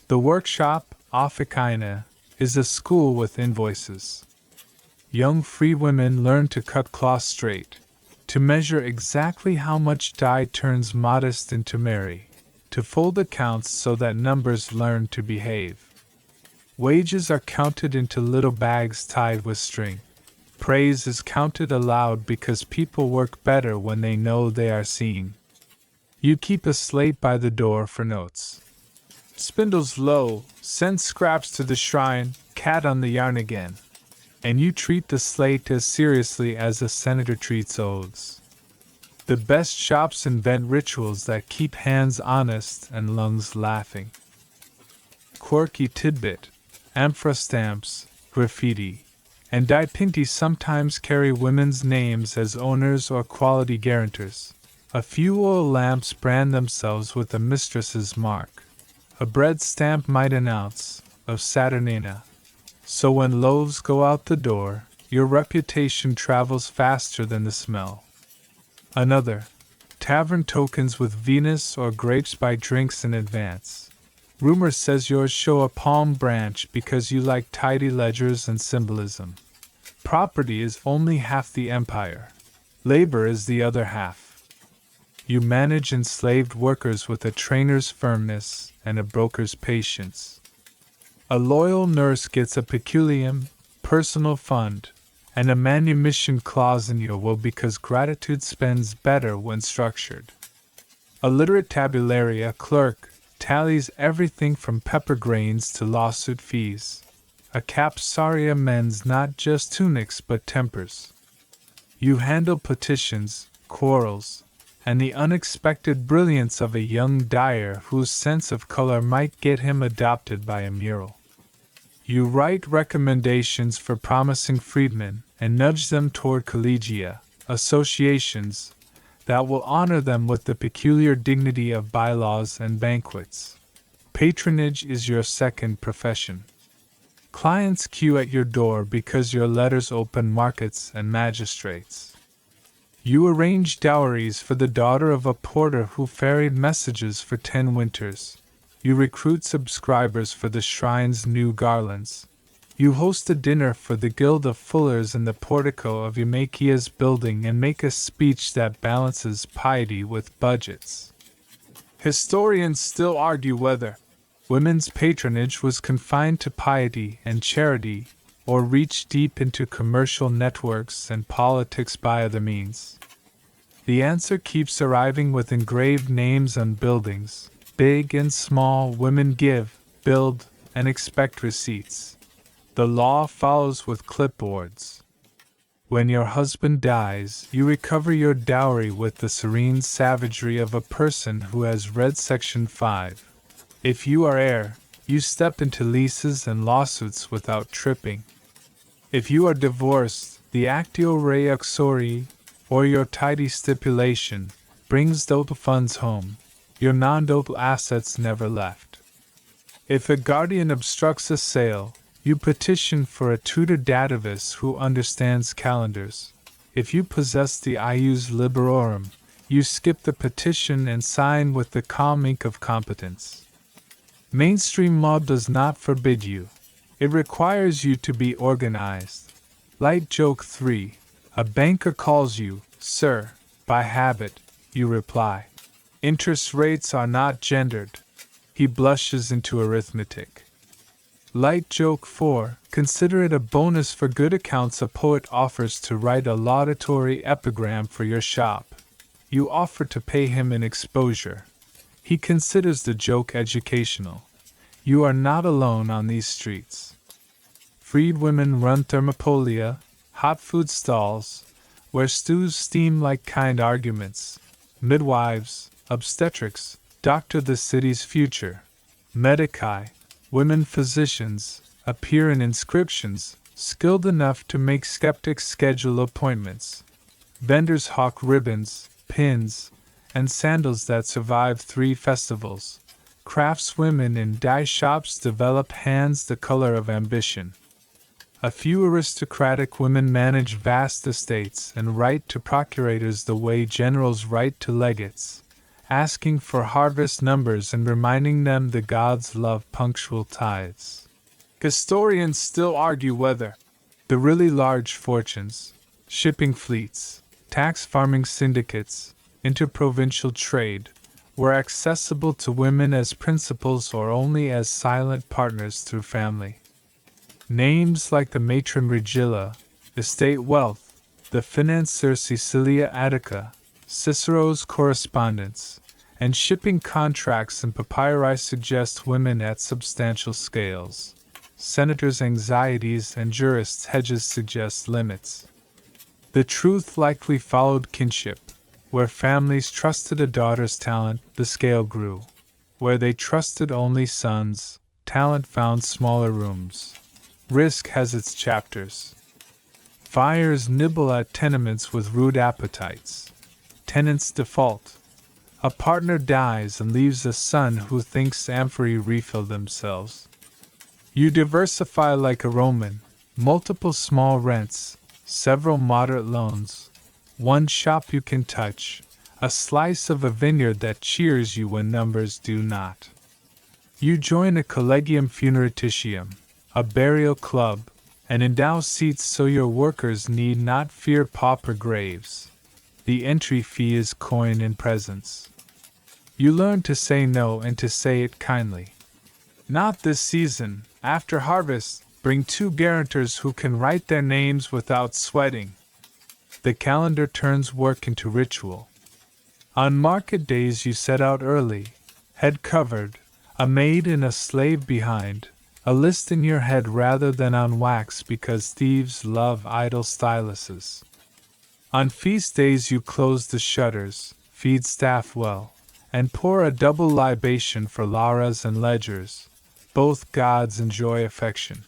The workshop, officina, is a school with invoices. Young free women learn to cut cloth straight, to measure exactly how much dye turns modest into merry, to fold accounts so that numbers learn to behave. Wages are counted into little bags tied with string. Praise is counted aloud because people work better when they know they are seen. You keep a slate by the door for notes. Spindles low, send scraps to the shrine, cat on the yarn again. And you treat the slate as seriously as a senator treats oaths. The best shops invent rituals that keep hands honest and lungs laughing. Quirky tidbit, amphora stamps, graffiti, and dipinti sometimes carry women's names as owners or quality guarantors. A few oil lamps brand themselves with a mistress's mark. A bread stamp might announce, of Saturnina. So when loaves go out the door, your reputation travels faster than the smell. Another, tavern tokens with Venus or grapes buy drinks in advance. Rumor says yours show a palm branch because you like tidy ledgers and symbolism. Property is only half the empire. Labor is the other half. You manage enslaved workers with a trainer's firmness and a broker's patience. A loyal nurse gets a peculium, personal fund, and a manumission clause in your will because gratitude spends better when structured. A literate tabularia clerk tallies everything from pepper grains to lawsuit fees. A capsaria mends not just tunics but tempers. You handle petitions, quarrels, and the unexpected brilliance of a young dyer whose sense of color might get him adopted by a mural. You write recommendations for promising freedmen and nudge them toward collegia, associations, that will honor them with the peculiar dignity of bylaws and banquets. Patronage is your second profession. Clients queue at your door because your letters open markets and magistrates. You arrange dowries for the daughter of a porter who ferried messages for 10 winters. You recruit subscribers for the shrine's new garlands. You host a dinner for the Guild of Fullers in the portico of Eumachia's building and make a speech that balances piety with budgets. Historians still argue whether Women's patronage was confined to piety and charity, or reached deep into commercial networks and politics by other means. The answer keeps arriving with engraved names on buildings. Big and small, women give, build, and expect receipts. The law follows with clipboards. When your husband dies, you recover your dowry with the serene savagery of a person who has read Section 5. If you are heir, you step into leases and lawsuits without tripping. If you are divorced, the actio reauxori, or your tidy stipulation, brings dope funds home. Your non-dope assets never left. If a guardian obstructs a sale, you petition for a tutor datavis who understands calendars. If you possess the ius liberorum, you skip the petition and sign with the calm ink of competence. Mainstream law does not forbid you. It requires you to be organized. Light joke 3. A banker calls you, sir. By habit, you reply. Interest rates are not gendered. He blushes into arithmetic. Light joke 4. Consider it a bonus for good accounts a poet offers to write a laudatory epigram for your shop. You offer to pay him in exposure. He considers the joke educational. You are not alone on these streets. Freed women run thermopolia, hot food stalls, where stews steam like kind arguments. Midwives, obstetrics, doctor the city's future. Medici, women physicians, appear in inscriptions, skilled enough to make skeptics schedule appointments. Vendors hawk ribbons, pins, and sandals that survive 3 festivals. Craftswomen in dye shops develop hands the color of ambition. A few aristocratic women manage vast estates and write to procurators the way generals write to legates, asking for harvest numbers and reminding them the gods love punctual tithes. Historians still argue whether the really large fortunes, shipping fleets, tax farming syndicates, interprovincial trade, were accessible to women as principals or only as silent partners through family. Names like the matron Regilla, estate wealth, the financier Cecilia Attica, Cicero's correspondence, and shipping contracts and papyri suggest women at substantial scales. Senators' anxieties and jurists' hedges suggest limits. The truth likely followed kinship. Where families trusted a daughter's talent, the scale grew. Where they trusted only sons, talent found smaller rooms. Risk has its chapters. Fires nibble at tenements with rude appetites. Tenants default. A partner dies and leaves a son who thinks amphorae refill themselves. You diversify like a Roman, multiple small rents, several moderate loans, one shop you can touch, a slice of a vineyard that cheers you when numbers do not. You join a collegium funeratitium, a burial club, and endow seats so your workers need not fear pauper graves. The entry fee is coin in presents. You learn to say no and to say it kindly. Not this season. After harvest, bring 2 guarantors who can write their names without sweating. The calendar turns work into ritual. On market days you set out early, head covered, a maid and a slave behind, a list in your head rather than on wax because thieves love idle styluses. On feast days you close the shutters, feed staff well, and pour a double libation for Lauras and Ledgers. Both gods enjoy affection.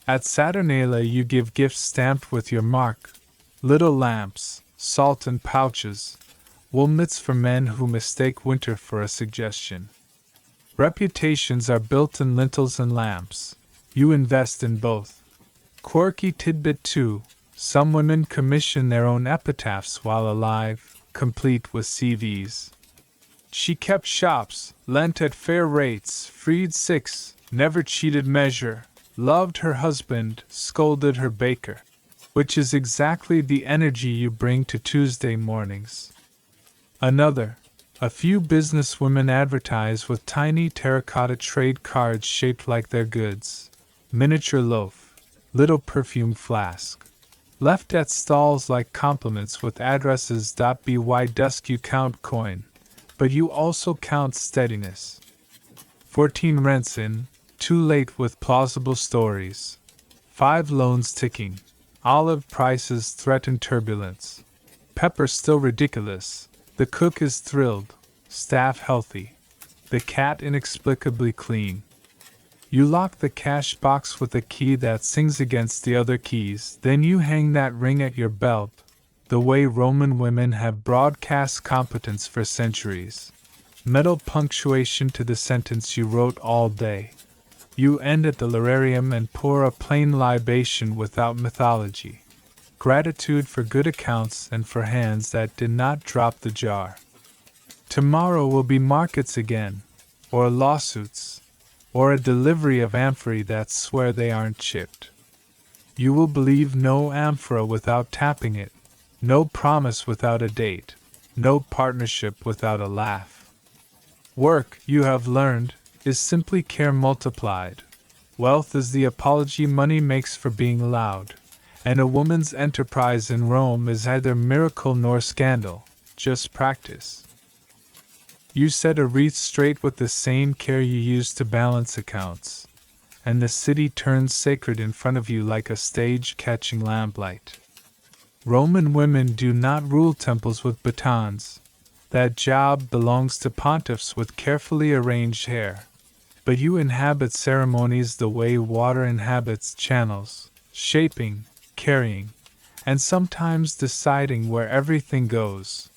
At Saturnalia you give gifts stamped with your mark, little lamps, salt and pouches, wool mitts for men who mistake winter for a suggestion. Reputations are built in lintels and lamps. You invest in both. Quirky tidbit 2. Some women commission their own epitaphs while alive, complete with CVs. She kept shops, lent at fair rates, freed 6, never cheated measure, loved her husband, scolded her baker. Which is exactly the energy you bring to Tuesday mornings. Another. A few businesswomen advertise with tiny terracotta trade cards shaped like their goods. Miniature loaf, little perfume flask. Left at stalls like compliments with addresses. By dusk you count coin, but you also count steadiness. 14 rents in, too late with plausible stories. 5 loans ticking. Olive prices threaten turbulence. Pepper still ridiculous. The cook is thrilled. Staff healthy. The cat inexplicably clean. You lock the cash box with a key that sings against the other keys, then you hang that ring at your belt, the way Roman women have broadcast competence for centuries. Metal punctuation to the sentence you wrote all day. You end at the lararium and pour a plain libation without mythology. Gratitude for good accounts and for hands that did not drop the jar. Tomorrow will be markets again, or lawsuits, or a delivery of amphorae that swear they aren't chipped. You will believe no amphora without tapping it, no promise without a date, no partnership without a laugh. Work, you have learned, is simply care multiplied. Wealth is the apology money makes for being loud, and a woman's enterprise in Rome is neither miracle nor scandal, just practice. You set a wreath straight with the same care you use to balance accounts, and the city turns sacred in front of you like a stage catching lamplight. Roman women do not rule temples with batons. That job belongs to pontiffs with carefully arranged hair. But you inhabit ceremonies the way water inhabits channels, shaping, carrying, and sometimes deciding where everything goes.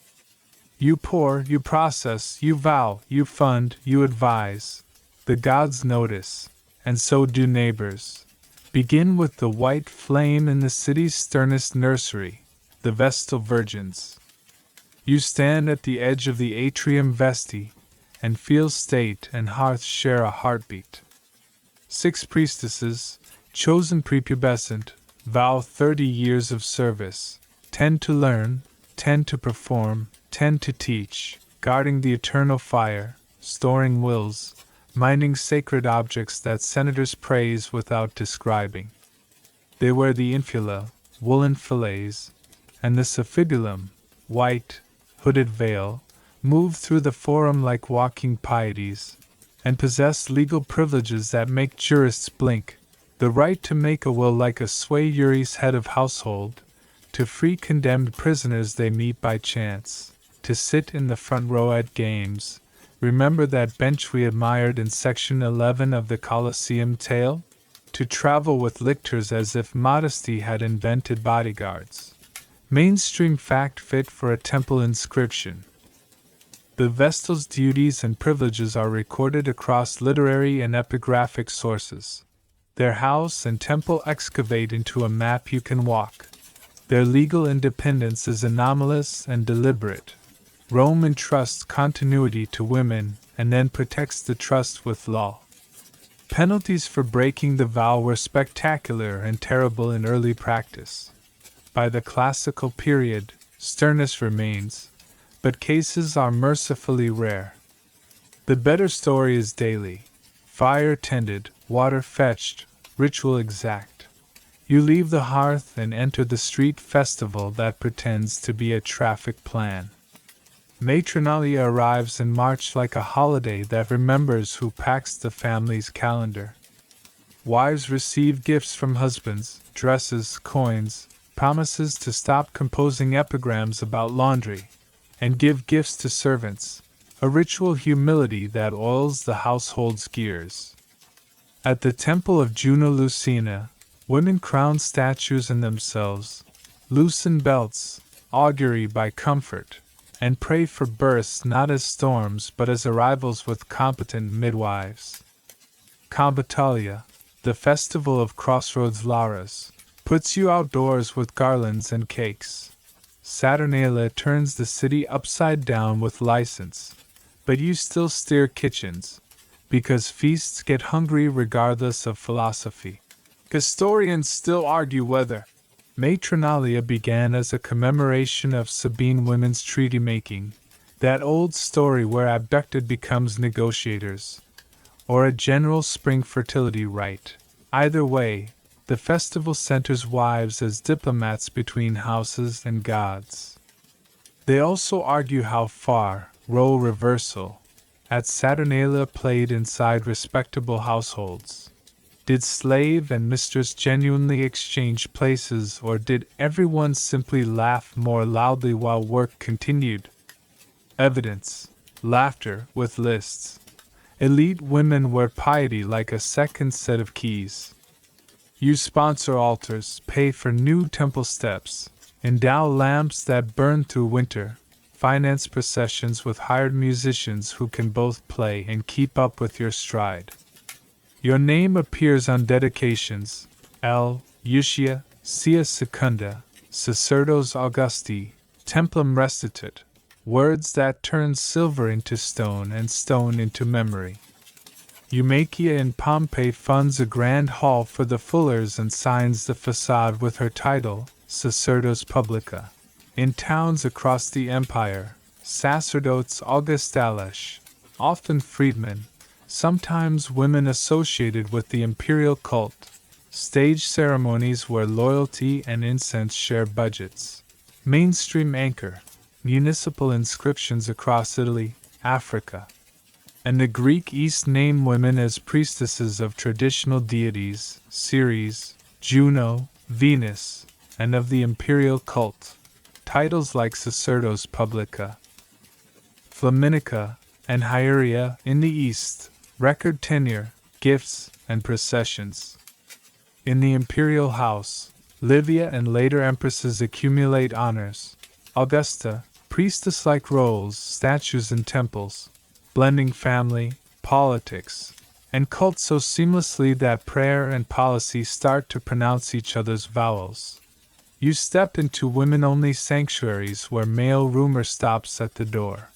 You pour, you process, you vow, you fund, you advise. The gods notice, and so do neighbors. Begin with the white flame in the city's sternest nursery, the Vestal Virgins. You stand at the edge of the atrium vesti, and feel state and hearth share a heartbeat. 6 priestesses, chosen prepubescent, vow 30 years of service, 10 to learn, 10 to perform, 10 to teach, guarding the eternal fire, storing wills, minding sacred objects that senators praise without describing. They wear the infula, woolen fillets, and the suffibulum, white, hooded veil, move through the forum like walking pieties, and possess legal privileges that make jurists blink, the right to make a will like a swayuri's head of household, to free condemned prisoners they meet by chance, to sit in the front row at games. Remember that bench we admired in section 11 of the Colosseum tale? To travel with lictors as if modesty had invented bodyguards. Mainstream fact fit for a temple inscription. The Vestal's duties and privileges are recorded across literary and epigraphic sources. Their house and temple excavate into a map you can walk. Their legal independence is anomalous and deliberate. Rome entrusts continuity to women and then protects the trust with law. Penalties for breaking the vow were spectacular and terrible in early practice. By the classical period, sternness remains, but cases are mercifully rare. The better story is daily. Fire tended, water fetched, ritual exact. You leave the hearth and enter the street festival that pretends to be a traffic plan. Matronalia arrives in March like a holiday that remembers who packs the family's calendar. Wives receive gifts from husbands, dresses, coins, promises to stop composing epigrams about laundry, and give gifts to servants, a ritual humility that oils the household's gears. At the temple of Juno Lucina, women crown statues in themselves, loosen belts, augury by comfort, and pray for births not as storms but as arrivals with competent midwives. Combitalia, the festival of Crossroads Laras, puts you outdoors with garlands and cakes. Saturnalia turns the city upside down with license, but you still steer kitchens, because feasts get hungry regardless of philosophy. Historians still argue whether Matronalia began as a commemoration of Sabine women's treaty-making, That old story where abducted becomes negotiators, or a general spring fertility rite. Either way, the festival centers wives as diplomats between houses and gods. They also argue how far role reversal at Saturnalia played inside respectable households. Did slave and mistress genuinely exchange places, or did everyone simply laugh more loudly while work continued? Evidence: laughter with lists. Elite women wear piety like a second set of keys. You sponsor altars, pay for new temple steps, endow lamps that burn through winter, finance processions with hired musicians who can both play and keep up with your stride. Your name appears on dedications: L. Iutia, Sia Secunda, Sacerdos Augusti, Templum Restitut, words that turn silver into stone and stone into memory. Eumakia in Pompeii funds a grand hall for the Fullers and signs the facade with her title, Sacerdos Publica. In towns across the empire, sacerdotes Augustales, often freedmen, sometimes women associated with the imperial cult, stage ceremonies where loyalty and incense share budgets. Mainstream anchor, municipal inscriptions across Italy, Africa. And the Greek East name women as priestesses of traditional deities, Ceres, Juno, Venus, and of the imperial cult. Titles like Sacerdos Publica, Flaminica, and Hieria in the East, record tenure, gifts, and processions. In the imperial house, Livia and later empresses accumulate honors. Augusta, priestess-like roles, statues in temples, blending family, politics, and cult so seamlessly that prayer and policy start to pronounce each other's vowels. You step into women-only sanctuaries where male rumor stops at the door.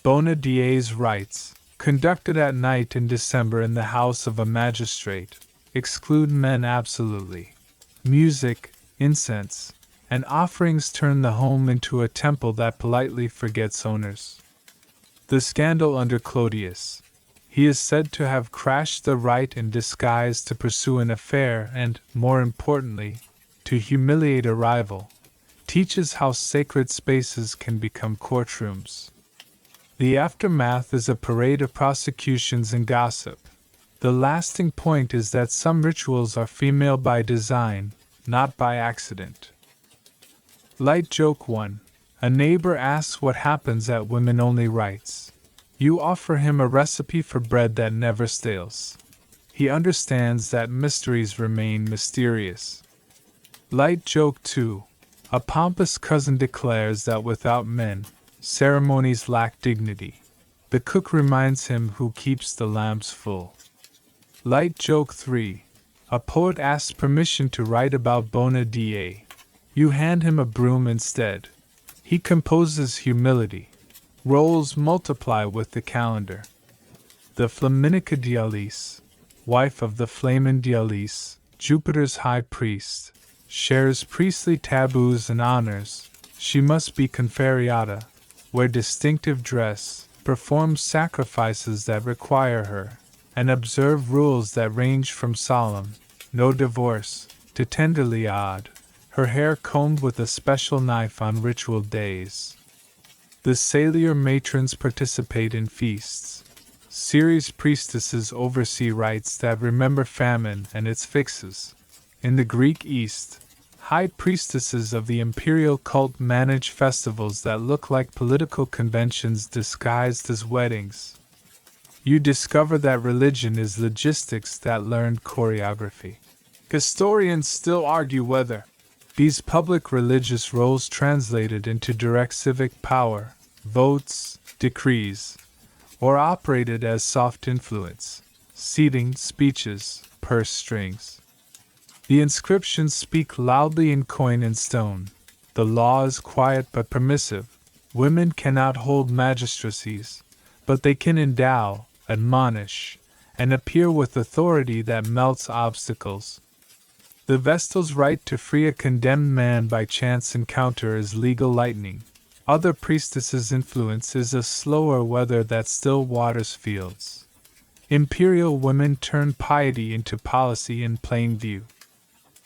Bona Dies rites, conducted at night in December in the house of a magistrate, exclude men absolutely. Music, incense, and offerings turn the home into a temple that politely forgets owners. The scandal under Clodius. He is said to have crashed the rite in disguise to pursue an affair and, more importantly, to humiliate a rival, teaches how sacred spaces can become courtrooms. The aftermath is a parade of prosecutions and gossip. The lasting point is that some rituals are female by design, not by accident. Light joke 1. A neighbor asks what happens at women-only rites. You offer him a recipe for bread that never stales. He understands that mysteries remain mysterious. Light joke 2. A pompous cousin declares that without men, ceremonies lack dignity. The cook reminds him who keeps the lamps full. Light joke 3. A poet asks permission to write about Bona Dea. You hand him a broom instead. He composes humility. Roles multiply with the calendar. The Flaminica Dialis, wife of the Flamen Dialis, Jupiter's high priest, shares priestly taboos and honors. She must be conferiata, wear distinctive dress, perform sacrifices that require her, and observe rules that range from solemn, no divorce, to tenderly odd, her hair combed with a special knife on ritual days. The Salier matrons participate in feasts. Ceres priestesses oversee rites that remember famine and its fixes. In the Greek East, high priestesses of the imperial cult manage festivals that look like political conventions disguised as weddings. You discover that religion is logistics that learned choreography. Historians still argue whether these public religious roles translated into direct civic power, votes, decrees, or operated as soft influence, seating, speeches, purse strings. The inscriptions speak loudly in coin and stone. The law is quiet but permissive. Women cannot hold magistracies, but they can endow, admonish, and appear with authority that melts obstacles. The Vestal's right to free a condemned man by chance encounter is legal lightning. Other priestesses' influence is a slower weather that still waters fields. Imperial women turn piety into policy in plain view.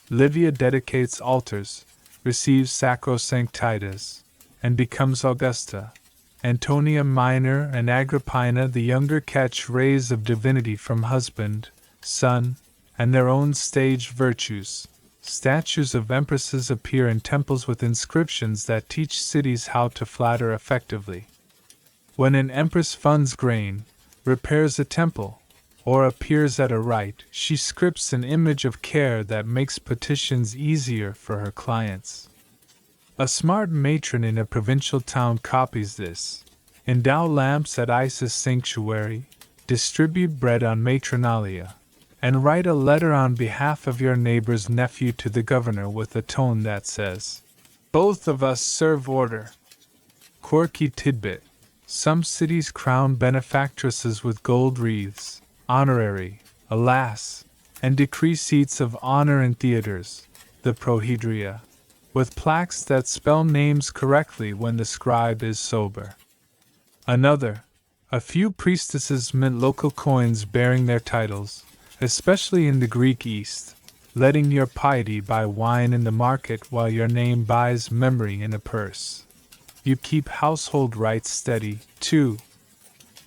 Livia dedicates altars, receives sacrosanctitas, and becomes Augusta. Antonia Minor and Agrippina the Younger catch rays of divinity from husband, son, and their own staged virtues. Statues of empresses appear in temples with inscriptions that teach cities how to flatter effectively. When an empress funds grain, repairs a temple, or appears at a rite, she scripts an image of care that makes petitions easier for her clients. A smart matron in a provincial town copies this. Endow lamps at Isis' sanctuary, distribute bread on matronalia, and write a letter on behalf of your neighbor's nephew to the governor with a tone that says, "Both of us serve order." Quirky tidbit. Some cities crown benefactresses with gold wreaths, honorary, alas, and decree seats of honor in theaters, the prohedria, with plaques that spell names correctly when the scribe is sober. A few priestesses mint local coins bearing their titles, especially in the Greek East, letting your piety buy wine in the market while your name buys memory in a purse. You keep household rites steady, too.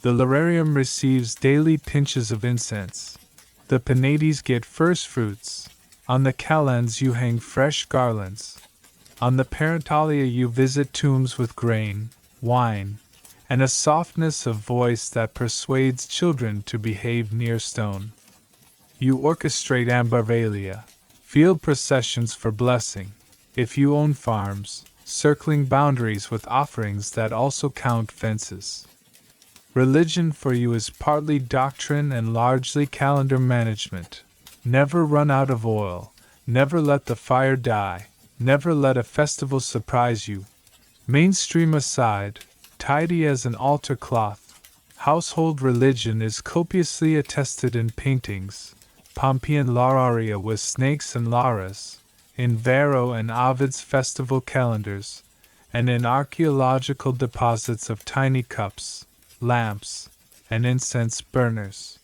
The Lararium receives daily pinches of incense. The Penates get first fruits. On the calends you hang fresh garlands. On the Parentalia you visit tombs with grain, wine, and a softness of voice that persuades children to behave near stone. You orchestrate ambarvalia, field processions for blessing, if you own farms, circling boundaries with offerings that also count fences. Religion for you is partly doctrine and largely calendar management. Never run out of oil, never let the fire die, never let a festival surprise you. Mainstream aside, tidy as an altar cloth, household religion is copiously attested in paintings, Pompeian Lauraria with snakes and Lauras, in Varro and Ovid's festival calendars, and in archaeological deposits of tiny cups, lamps, and incense burners.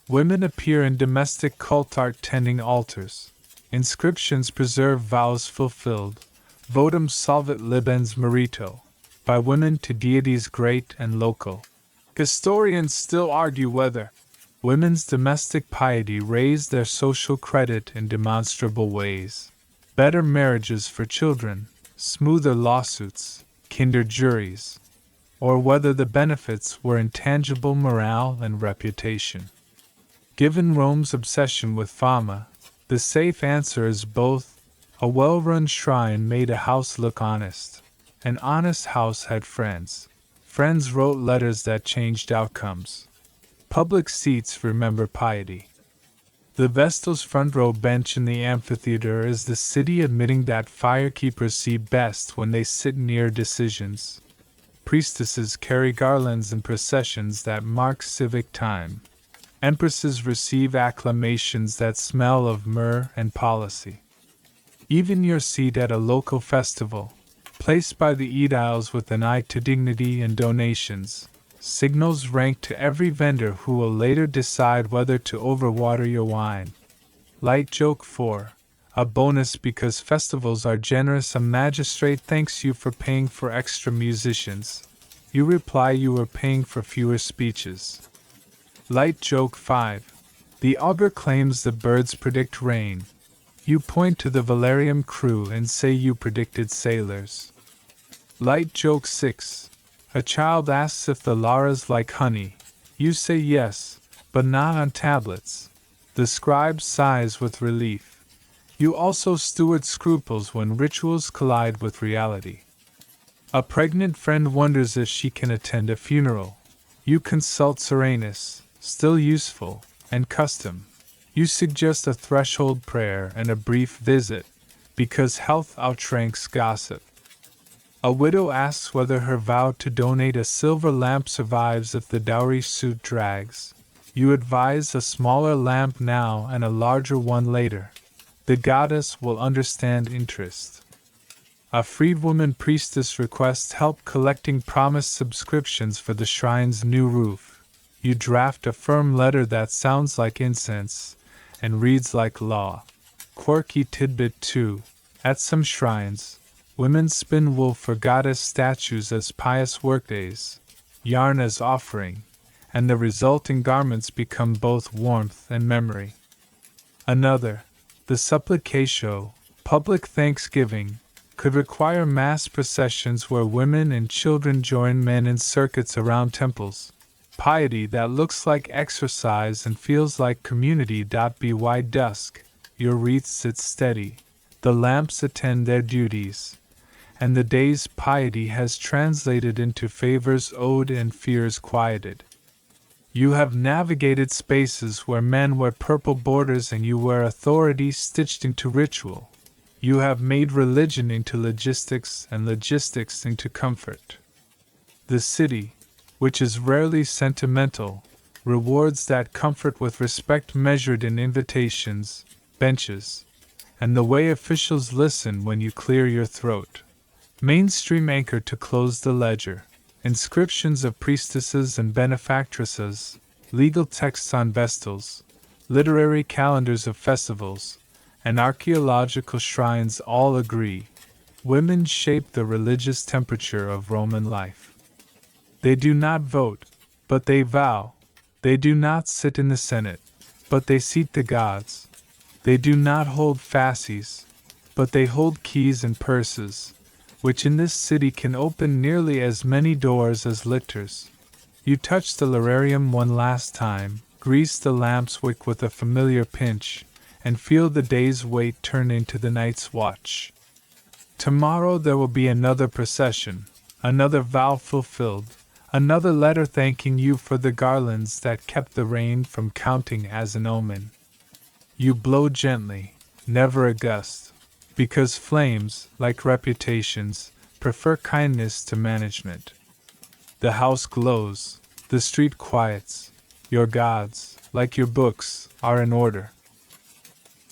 Women appear in domestic cult art tending altars. Inscriptions preserve vows fulfilled, votum solvet libens merito, by women to deities great and local. Historians still argue whether women's domestic piety raised their social credit in demonstrable ways. Better marriages for children, smoother lawsuits, kinder juries, or whether the benefits were intangible morale and reputation. Given Rome's obsession with fama, the safe answer is both. A well-run shrine made a house look honest. An honest house had friends. Friends wrote letters that changed outcomes. Public seats remember piety. The Vestal's front row bench in the amphitheater is the city admitting that firekeepers see best when they sit near decisions. Priestesses carry garlands in processions that mark civic time. Empresses receive acclamations that smell of myrrh and policy. Even your seat at a local festival, placed by the aediles with an eye to dignity and donations, signals rank to every vendor who will later decide whether to overwater your wine. Light joke 4. A bonus because festivals are generous. A magistrate thanks you for paying for extra musicians. You reply you were paying for fewer speeches. Light joke 5. The augur claims the birds predict rain. You point to the Valerium crew and say you predicted sailors. Light joke 6. A child asks if the Lauras like honey. You say yes, but not on tablets. The scribe sighs with relief. You also steward scruples when rituals collide with reality. A pregnant friend wonders if she can attend a funeral. You consult Serenus, still useful, and custom. You suggest a threshold prayer and a brief visit, because health outranks gossip. A widow asks whether her vow to donate a silver lamp survives if the dowry suit drags. You advise a smaller lamp now and a larger one later. The goddess will understand interest. A freedwoman priestess requests help collecting promised subscriptions for the shrine's new roof. You draft a firm letter that sounds like incense and reads like law. Quirky tidbit 2. At some shrines, women spin wool for goddess statues as pious workdays, yarn as offering, and the resulting garments become both warmth and memory. Another, the supplicatio, public thanksgiving, could require mass processions where women and children join men in circuits around temples. Piety that looks like exercise and feels like community. By dusk, your wreaths sit steady, the lamps attend their duties, and the day's piety has translated into favors owed and fears quieted. You have navigated spaces where men wear purple borders and you wear authority stitched into ritual. You have made religion into logistics and logistics into comfort. The city, which is rarely sentimental, rewards that comfort with respect measured in invitations, benches, and the way officials listen when you clear your throat. Mainstream anchor to close the ledger. Inscriptions of priestesses and benefactresses, legal texts on vestals, literary calendars of festivals, and archaeological shrines all agree. Women shape the religious temperature of Roman life. They do not vote, but they vow. They do not sit in the Senate, but they seat the gods. They do not hold fasces, but they hold keys and purses, which in this city can open nearly as many doors as lictors. You touch the lararium one last time, grease the lamp's wick with a familiar pinch, and feel the day's weight turn into the night's watch. Tomorrow there will be another procession, another vow fulfilled, another letter thanking you for the garlands that kept the rain from counting as an omen. You blow gently, never a gust, because flames, like reputations, prefer kindness to management. The house glows, the street quiets, your gods, like your books, are in order.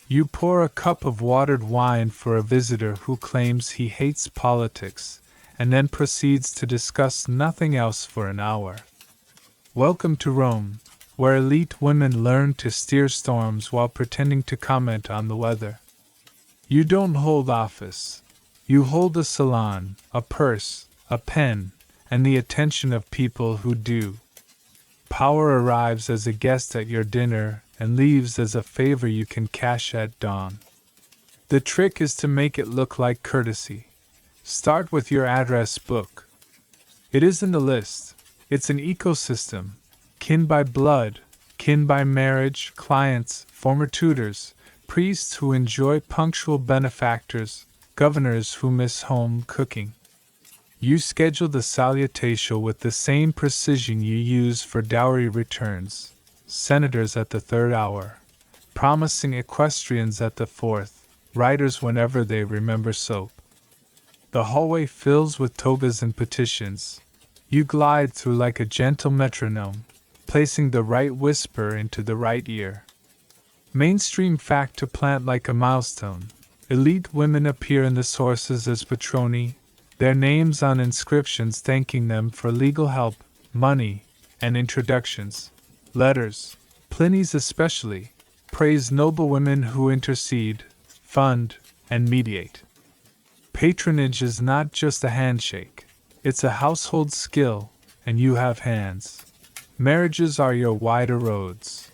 You pour a cup of watered wine for a visitor who claims he hates politics, and then proceeds to discuss nothing else for an hour. Welcome to Rome, where elite women learn to steer storms while pretending to comment on the weather. You don't hold office. You hold a salon, a purse, a pen, and the attention of people who do. Power arrives as a guest at your dinner and leaves as a favor you can cash at dawn. The trick is to make it look like courtesy. Start with your address book. It isn't a list, it's an ecosystem. Kin by blood, kin by marriage, clients, former tutors, priests who enjoy punctual benefactors, governors who miss home cooking. You schedule the salutation with the same precision you use for dowry returns. Senators at the 3rd hour, promising equestrians at the 4th, writers whenever they remember soap. The hallway fills with togas and petitions. You glide through like a gentle metronome, placing the right whisper into the right ear. Mainstream fact to plant like a milestone. Elite women appear in the sources as patroni, their names on inscriptions thanking them for legal help, money, and introductions. Letters, Pliny's especially, praise noble women who intercede, fund, and mediate. Patronage is not just a handshake, it's a household skill, and you have hands. Marriages are your wider roads.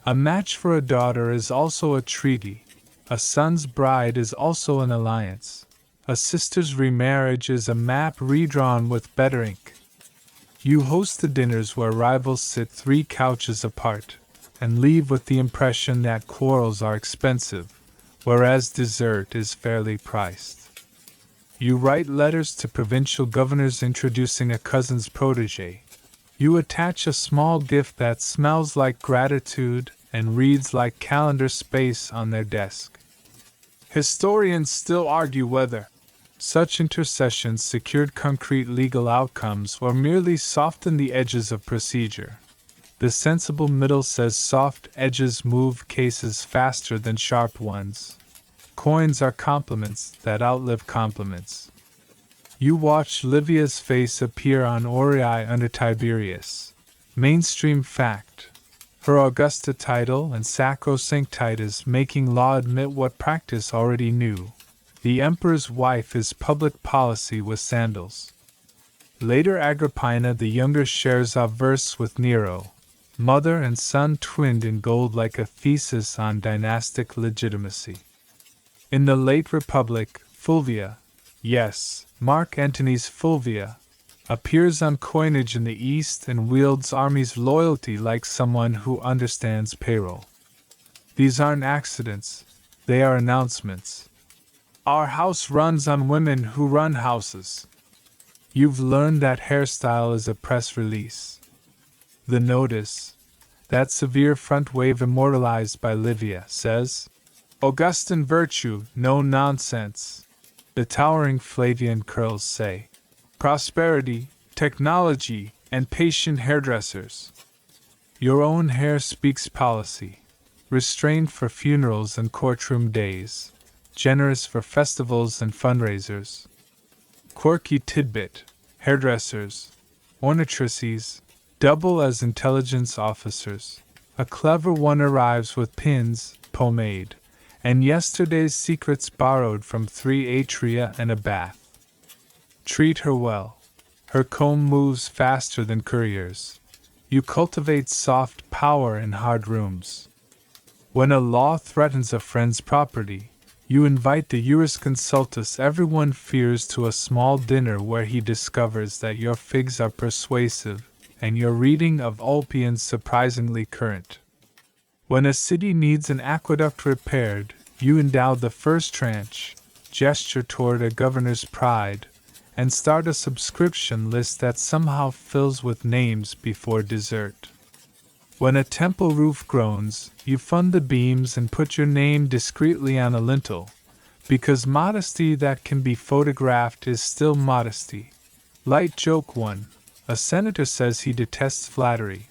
A match for a daughter is also a treaty. A son's bride is also an alliance. A sister's remarriage is a map redrawn with better ink. You host the dinners where rivals sit 3 couches apart, and leave with the impression that quarrels are expensive, whereas dessert is fairly priced. You write letters to provincial governors introducing a cousin's protege. You attach a small gift that smells like gratitude and reads like calendar space on their desk. Historians still argue whether such intercessions secured concrete legal outcomes or merely softened the edges of procedure. The sensible middle says soft edges move cases faster than sharp ones. Coins are compliments that outlive compliments. You watch Livia's face appear on Aurea under Tiberius. Mainstream fact. Her Augusta title and sacrosanctitas making law admit what practice already knew. The emperor's wife is public policy with sandals. Later Agrippina the younger shares a verse with Nero. Mother and son twinned in gold like a thesis on dynastic legitimacy. In the late Republic, Fulvia, yes, Mark Antony's Fulvia, appears on coinage in the East and wields armies' loyalty like someone who understands payroll. These aren't accidents, they are announcements. Our house runs on women who run houses. You've learned that hairstyle is a press release. The notice, that severe front wave immortalized by Livia, says, Augustan virtue, no nonsense. The towering Flavian curls say, prosperity, technology, and patient hairdressers. Your own hair speaks policy, restrained for funerals and courtroom days, generous for festivals and fundraisers. Quirky tidbit, hairdressers, ornatrices, double as intelligence officers. A clever one arrives with pins, pomade, and yesterday's secrets borrowed from 3 atria and a bath. Treat her well. Her comb moves faster than couriers. You cultivate soft power in hard rooms. When a law threatens a friend's property, you invite the jurisconsultus everyone fears to a small dinner where he discovers that your figs are persuasive and your reading of Ulpian surprisingly current. When a city needs an aqueduct repaired, you endow the first tranche, gesture toward a governor's pride, and start a subscription list that somehow fills with names before dessert. When a temple roof groans, you fund the beams and put your name discreetly on a lintel, because modesty that can be photographed is still modesty. Light joke 1. A senator says he detests flattery.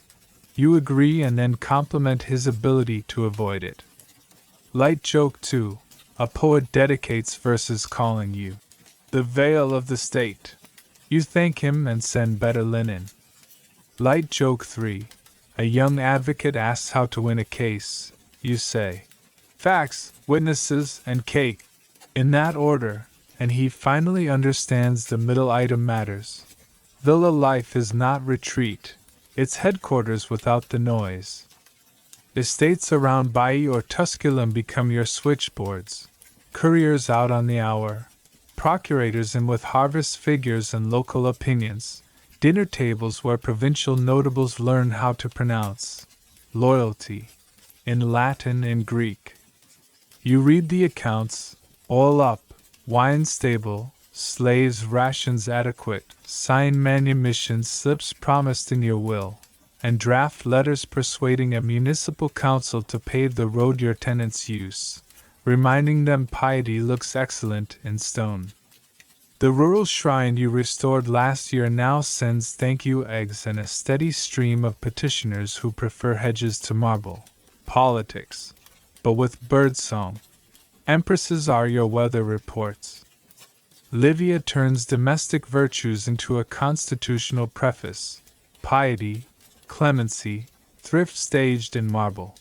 You agree and then compliment his ability to avoid it. Light joke 2. A poet dedicates verses calling you the veil of the state. You thank him and send better linen. Light joke 3. A young advocate asks how to win a case. You say, facts, witnesses, and cake. In that order, and he finally understands the middle item matters. Villa life is not retreat, it's headquarters without the noise. Estates around Baiae or Tusculum become your switchboards, couriers out on the hour, procurators in with harvest figures and local opinions, dinner tables where provincial notables learn how to pronounce loyalty in Latin and Greek. You read the accounts, oil up, wine stable, slaves rations adequate, sign manumission slips promised in your will, and draft letters persuading a municipal council to pave the road your tenants use, reminding them piety looks excellent in stone. The rural shrine you restored last year now sends thank you eggs and a steady stream of petitioners who prefer hedges to marble. Politics, but with birdsong. Empresses are your weather reports. Livia turns domestic virtues into a constitutional preface. Piety, clemency, thrift staged in marble.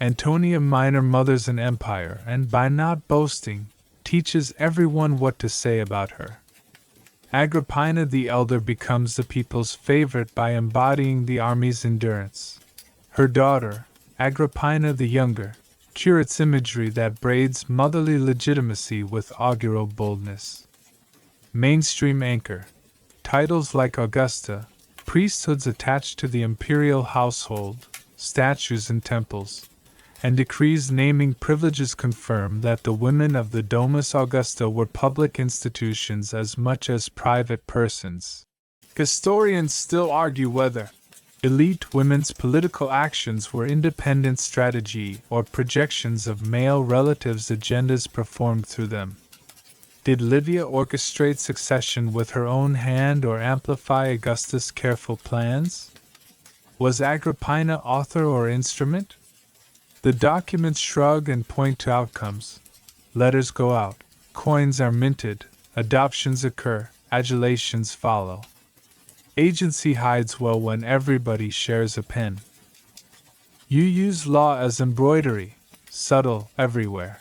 Antonia Minor mothers an empire and by not boasting, teaches everyone what to say about her. Agrippina the elder becomes the people's favorite by embodying the army's endurance. Her daughter, Agrippina the younger, curates imagery that braids motherly legitimacy with augural boldness. Mainstream anchor. Titles like Augusta, priesthoods attached to the imperial household, statues in temples, and decrees naming privileges confirm that the women of the Domus Augusta were public institutions as much as private persons. Historians still argue whether elite women's political actions were independent strategy or projections of male relatives' agendas performed through them. Did Livia orchestrate succession with her own hand or amplify Augustus' careful plans? Was Agrippina author or instrument? The documents shrug and point to outcomes. Letters go out, coins are minted, adoptions occur, adulations follow. Agency hides well when everybody shares a pen. You use law as embroidery, subtle everywhere.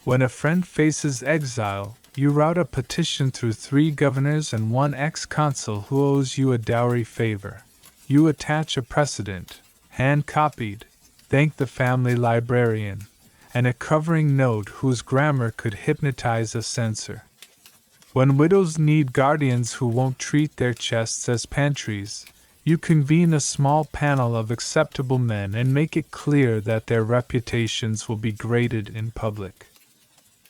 When a friend faces exile, you route a petition through 3 governors and 1 ex-consul who owes you a dowry favor. You attach a precedent, hand-copied, thank the family librarian, and a covering note whose grammar could hypnotize a censor. When widows need guardians who won't treat their chests as pantries, you convene a small panel of acceptable men and make it clear that their reputations will be graded in public.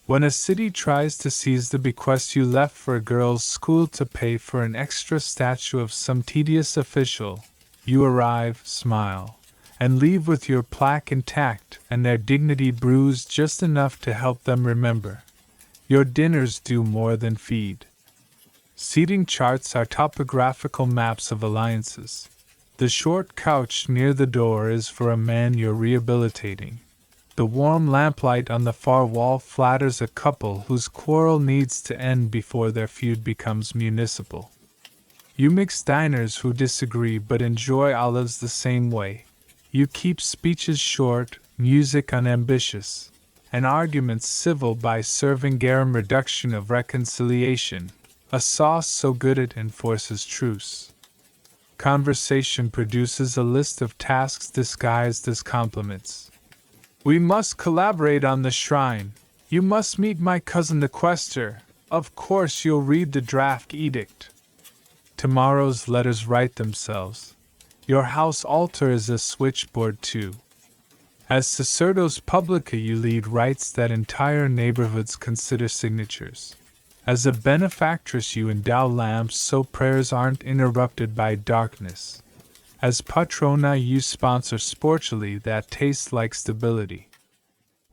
When a city tries to seize the bequest you left for a girls' school to pay for an extra statue of some tedious official, you arrive, smile, and leave with your plaque intact and their dignity bruised just enough to help them remember. Your dinners do more than feed. Seating charts are topographical maps of alliances. The short couch near the door is for a man you're rehabilitating. The warm lamplight on the far wall flatters a couple whose quarrel needs to end before their feud becomes municipal. You mix diners who disagree but enjoy olives the same way. You keep speeches short, music unambitious, and arguments civil by serving garum reduction of reconciliation, a sauce so good it enforces truce. Conversation produces a list of tasks disguised as compliments. We must collaborate on the shrine. You must meet my cousin the quaestor. Of course you'll read the draft edict. Tomorrow's letters write themselves. Your house altar is a switchboard too. As sacerdos publica you lead rites that entire neighborhoods consider signatures. As a benefactress you endow lamps so prayers aren't interrupted by darkness. As patrona you sponsor sportally that tastes like stability.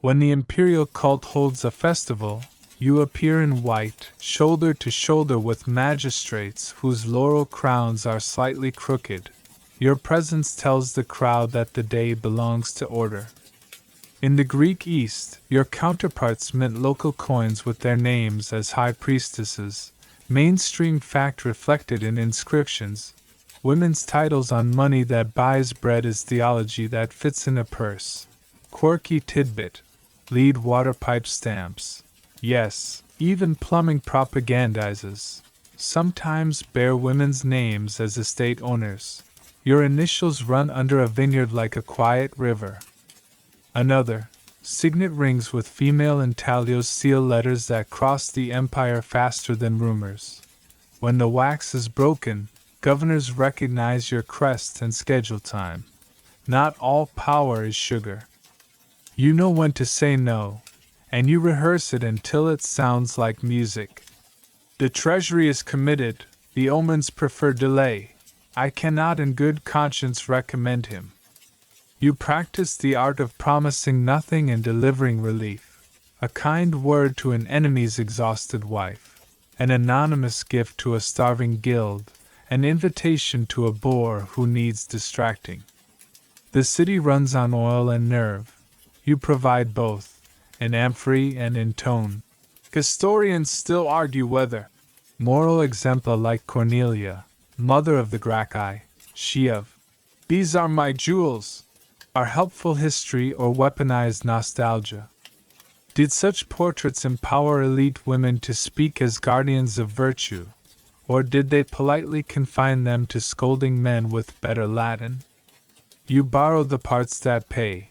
When the imperial cult holds a festival, you appear in white, shoulder to shoulder with magistrates whose laurel crowns are slightly crooked. Your presence tells the crowd that the day belongs to order. In the Greek East, your counterparts mint local coins with their names as high priestesses, mainstream fact reflected in inscriptions. Women's titles on money that buys bread is theology that fits in a purse. Quirky tidbit, lead water pipe stamps. Yes, even plumbing propagandizes. Sometimes bear women's names as estate owners. Your initials run under a vineyard like a quiet river. Another, signet rings with female intaglios seal letters that cross the empire faster than rumors. When the wax is broken, governors recognize your crest and schedule time. Not all power is sugar. You know when to say no, and you rehearse it until it sounds like music. The treasury is committed, the omens prefer delay. I cannot in good conscience recommend him. You practice the art of promising nothing and delivering relief. A kind word to an enemy's exhausted wife. An anonymous gift to a starving guild. An invitation to a bore who needs distracting. The city runs on oil and nerve. You provide both, in amphory and in tone. Historians still argue whether moral exempla like Cornelia, mother of the Gracchi, she of "These are my jewels," are helpful history or weaponized nostalgia. Did such portraits empower elite women to speak as guardians of virtue, or did they politely confine them to scolding men with better Latin? You borrow the parts that pay,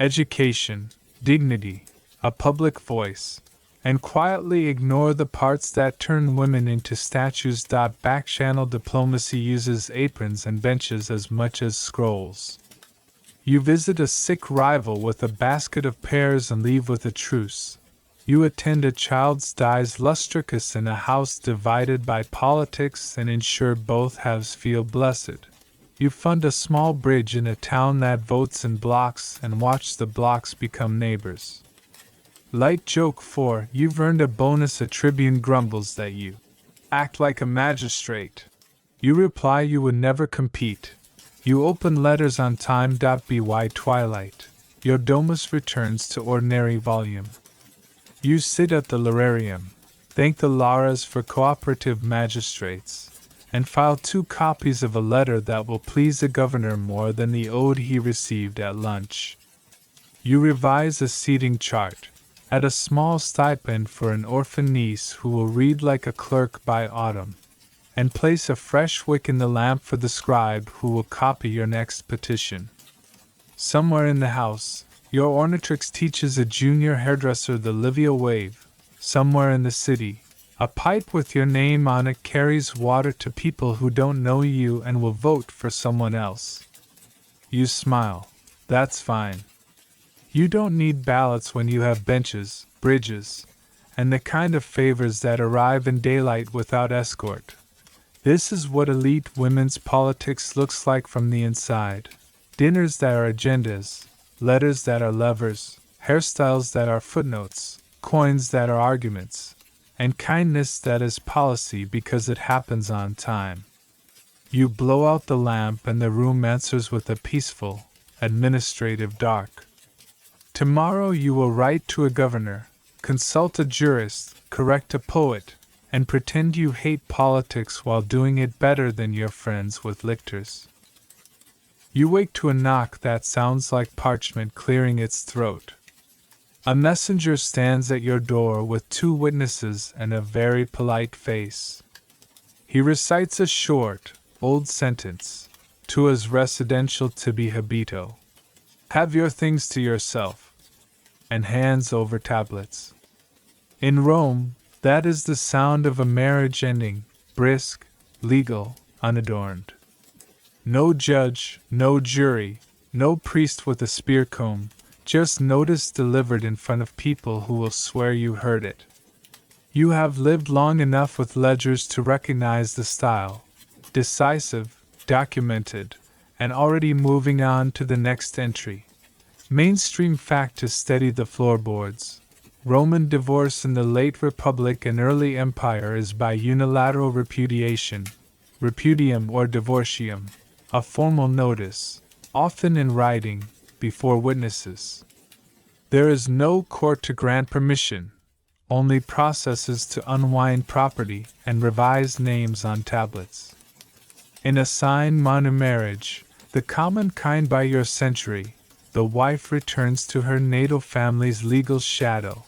education, dignity, a public voice, and quietly ignore the parts that turn women into statues. Backchannel diplomacy uses aprons and benches as much as scrolls. You visit a sick rival with a basket of pears and leave with a truce. You attend a child's dies lustricus in a house divided by politics and ensure both halves feel blessed. You fund a small bridge in a town that votes in blocks and watch the blocks become neighbors. Light joke 4. You've earned a bonus. A tribune grumbles that you act like a magistrate. You reply you would never compete. You open letters on time. By twilight, your domus returns to ordinary volume. You sit at the Lararium, thank the Laras for cooperative magistrates, and file 2 copies of a letter that will please the governor more than the ode he received at lunch. You revise a seating chart, add a small stipend for an orphan niece who will read like a clerk by autumn, and place a fresh wick in the lamp for the scribe who will copy your next petition. Somewhere in the house, your ornatrix teaches a junior hairdresser the Livia wave. Somewhere in the city, a pipe with your name on it carries water to people who don't know you and will vote for someone else. You smile. That's fine. You don't need ballots when you have benches, bridges, and the kind of favors that arrive in daylight without escort. This is what elite women's politics looks like from the inside. Dinners that are agendas, letters that are levers, hairstyles that are footnotes, coins that are arguments, and kindness that is policy because it happens on time. You blow out the lamp and the room answers with a peaceful, administrative dark. Tomorrow you will write to a governor, consult a jurist, correct a poet, and pretend you hate politics while doing it better than your friends with lictors. You wake to a knock that sounds like parchment clearing its throat. A messenger stands at your door with 2 witnesses and a very polite face. He recites a short, old sentence, tua's residential tibi habito. Have your things to yourself, and hands over tablets. In Rome, that is the sound of a marriage ending, brisk, legal, unadorned. No judge, no jury, no priest with a spear comb, just notice delivered in front of people who will swear you heard it. You have lived long enough with ledgers to recognize the style, decisive, documented, and already moving on to the next entry. Mainstream fact to steady the floorboards. Roman divorce in the late Republic and early Empire is by unilateral repudiation, repudium or divorcium, a formal notice, often in writing, before witnesses. There is no court to grant permission, only processes to unwind property and revise names on tablets. In a sign monumarriage, the common kind by your century, the wife returns to her natal family's legal shadow.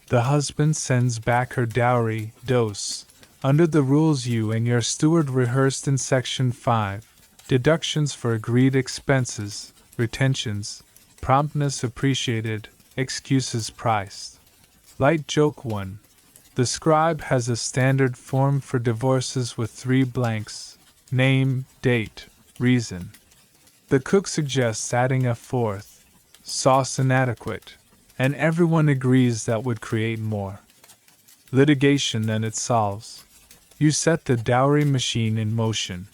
The husband sends back her dowry, dose, under the rules you and your steward rehearsed in Section 5, deductions for agreed expenses, retentions, promptness appreciated, excuses priced. Light joke 1. The scribe has a standard form for divorces with 3 blanks: name, date, reason. The cook suggests adding a 4th, sauce inadequate, and everyone agrees that would create more litigation than it solves. You set the dowry machine in motion.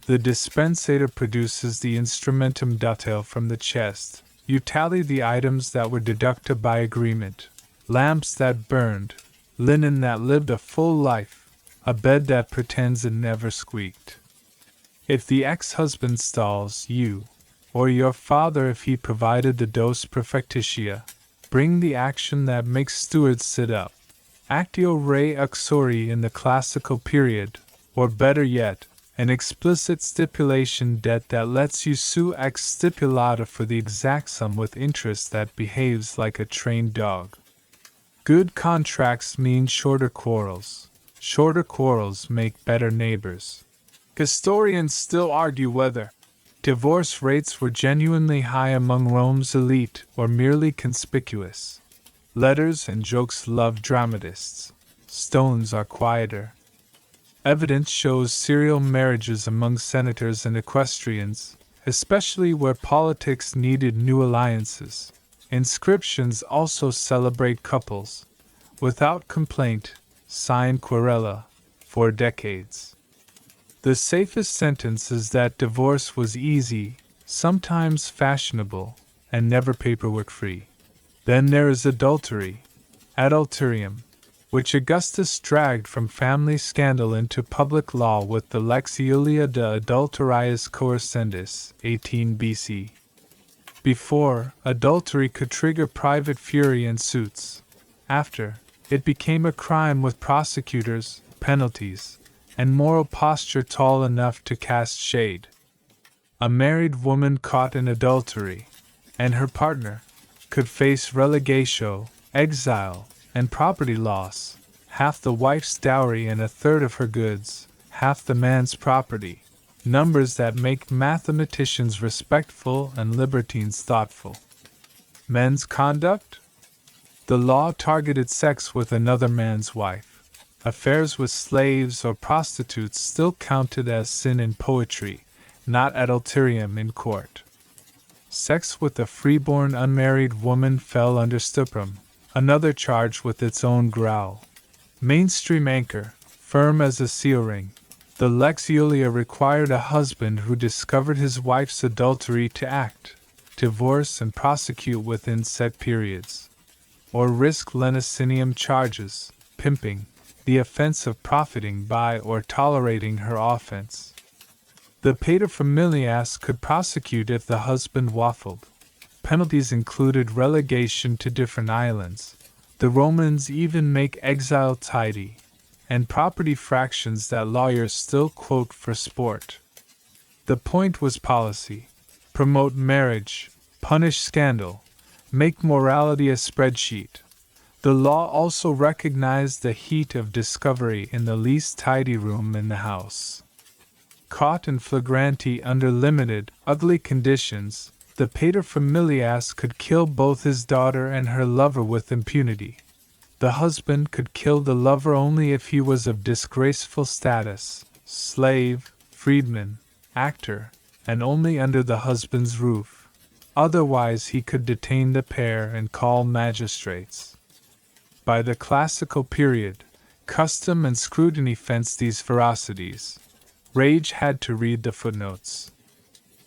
The dispensator produces the instrumentum datail from the chest. You tally the items that were deducted by agreement. Lamps that burned, linen that lived a full life, a bed that pretends it never squeaked. If the ex-husband stalls, you, or your father if he provided the dos perfectitia, bring the action that makes stewards sit up. Actio re uxori in the classical period, or better yet, an explicit stipulation debt that lets you sue ex stipulata for the exact sum with interest that behaves like a trained dog. Good contracts mean shorter quarrels. Shorter quarrels make better neighbors. Historians still argue whether divorce rates were genuinely high among Rome's elite or merely conspicuous. Letters and jokes love dramatists. Stones are quieter. Evidence shows serial marriages among senators and equestrians, especially where politics needed new alliances. Inscriptions also celebrate couples, without complaint, sine querela, for decades. The safest sentence is that divorce was easy, sometimes fashionable, and never paperwork-free. Then there is adultery, adulterium, which Augustus dragged from family scandal into public law with the Lex Iulia de Adulteriis Coercendis, 18 BC. Before, adultery could trigger private fury and suits, After, it became a crime with prosecutors, penalties, and moral posture tall enough to cast shade. A married woman caught in adultery, and her partner, could face relegation, exile, and property loss, half the wife's dowry and a third of her goods, half the man's property, numbers that make mathematicians respectful and libertines thoughtful. Men's conduct? The law targeted sex with another man's wife. Affairs with slaves or prostitutes still counted as sin in poetry, not adulterium in court. Sex with a freeborn unmarried woman fell under stuprum, another charge with its own growl. Mainstream anchor, firm as a seal ring. The Lex Julia required a husband who discovered his wife's adultery to act, divorce, and prosecute within set periods, or risk lenocinium charges, pimping, the offense of profiting by or tolerating her offense. The paterfamilias could prosecute if the husband waffled. Penalties included relegation to different islands. The Romans even make exile tidy, and property fractions that lawyers still quote for sport. The point was policy: promote marriage, punish scandal, make morality a spreadsheet. The law also recognized the heat of discovery in the least tidy room in the house. Caught in flagranti under limited, ugly conditions, the paterfamilias could kill both his daughter and her lover with impunity. The husband could kill the lover only if he was of disgraceful status, slave, freedman, actor, and only under the husband's roof. Otherwise he could detain the pair and call magistrates. By the classical period, custom and scrutiny fenced these ferocities. Rage had to read the footnotes.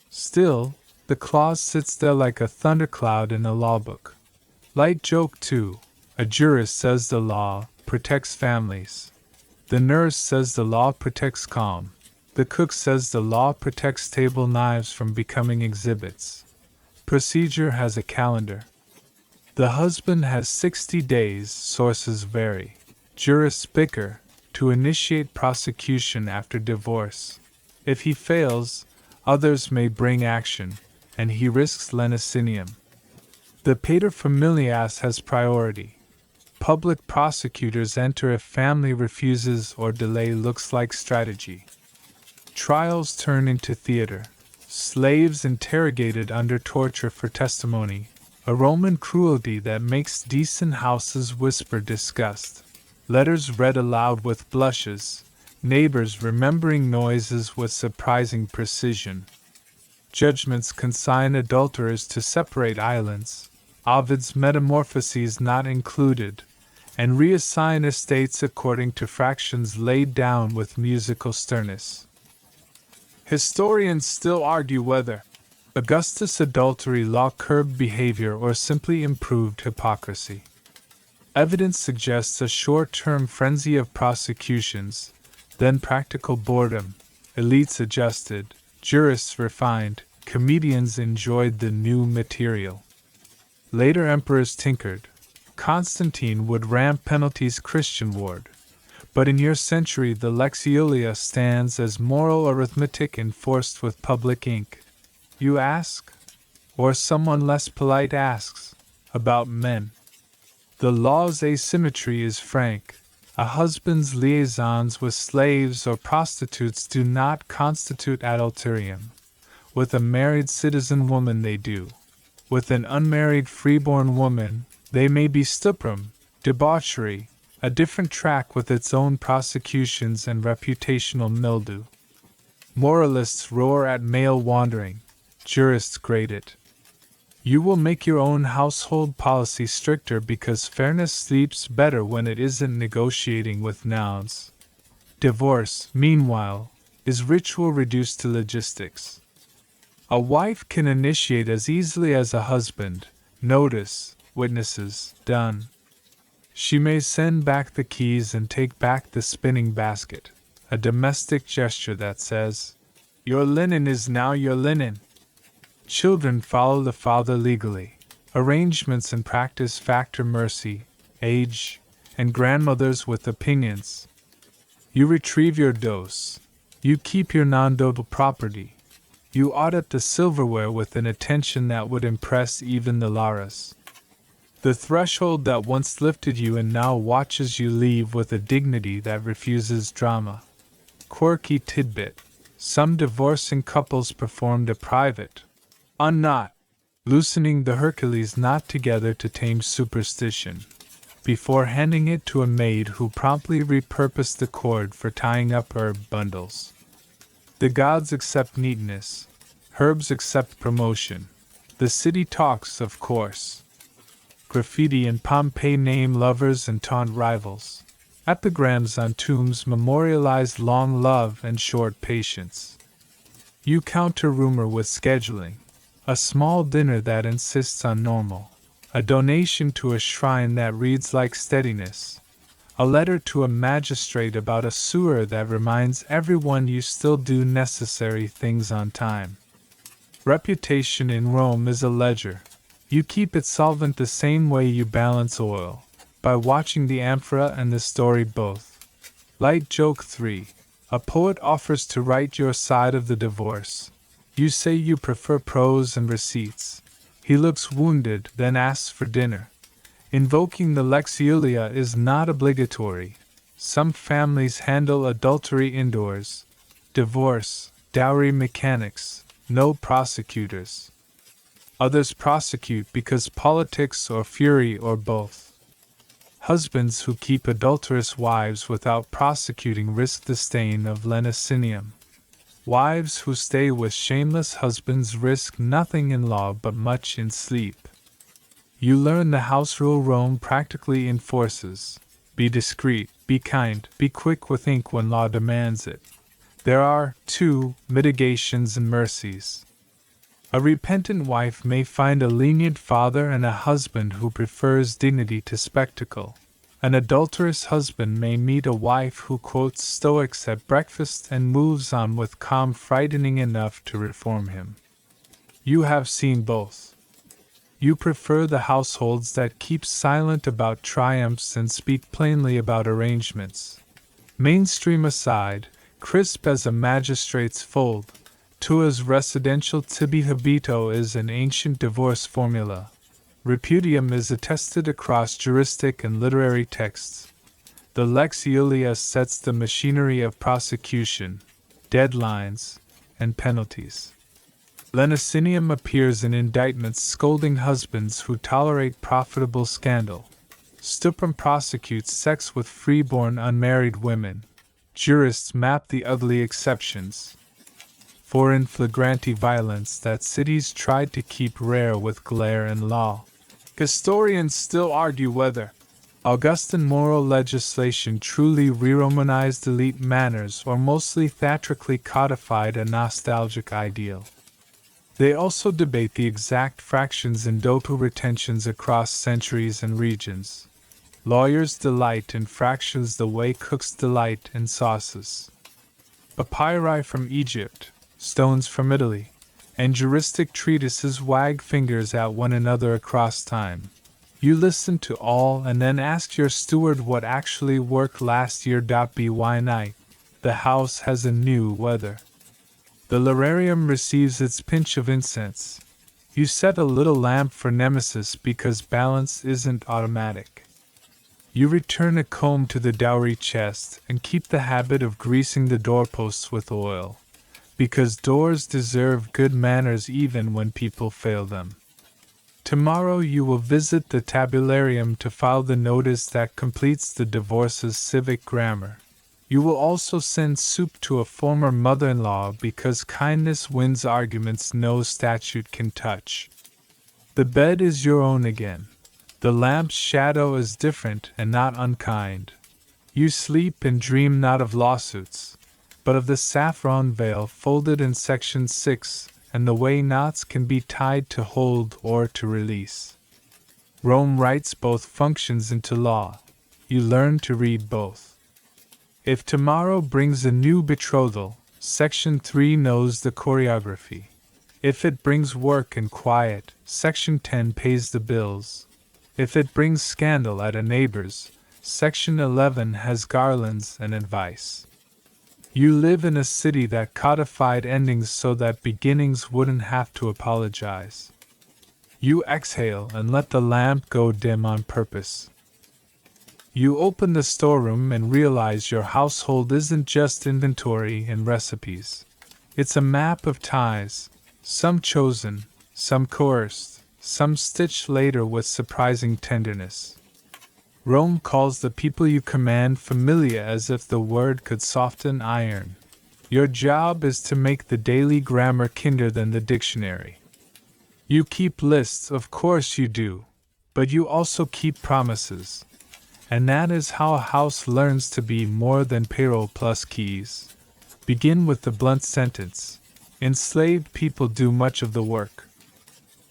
Still, the clause sits there like a thundercloud in a lawbook. Light joke too. A jurist says the law protects families. The nurse says the law protects calm. The cook says the law protects table knives from becoming exhibits. Procedure has a calendar. The husband has 60 days, sources vary. Jurists bicker, to initiate prosecution after divorce. If he fails, others may bring action, and he risks lenocinium. The paterfamilias has priority. Public prosecutors enter if family refuses or delay looks like strategy. Trials turn into theater. Slaves interrogated under torture for testimony. A Roman cruelty that makes decent houses whisper disgust. Letters read aloud with blushes. Neighbors remembering noises with surprising precision. Judgments consign adulterers to separate islands. Ovid's Metamorphoses not included, and reassign estates according to fractions laid down with musical sternness. Historians still argue whether Augustus' adultery law curbed behavior or simply improved hypocrisy. Evidence suggests a short-term frenzy of prosecutions, then practical boredom, elites adjusted, jurists refined, comedians enjoyed the new material. Later emperors tinkered. Constantine would ramp penalties Christian-ward. But in your century the Lex Julia stands as moral arithmetic enforced with public ink. You ask? Or someone less polite asks, about men. The law's asymmetry is frank. A husband's liaisons with slaves or prostitutes do not constitute adulterium. With a married citizen woman they do. With an unmarried freeborn woman, they may be stuprum, debauchery, a different track with its own prosecutions and reputational mildew. Moralists roar at male wandering. Jurists grade it. You will make your own household policy stricter because fairness sleeps better when it isn't negotiating with nouns. Divorce, meanwhile, is ritual reduced to logistics. A wife can initiate as easily as a husband. Notice, witnesses, done. She may send back the keys and take back the spinning basket, a domestic gesture that says, "Your linen is now your linen." Children follow the father legally. Arrangements and practice factor mercy. age, and grandmothers with opinions. You retrieve your dose. You keep your non-dotal property. You audit the silverware with an attention that would impress even the Laras. The threshold that once lifted you and now watches you leave with a dignity that refuses drama. Quirky tidbit. Some divorcing couples performed a private unknot, loosening the Hercules knot together to tame superstition, before handing it to a maid who promptly repurposed the cord for tying up herb bundles. The gods accept neatness. Herbs accept promotion. The city talks, of course. Graffiti in Pompeii name lovers and taunt rivals. Epigrams on tombs memorialize long love and short patience. You counter rumor with scheduling. A small dinner that insists on normal. A donation to a shrine that reads like steadiness. A letter to a magistrate about a sewer that reminds everyone you still do necessary things on time. Reputation in Rome is a ledger. You keep it solvent the same way you balance oil, by watching the amphora and the story both. Light joke 3. A poet offers to write your side of the divorce. You say you prefer prose and receipts. He looks wounded, then asks for dinner. Invoking the lex Iulia is not obligatory. Some families handle adultery indoors. Divorce, dowry mechanics, no prosecutors. Others prosecute because politics or fury or both. Husbands who keep adulterous wives without prosecuting risk the stain of Lenicinium. Wives who stay with shameless husbands risk nothing in law but much in sleep. You learn the house rule Rome practically enforces. Be discreet, be kind, be quick with ink when law demands it. There are, too, mitigations and mercies. A repentant wife may find a lenient father and a husband who prefers dignity to spectacle. An adulterous husband may meet a wife who quotes Stoics at breakfast and moves on with calm frightening enough to reform him. You have seen both. You prefer the households that keep silent about triumphs and speak plainly about arrangements. Mainstream aside, crisp as a magistrate's fold, tua's residential tibi habito is an ancient divorce formula. Repudium is attested across juristic and literary texts. The lex Iulia sets the machinery of prosecution, deadlines, and penalties. Lenicinium appears in indictments scolding husbands who tolerate profitable scandal. Stuprum prosecutes sex with freeborn unmarried women. Jurists map the ugly exceptions. For in flagranti violence that cities tried to keep rare with glare and law. Historians still argue whether Augustan moral legislation truly re-Romanized elite manners or mostly theatrically codified a nostalgic ideal. They also debate the exact fractions in dotal retentions across centuries and regions. Lawyers delight in fractions the way cooks delight in sauces. Papyri from Egypt, stones from Italy, and juristic treatises wag fingers at one another across time. You listen to all and then ask your steward what actually worked last year. By night, the house has a new weather. The lararium receives its pinch of incense. You set a little lamp for Nemesis because balance isn't automatic. You return a comb to the dowry chest and keep the habit of greasing the doorposts with oil, because doors deserve good manners even when people fail them. Tomorrow you will visit the tabularium to file the notice that completes the divorce's civic grammar. You will also send soup to a former mother-in-law because kindness wins arguments no statute can touch. The bed is your own again. The lamp's shadow is different and not unkind. You sleep and dream not of lawsuits, but of the saffron veil folded in section 6 and the way knots can be tied to hold or to release. Rome writes both functions into law. You learn to read both. If tomorrow brings a new betrothal, section 3 knows the choreography. If it brings work and quiet, section 10 pays the bills. If it brings scandal at a neighbor's, Section 11 has garlands and advice. You live in a city that codified endings so that beginnings wouldn't have to apologize. You exhale and let the lamp go dim on purpose. You open the storeroom and realize your household isn't just inventory and recipes. It's a map of ties, some chosen, some coerced, some stitched later with surprising tenderness. Rome calls the people you command familia as if the word could soften iron. Your job is to make the daily grammar kinder than the dictionary. You keep lists, of course you do, but you also keep promises. And that is how a house learns to be more than payroll plus keys. Begin with the blunt sentence. Enslaved people do much of the work.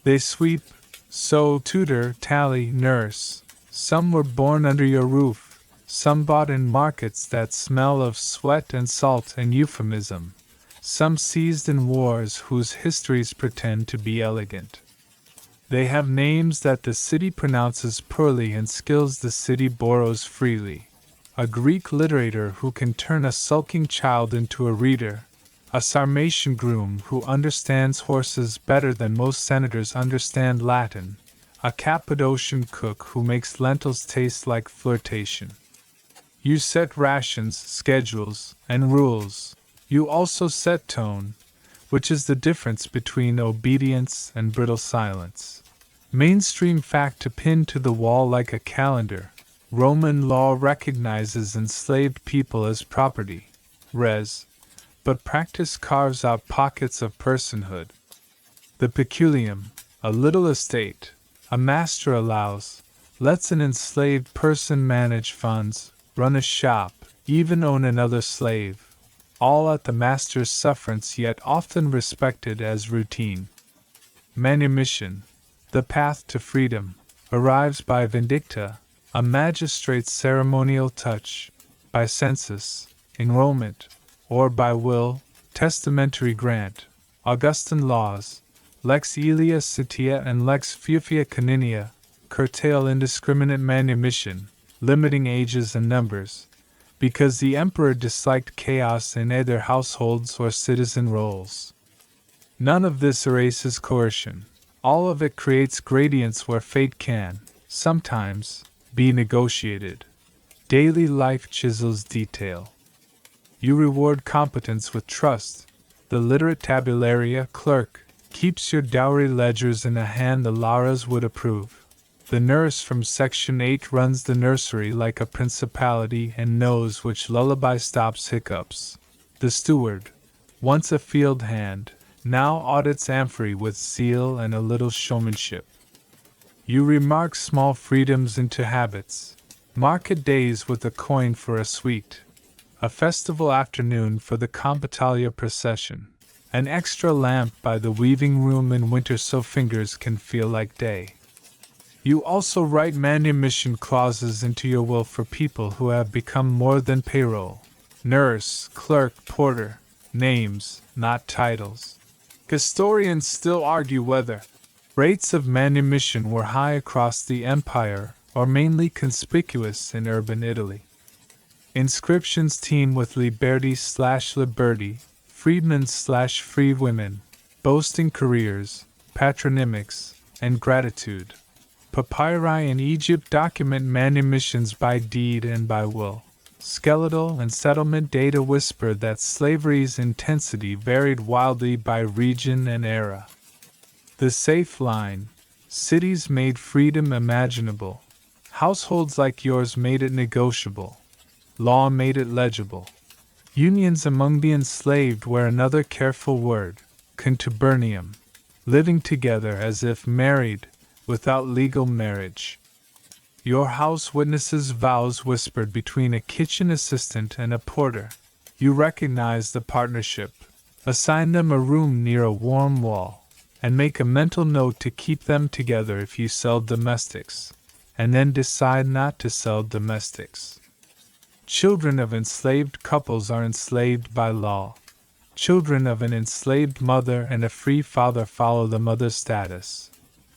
They sweep, sew, tutor, tally, nurse. Some were born under your roof, some bought in markets that smell of sweat and salt and euphemism, some seized in wars whose histories pretend to be elegant. They have names that the city pronounces poorly and skills the city borrows freely. A Greek literator who can turn a sulking child into a reader, a Sarmatian groom who understands horses better than most senators understand Latin, a Cappadocian cook who makes lentils taste like flirtation. You set rations, schedules, and rules. You also set tone, which is the difference between obedience and brittle silence. Mainstream fact to pin to the wall like a calendar. Roman law recognizes enslaved people as property, res, but practice carves out pockets of personhood. The peculium, a little estate, a master lets an enslaved person manage funds, run a shop, even own another slave, all at the master's sufferance yet often respected as routine. Manumission, the path to freedom, arrives by vindicta, a magistrate's ceremonial touch, by census, enrollment, or by will, testamentary grant, Augustan laws, Lex Aelia Citia and Lex Fuefia Caninia, curtail indiscriminate manumission, limiting ages and numbers, because the emperor disliked chaos in either households or citizen roles. None of this erases coercion. All of it creates gradients where fate can, sometimes, be negotiated. Daily life chisels detail. You reward competence with trust. The literate tabularia clerk keeps your dowry ledgers in a hand the Laras would approve. The nurse from Section 8 runs the nursery like a principality and knows which lullaby stops hiccups. The steward, once a field hand, now audits amphory with zeal and a little showmanship. You remark small freedoms into habits. Market days with a coin for a sweet. A festival afternoon for the Compitalia procession. An extra lamp by the weaving room in winter so fingers can feel like day. You also write manumission clauses into your will for people who have become more than payroll. Nurse, clerk, porter. Names, not titles. Historians still argue whether rates of manumission were high across the empire or mainly conspicuous in urban Italy. Inscriptions teem with liberty/liberty, freedmen/free women, boasting careers, patronymics, and gratitude. Papyri in Egypt document manumissions by deed and by will. Skeletal and settlement data whisper that slavery's intensity varied wildly by region and era. The safe line: cities made freedom imaginable. Households like yours made it negotiable. Law made it legible. Unions among the enslaved were another careful word, contubernium, living together as if married, without legal marriage. Your house witnesses vows whispered between a kitchen assistant and a porter. You recognize the partnership, assign them a room near a warm wall, and make a mental note to keep them together if you sell domestics, and then decide not to sell domestics. Children of enslaved couples are enslaved by law. Children of an enslaved mother and a free father follow the mother's status.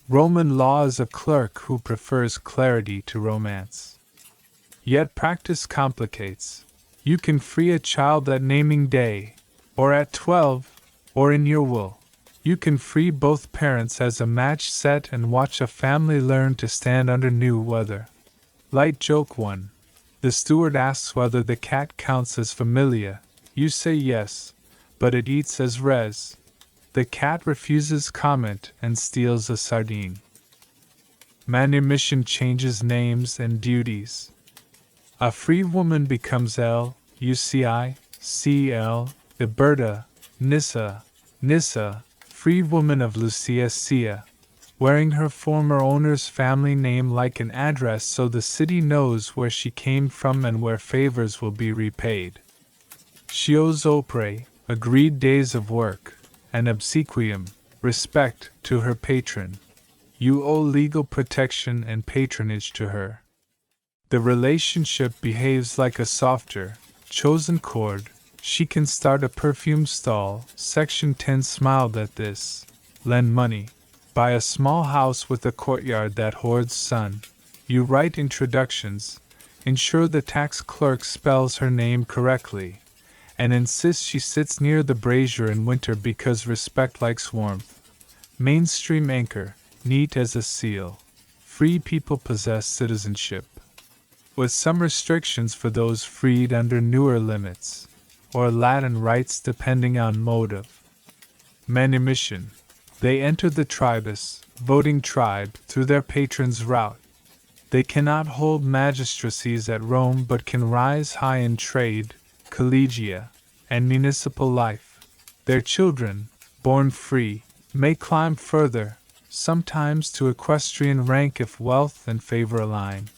Roman law is a clerk who prefers clarity to romance. Yet practice complicates. You can free a child at naming day, or at 12, or in your will. You can free both parents as a match set and watch a family learn to stand under new weather. Light joke 1. The steward asks whether the cat counts as familia. You say yes, but it eats as res. The cat refuses comment and steals a sardine. Manumission changes names and duties. A free woman becomes Luci, Cl, Iberta, Nissa, free woman of Lucia Cia, wearing her former owner's family name like an address so the city knows where she came from and where favors will be repaid. Chios opere, agreed days of work, and obsequium, respect to her patron. You owe legal protection and patronage to her. The relationship behaves like a softer, chosen chord. She can start a perfume stall. Section 10 smiled at this. Lend money. Buy a small house with a courtyard that hoards sun. You write introductions. Ensure the tax clerk spells her name correctly. And insist she sits near the brazier in winter because respect likes warmth. Mainstream anchor, neat as a seal. Free people possess citizenship, with some restrictions for those freed under newer limits, or Latin rights depending on motive. Manumission. They enter the tribus, voting tribe, through their patron's route. They cannot hold magistracies at Rome but can rise high in trade, collegia, and municipal life. Their children, born free, may climb further, sometimes to equestrian rank if wealth and favor align.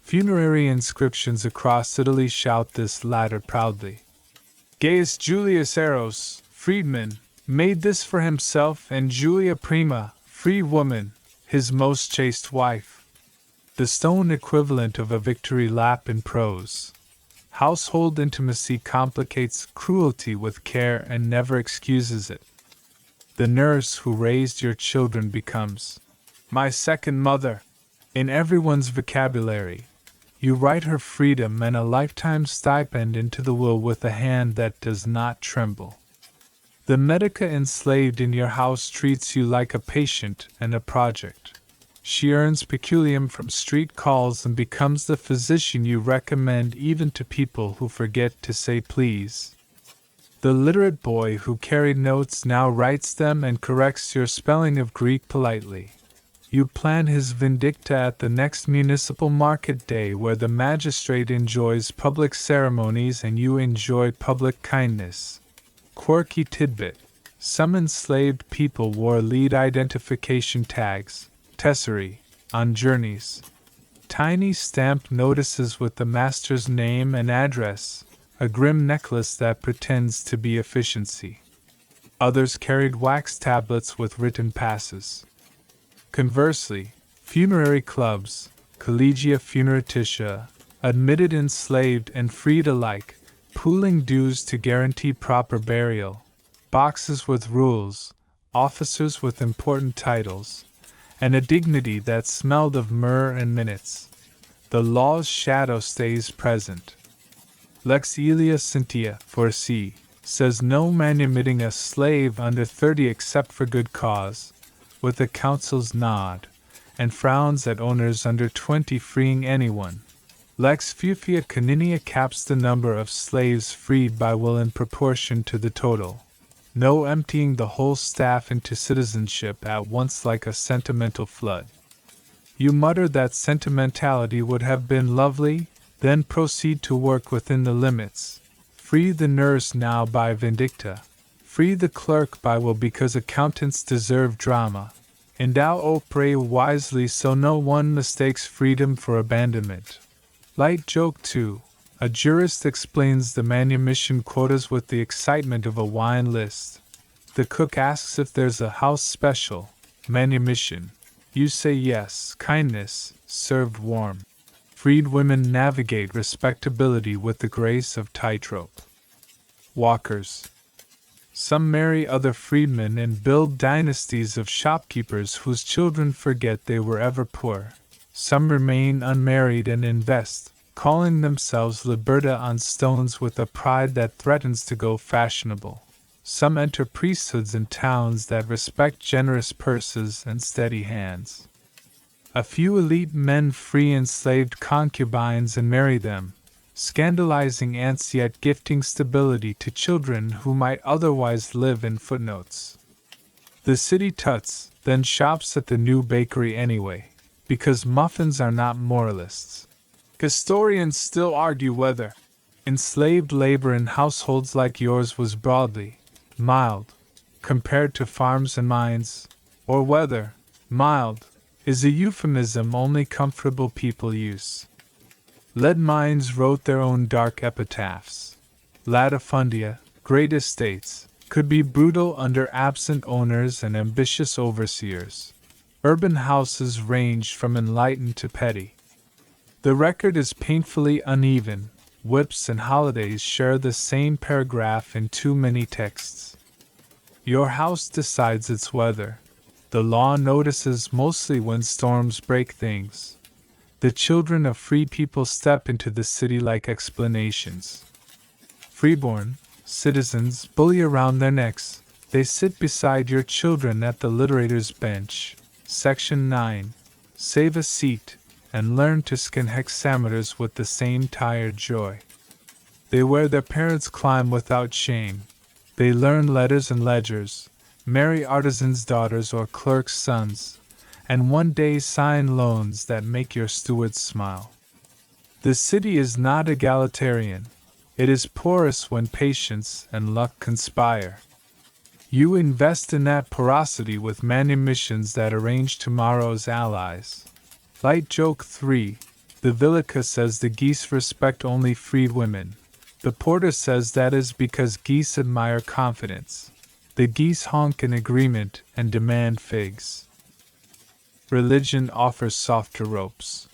Funerary inscriptions across Italy shout this latter proudly. Gaius Julius Eros, freedman, made this for himself and Julia Prima, free woman, his most chaste wife. The stone equivalent of a victory lap in prose. Household intimacy complicates cruelty with care and never excuses it. The nurse who raised your children becomes my second mother. In everyone's vocabulary, you write her freedom and a lifetime stipend into the will with a hand that does not tremble. The medica enslaved in your house treats you like a patient and a project. She earns peculium from street calls and becomes the physician you recommend even to people who forget to say please. The literate boy who carried notes now writes them and corrects your spelling of Greek politely. You plan his vindicta at the next municipal market day where the magistrate enjoys public ceremonies and you enjoy public kindness. Quirky tidbit. Some enslaved people wore lead identification tags, tesserae, on journeys. Tiny stamped notices with the master's name and address, a grim necklace that pretends to be efficiency. Others carried wax tablets with written passes. Conversely, funerary clubs, collegia funeratia, admitted enslaved and freed alike, pooling dues to guarantee proper burial, boxes with rules, officers with important titles, and a dignity that smelled of myrrh and minutes. The law's shadow stays present. Lex Aelia Cynthia, foresee, says no manumitting a slave under 30 except for good cause, with a counsel's nod, and frowns at owners under 20 freeing anyone. Lex Fufia Caninia caps the number of slaves freed by will in proportion to the total. No emptying the whole staff into citizenship at once like a sentimental flood. You mutter that sentimentality would have been lovely, then proceed to work within the limits. Free the nurse now by vindicta. Free the clerk by will because accountants deserve drama. Endow opere wisely so no one mistakes freedom for abandonment. Light joke 2. A jurist explains the manumission quotas with the excitement of a wine list. The cook asks if there's a house special, manumission. You say yes, kindness, served warm. Freed women navigate respectability with the grace of tightrope. Walkers. Some marry other freedmen and build dynasties of shopkeepers whose children forget they were ever poor. Some remain unmarried and invest, calling themselves Liberta on stones with a pride that threatens to go fashionable. Some enter priesthoods in towns that respect generous purses and steady hands. A few elite men free enslaved concubines and marry them, scandalizing aunts yet gifting stability to children who might otherwise live in footnotes. The city tuts then shops at the new bakery anyway, because muffins are not moralists. Historians still argue whether enslaved labor in households like yours was broadly mild, compared to farms and mines, or whether mild is a euphemism only comfortable people use. Lead mines wrote their own dark epitaphs. Latifundia, great estates, could be brutal under absent owners and ambitious overseers. Urban houses ranged from enlightened to petty. The record is painfully uneven. Whips and holidays share the same paragraph in too many texts. Your house decides its weather. The law notices mostly when storms break things. The children of free people step into the city like explanations. Freeborn citizens bully around their necks. They sit beside your children at the literator's bench. Section 9. Save a seat, and learn to skin hexameters with the same tired joy. They wear their parents' climb without shame. They learn letters and ledgers, marry artisans' daughters or clerks' sons, and one day sign loans that make your stewards smile. The city is not egalitarian. It is porous when patience and luck conspire. You invest in that porosity with manumissions that arrange tomorrow's allies. Light joke 3. The Vilica says the geese respect only freed women. The porter says that is because geese admire confidence. The geese honk in agreement and demand figs. Religion offers softer ropes.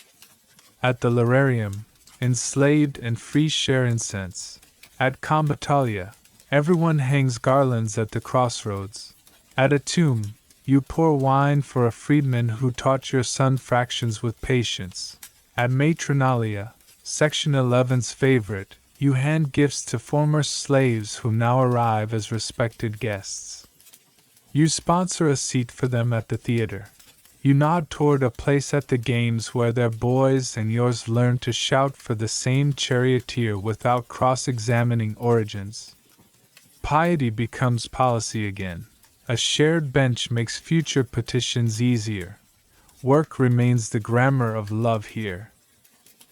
At the Lararium, enslaved and free share incense. At Combatalia, everyone hangs garlands at the crossroads. At a tomb, you pour wine for a freedman who taught your son fractions with patience. At Matronalia, Section 11's favorite, you hand gifts to former slaves who now arrive as respected guests. You sponsor a seat for them at the theater. You nod toward a place at the games where their boys and yours learn to shout for the same charioteer without cross-examining origins. Piety becomes policy again. A shared bench makes future petitions easier. Work remains the grammar of love here.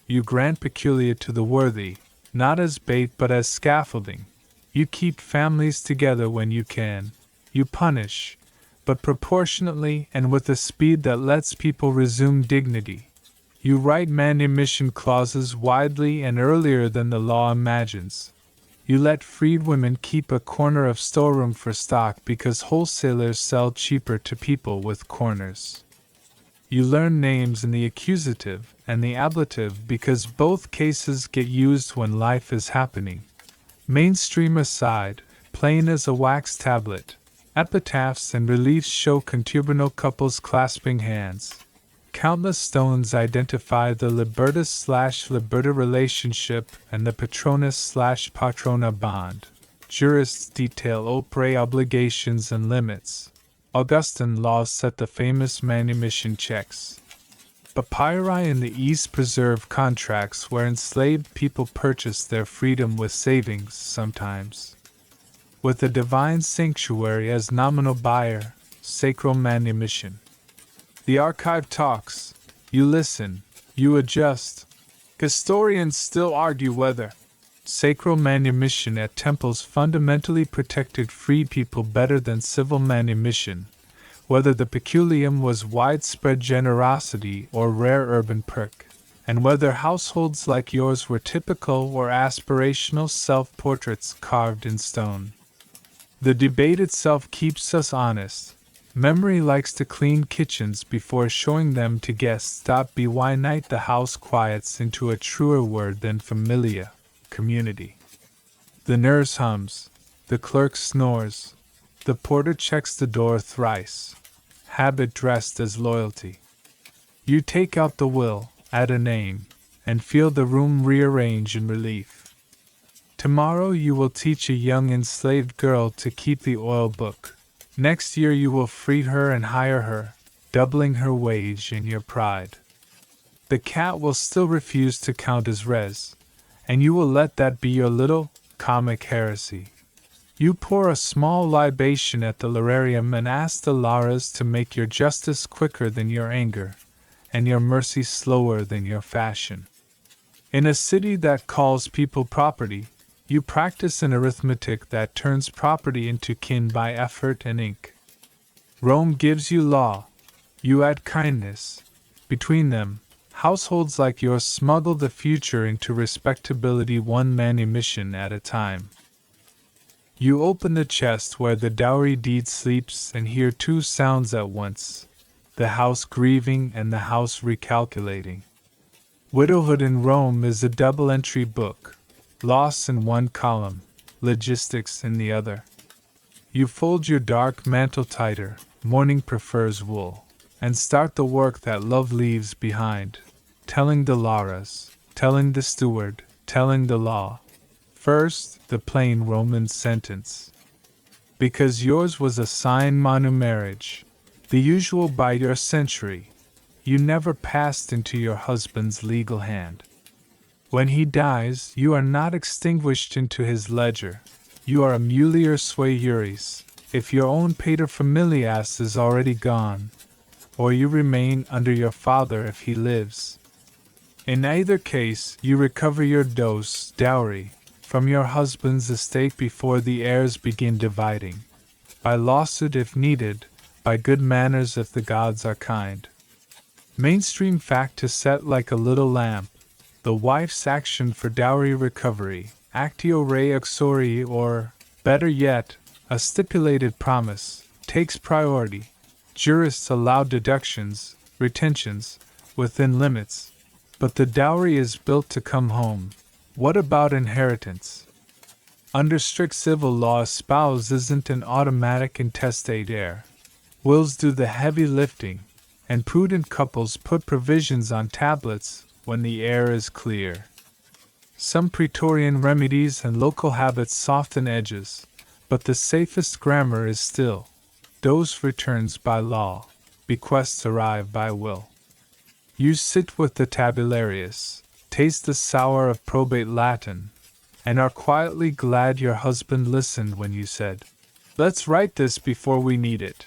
You grant peculiar to the worthy, not as bait but as scaffolding. You keep families together when you can. You punish, but proportionately and with a speed that lets people resume dignity. You write manumission clauses widely and earlier than the law imagines. You let freed women keep a corner of storeroom for stock because wholesalers sell cheaper to people with corners. You learn names in the accusative and the ablative because both cases get used when life is happening. Mainstream aside, plain as a wax tablet, epitaphs and reliefs show contubernal couples clasping hands. Countless stones identify the Libertus/Liberta relationship and the Patronus/Patrona bond. Jurists detail opere obligations and limits. Augustan laws set the famous manumission checks. Papyri in the East preserve contracts where enslaved people purchase their freedom with savings sometimes. With the divine sanctuary as nominal buyer, sacral manumission. The archive talks, you listen, you adjust. Historians still argue whether sacral manumission at temples fundamentally protected freed people better than civil manumission, whether the peculium was widespread generosity or rare urban perk, and whether households like yours were typical or aspirational self-portraits carved in stone. The debate itself keeps us honest. Memory likes to clean kitchens before showing them to guests. By night the house quiets into a truer word than familia, community. The nurse hums, The clerk snores. The porter checks the door thrice. Habit dressed as loyalty. You take out the will, add a name, and feel the room rearrange in relief. Tomorrow you will teach a young enslaved girl to keep the oil book. Next year you will free her and hire her, doubling her wage in your pride. The cat will still refuse to count as res, and you will let that be your little, comic heresy. You pour a small libation at the lararium and ask the Laras to make your justice quicker than your anger, and your mercy slower than your fashion. In a city that calls people property, you practice an arithmetic that turns property into kin by effort and ink. Rome gives you law, you add kindness. Between them, households like yours smuggle the future into respectability one manumission at a time. You open the chest where the dowry deed sleeps and hear two sounds at once, the house grieving and the house recalculating. Widowhood in Rome is a double-entry book, loss in one column, logistics in the other. You fold your dark mantle tighter, mourning prefers wool, and start the work that love leaves behind, telling the Laras, telling the steward, telling the law. First, the plain Roman sentence. Because yours was a sine manu marriage, the usual by your century, you never passed into your husband's legal hand. When he dies, you are not extinguished into his ledger, you are a mulier sui juris, if your own paterfamilias is already gone, or you remain under your father if he lives. In either case, you recover your dowry, from your husband's estate before the heirs begin dividing, by lawsuit if needed, by good manners if the gods are kind. Mainstream fact to set like a little lamp, the wife's action for dowry recovery, actio re uxori or, better yet, a stipulated promise, takes priority. Jurists allow deductions, retentions, within limits, but the dowry is built to come home. What about inheritance? Under strict civil law, a spouse isn't an automatic intestate heir. Wills do the heavy lifting, and prudent couples put provisions on tablets when the air is clear. Some praetorian remedies and local habits soften edges, but the safest grammar is still, dos returns by law, bequests arrive by will. You sit with the tabularius, taste the sour of probate Latin, and are quietly glad your husband listened when you said, "Let's write this before we need it."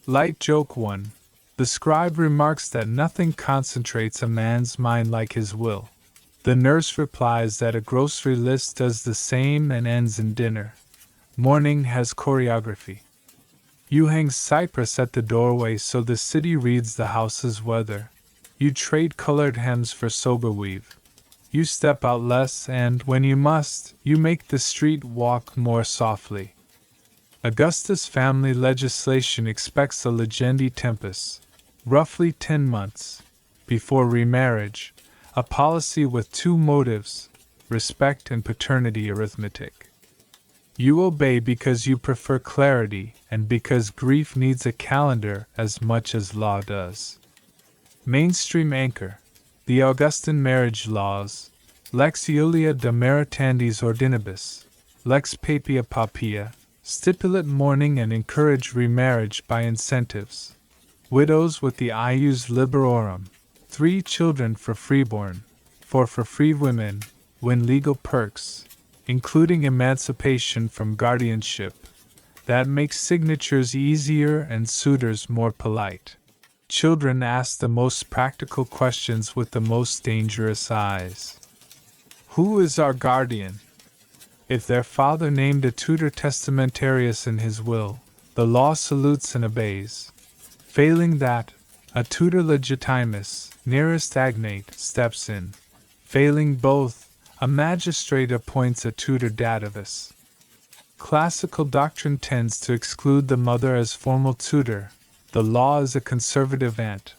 Light joke 1. The scribe remarks that nothing concentrates a man's mind like his will. The nurse replies that a grocery list does the same and ends in dinner. Morning has choreography. You hang cypress at the doorway so the city reads the house's weather. You trade colored hems for sober weave. You step out less and, when you must, you make the street walk more softly. Augustus' family legislation expects a legendi tempus, roughly 10 months, before remarriage, a policy with two motives, respect and paternity arithmetic. You obey because you prefer clarity and because grief needs a calendar as much as law does. Mainstream anchor, the Augustan marriage laws, Lex Iulia de Maritandis Ordinibus, Lex Papia Papia, stipulate mourning and encourage remarriage by incentives. Widows with the ius liberorum, 3 children for freeborn, 4 for free women, win legal perks, including emancipation from guardianship, that makes signatures easier and suitors more polite. Children ask the most practical questions with the most dangerous eyes. Who is our guardian? If their father named a tutor testamentarius in his will, the law salutes and obeys. Failing that, a tutor legitimus, nearest agnate, steps in. Failing both, a magistrate appoints a tutor dativus. Classical doctrine tends to exclude the mother as formal tutor, the law is a conservative aunt.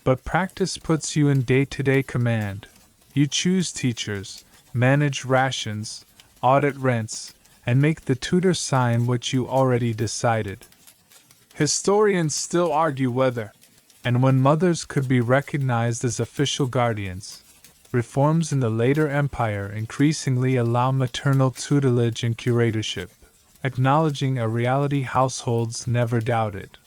But practice puts you in day-to-day command. You choose teachers, manage rations, audit rents, and make the tutor sign what you already decided. Historians still argue whether, and when mothers could be recognized as official guardians. Reforms in the later empire increasingly allow maternal tutelage and curatorship, acknowledging a reality households never doubted.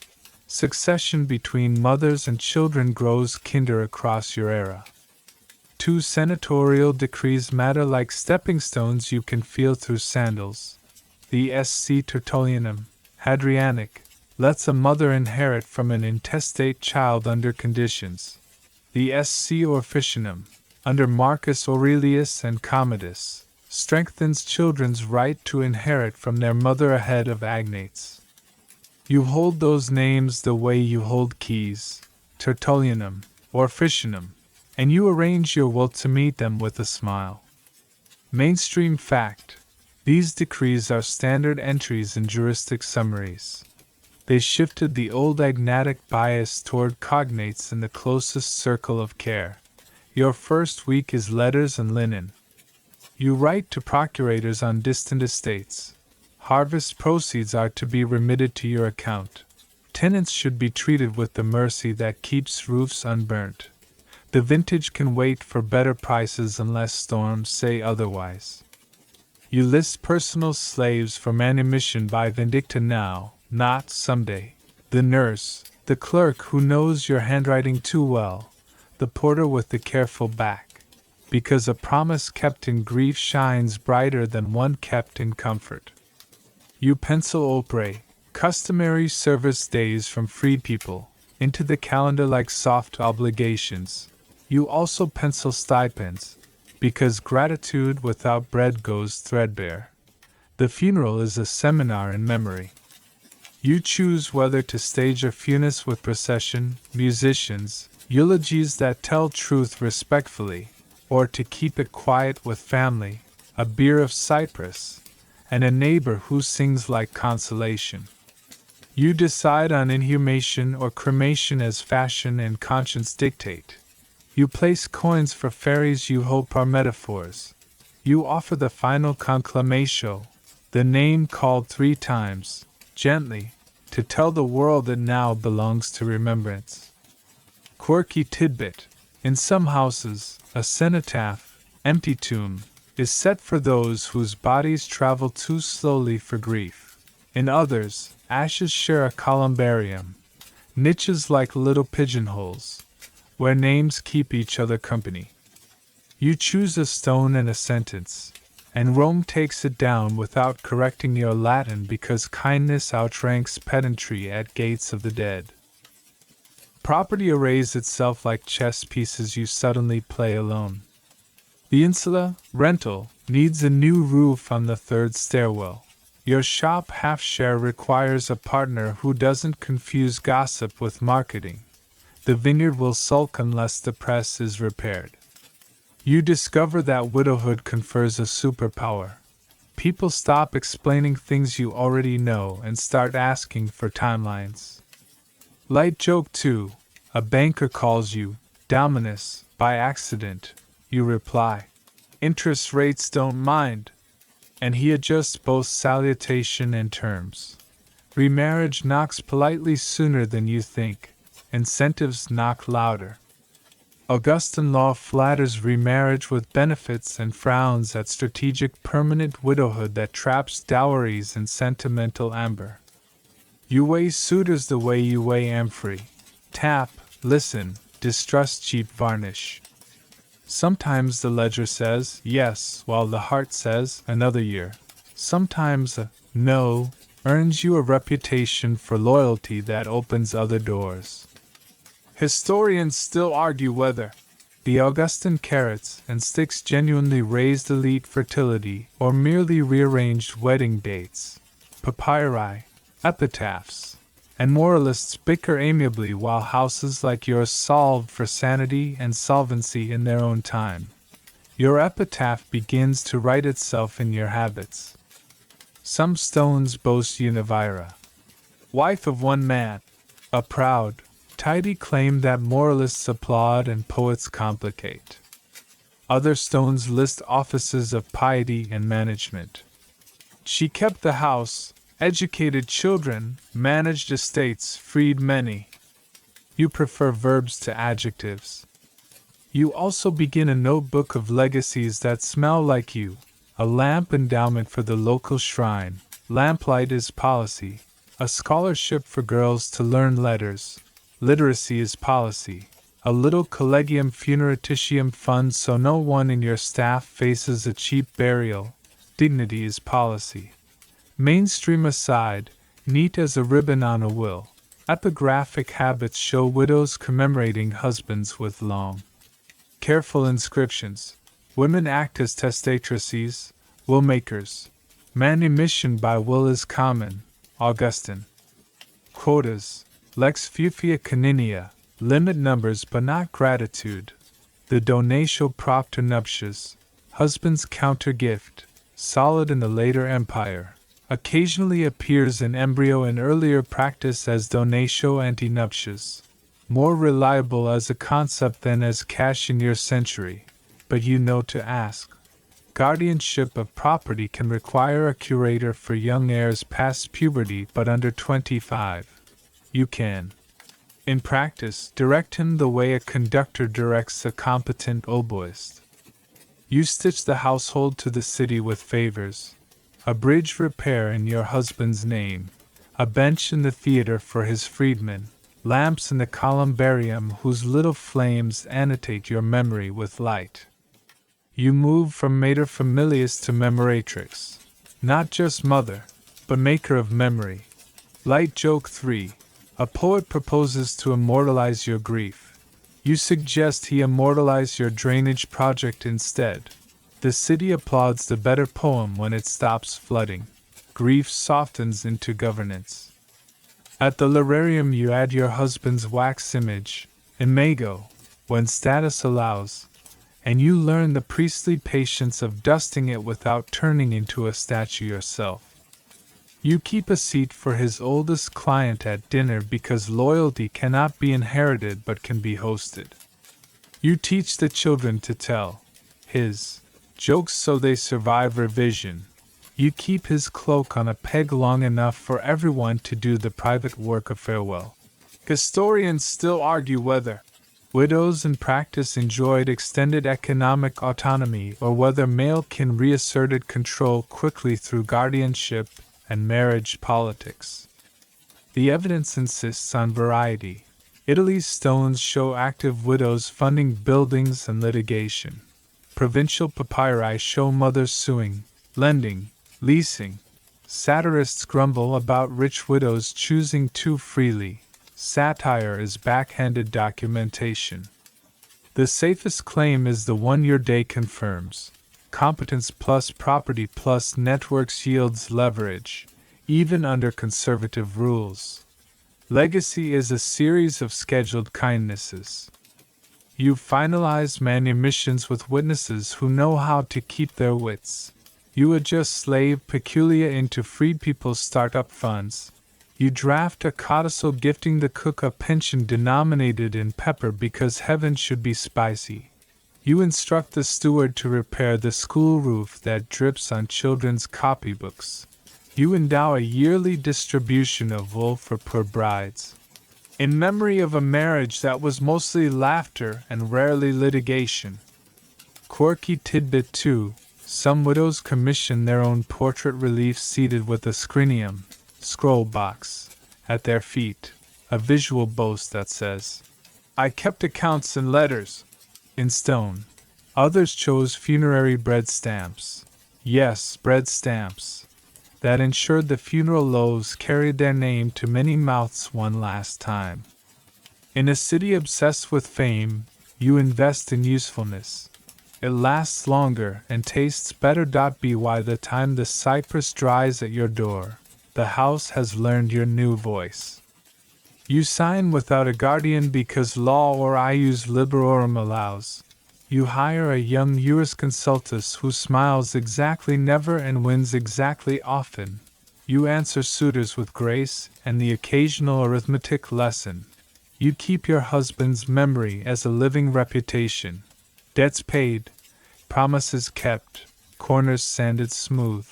Succession between mothers and children grows kinder across your era. 2 senatorial decrees matter like stepping stones you can feel through sandals. The SC Tertullianum, Hadrianic, lets a mother inherit from an intestate child under conditions. The SC Orficianum, under Marcus Aurelius and Commodus, strengthens children's right to inherit from their mother ahead of agnates. You hold those names the way you hold keys, Tertullianum, Orficianum, and you arrange your will to meet them with a smile. Mainstream fact: these decrees are standard entries in juristic summaries. They shifted the old agnatic bias toward cognates in the closest circle of care. Your first week is letters and linen. You write to procurators on distant estates. Harvest proceeds are to be remitted to your account. Tenants should be treated with the mercy that keeps roofs unburnt. The vintage can wait for better prices unless storms say otherwise. You list personal slaves for manumission by vindicta now, not someday. The nurse, the clerk who knows your handwriting too well, the porter with the careful back, because a promise kept in grief shines brighter than one kept in comfort. You pencil opre, customary service days from freed people, into the calendar like soft obligations. You also pencil stipends, because gratitude without bread goes threadbare. The funeral is a seminar in memory. You choose whether to stage a funeral with procession, musicians, eulogies that tell truth respectfully, or to keep it quiet with family, a beer of Cyprus, and a neighbor who sings like consolation. You decide on inhumation or cremation as fashion and conscience dictate. You place coins for fairies you hope are metaphors. You offer the final conclamatio, the name called 3 times, gently, to tell the world it now belongs to remembrance. Quirky tidbit: in some houses, a cenotaph, empty tomb, is set for those whose bodies travel too slowly for grief. In others, ashes share a columbarium, niches like little pigeonholes, where names keep each other company. You choose a stone and a sentence, and Rome takes it down without correcting your Latin because kindness outranks pedantry at gates of the dead. Property arrays itself like chess pieces you suddenly play alone. The insula, rental, needs a new roof on the 3rd stairwell. Your shop half-share requires a partner who doesn't confuse gossip with marketing. The vineyard will sulk unless the press is repaired. You discover that widowhood confers a superpower. People stop explaining things you already know and start asking for timelines. Light joke 2. A banker calls you, Dominus, by accident. You reply, interest rates don't mind. And he adjusts both salutation and terms. Remarriage knocks politely sooner than you think. Incentives knock louder. Augustan law flatters remarriage with benefits and frowns at strategic permanent widowhood that traps dowries in sentimental amber. You weigh suitors the way you weigh amphory. Tap, listen, distrust cheap varnish. Sometimes the ledger says yes, while the heart says another year. Sometimes a no earns you a reputation for loyalty that opens other doors. Historians still argue whether the Augustan carrots and sticks genuinely raised elite fertility or merely rearranged wedding dates. Papyri, epitaphs, and moralists bicker amiably while houses like yours solve for sanity and solvency in their own time. Your epitaph begins to write itself in your habits. Some stones boast Univira, wife of one man, a proud, tidy claim that moralists applaud and poets complicate. Other stones list offices of piety and management. She kept the house, educated children, managed estates, freed many. You prefer verbs to adjectives. You also begin a notebook of legacies that smell like you, a lamp endowment for the local shrine, lamplight is policy, a scholarship for girls to learn letters, literacy is policy, a little collegium funeraticium fund so no one in your staff faces a cheap burial, dignity is policy. Mainstream aside, neat as a ribbon on a will, epigraphic habits show widows commemorating husbands with long, careful inscriptions. Women act as testatresses, will makers. Manumission by will is common, Augustine. Quotas, lex fufia caninia, limit numbers but not gratitude. The donatio propter nuptias, husband's counter gift, solid in the later empire. Occasionally appears in embryo in earlier practice as donatio ante nuptias, more reliable as a concept than as cash in your century, but you know to ask. Guardianship of property can require a curator for young heirs past puberty but under 25. You can, in practice, direct him the way a conductor directs a competent oboist. You stitch the household to the city with favors. A bridge repair in your husband's name, a bench in the theater for his freedmen, lamps in the columbarium whose little flames annotate your memory with light. You move from mater familias to memoratrix, not just mother, but maker of memory. Light joke 3. A poet proposes to immortalize your grief. You suggest he immortalize your drainage project instead. The city applauds the better poem when it stops flooding. Grief softens into governance. At the Lararium you add your husband's wax image, imago, when status allows, and you learn the priestly patience of dusting it without turning into a statue yourself. You keep a seat for his oldest client at dinner because loyalty cannot be inherited but can be hosted. You teach the children to tell his jokes so they survive revision. You keep his cloak on a peg long enough for everyone to do the private work of farewell. Historians still argue whether widows in practice enjoyed extended economic autonomy or whether male kin reasserted control quickly through guardianship and marriage politics. The evidence insists on variety. Italy's stones show active widows funding buildings and litigation. Provincial papyri show mothers suing, lending, leasing. Satirists grumble about rich widows choosing too freely. Satire is backhanded documentation. The safest claim is the one your day confirms. Competence plus property plus networks yields leverage, even under conservative rules. Legacy is a series of scheduled kindnesses. You finalize manumissions with witnesses who know how to keep their wits. You adjust slave peculia into freed people's startup funds. You draft a codicil gifting the cook a pension denominated in pepper because heaven should be spicy. You instruct the steward to repair the school roof that drips on children's copybooks. You endow a yearly distribution of wool for poor brides. In memory of a marriage that was mostly laughter and rarely litigation. Quirky tidbit 2. Some widows commission their own portrait relief seated with a scrinium, scroll box, at their feet, a visual boast that says, I kept accounts and letters, in stone. Others chose funerary bread stamps. Yes, bread stamps. That ensured the funeral loaves carried their name to many mouths one last time. In a city obsessed with fame, you invest in usefulness. It lasts longer and tastes better. By the time the cypress dries at your door, the house has learned your new voice. You sign without a guardian because law or ius liberorum allows. You hire a young jurisconsultus who smiles exactly never and wins exactly often. You answer suitors with grace and the occasional arithmetic lesson. You keep your husband's memory as a living reputation. Debts paid, promises kept, corners sanded smooth.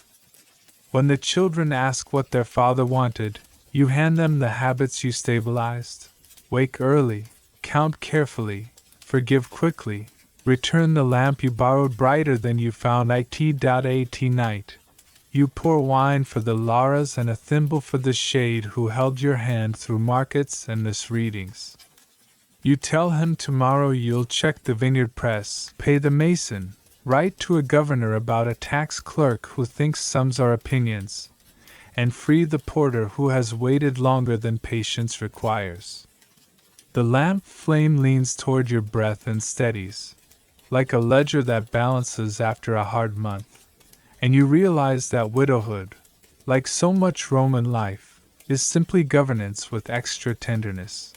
When the children ask what their father wanted, you hand them the habits you stabilized. Wake early, count carefully, forgive quickly, return the lamp you borrowed brighter than you found it. Night. You pour wine for the Laras and a thimble for the shade who held your hand through markets and misreadings. You tell him tomorrow you'll check the vineyard press, pay the mason, write to a governor about a tax clerk who thinks sums are opinions, and free the porter who has waited longer than patience requires. The lamp flame leans toward your breath and steadies, like a ledger that balances after a hard month, and you realize that widowhood, like so much Roman life, is simply governance with extra tenderness.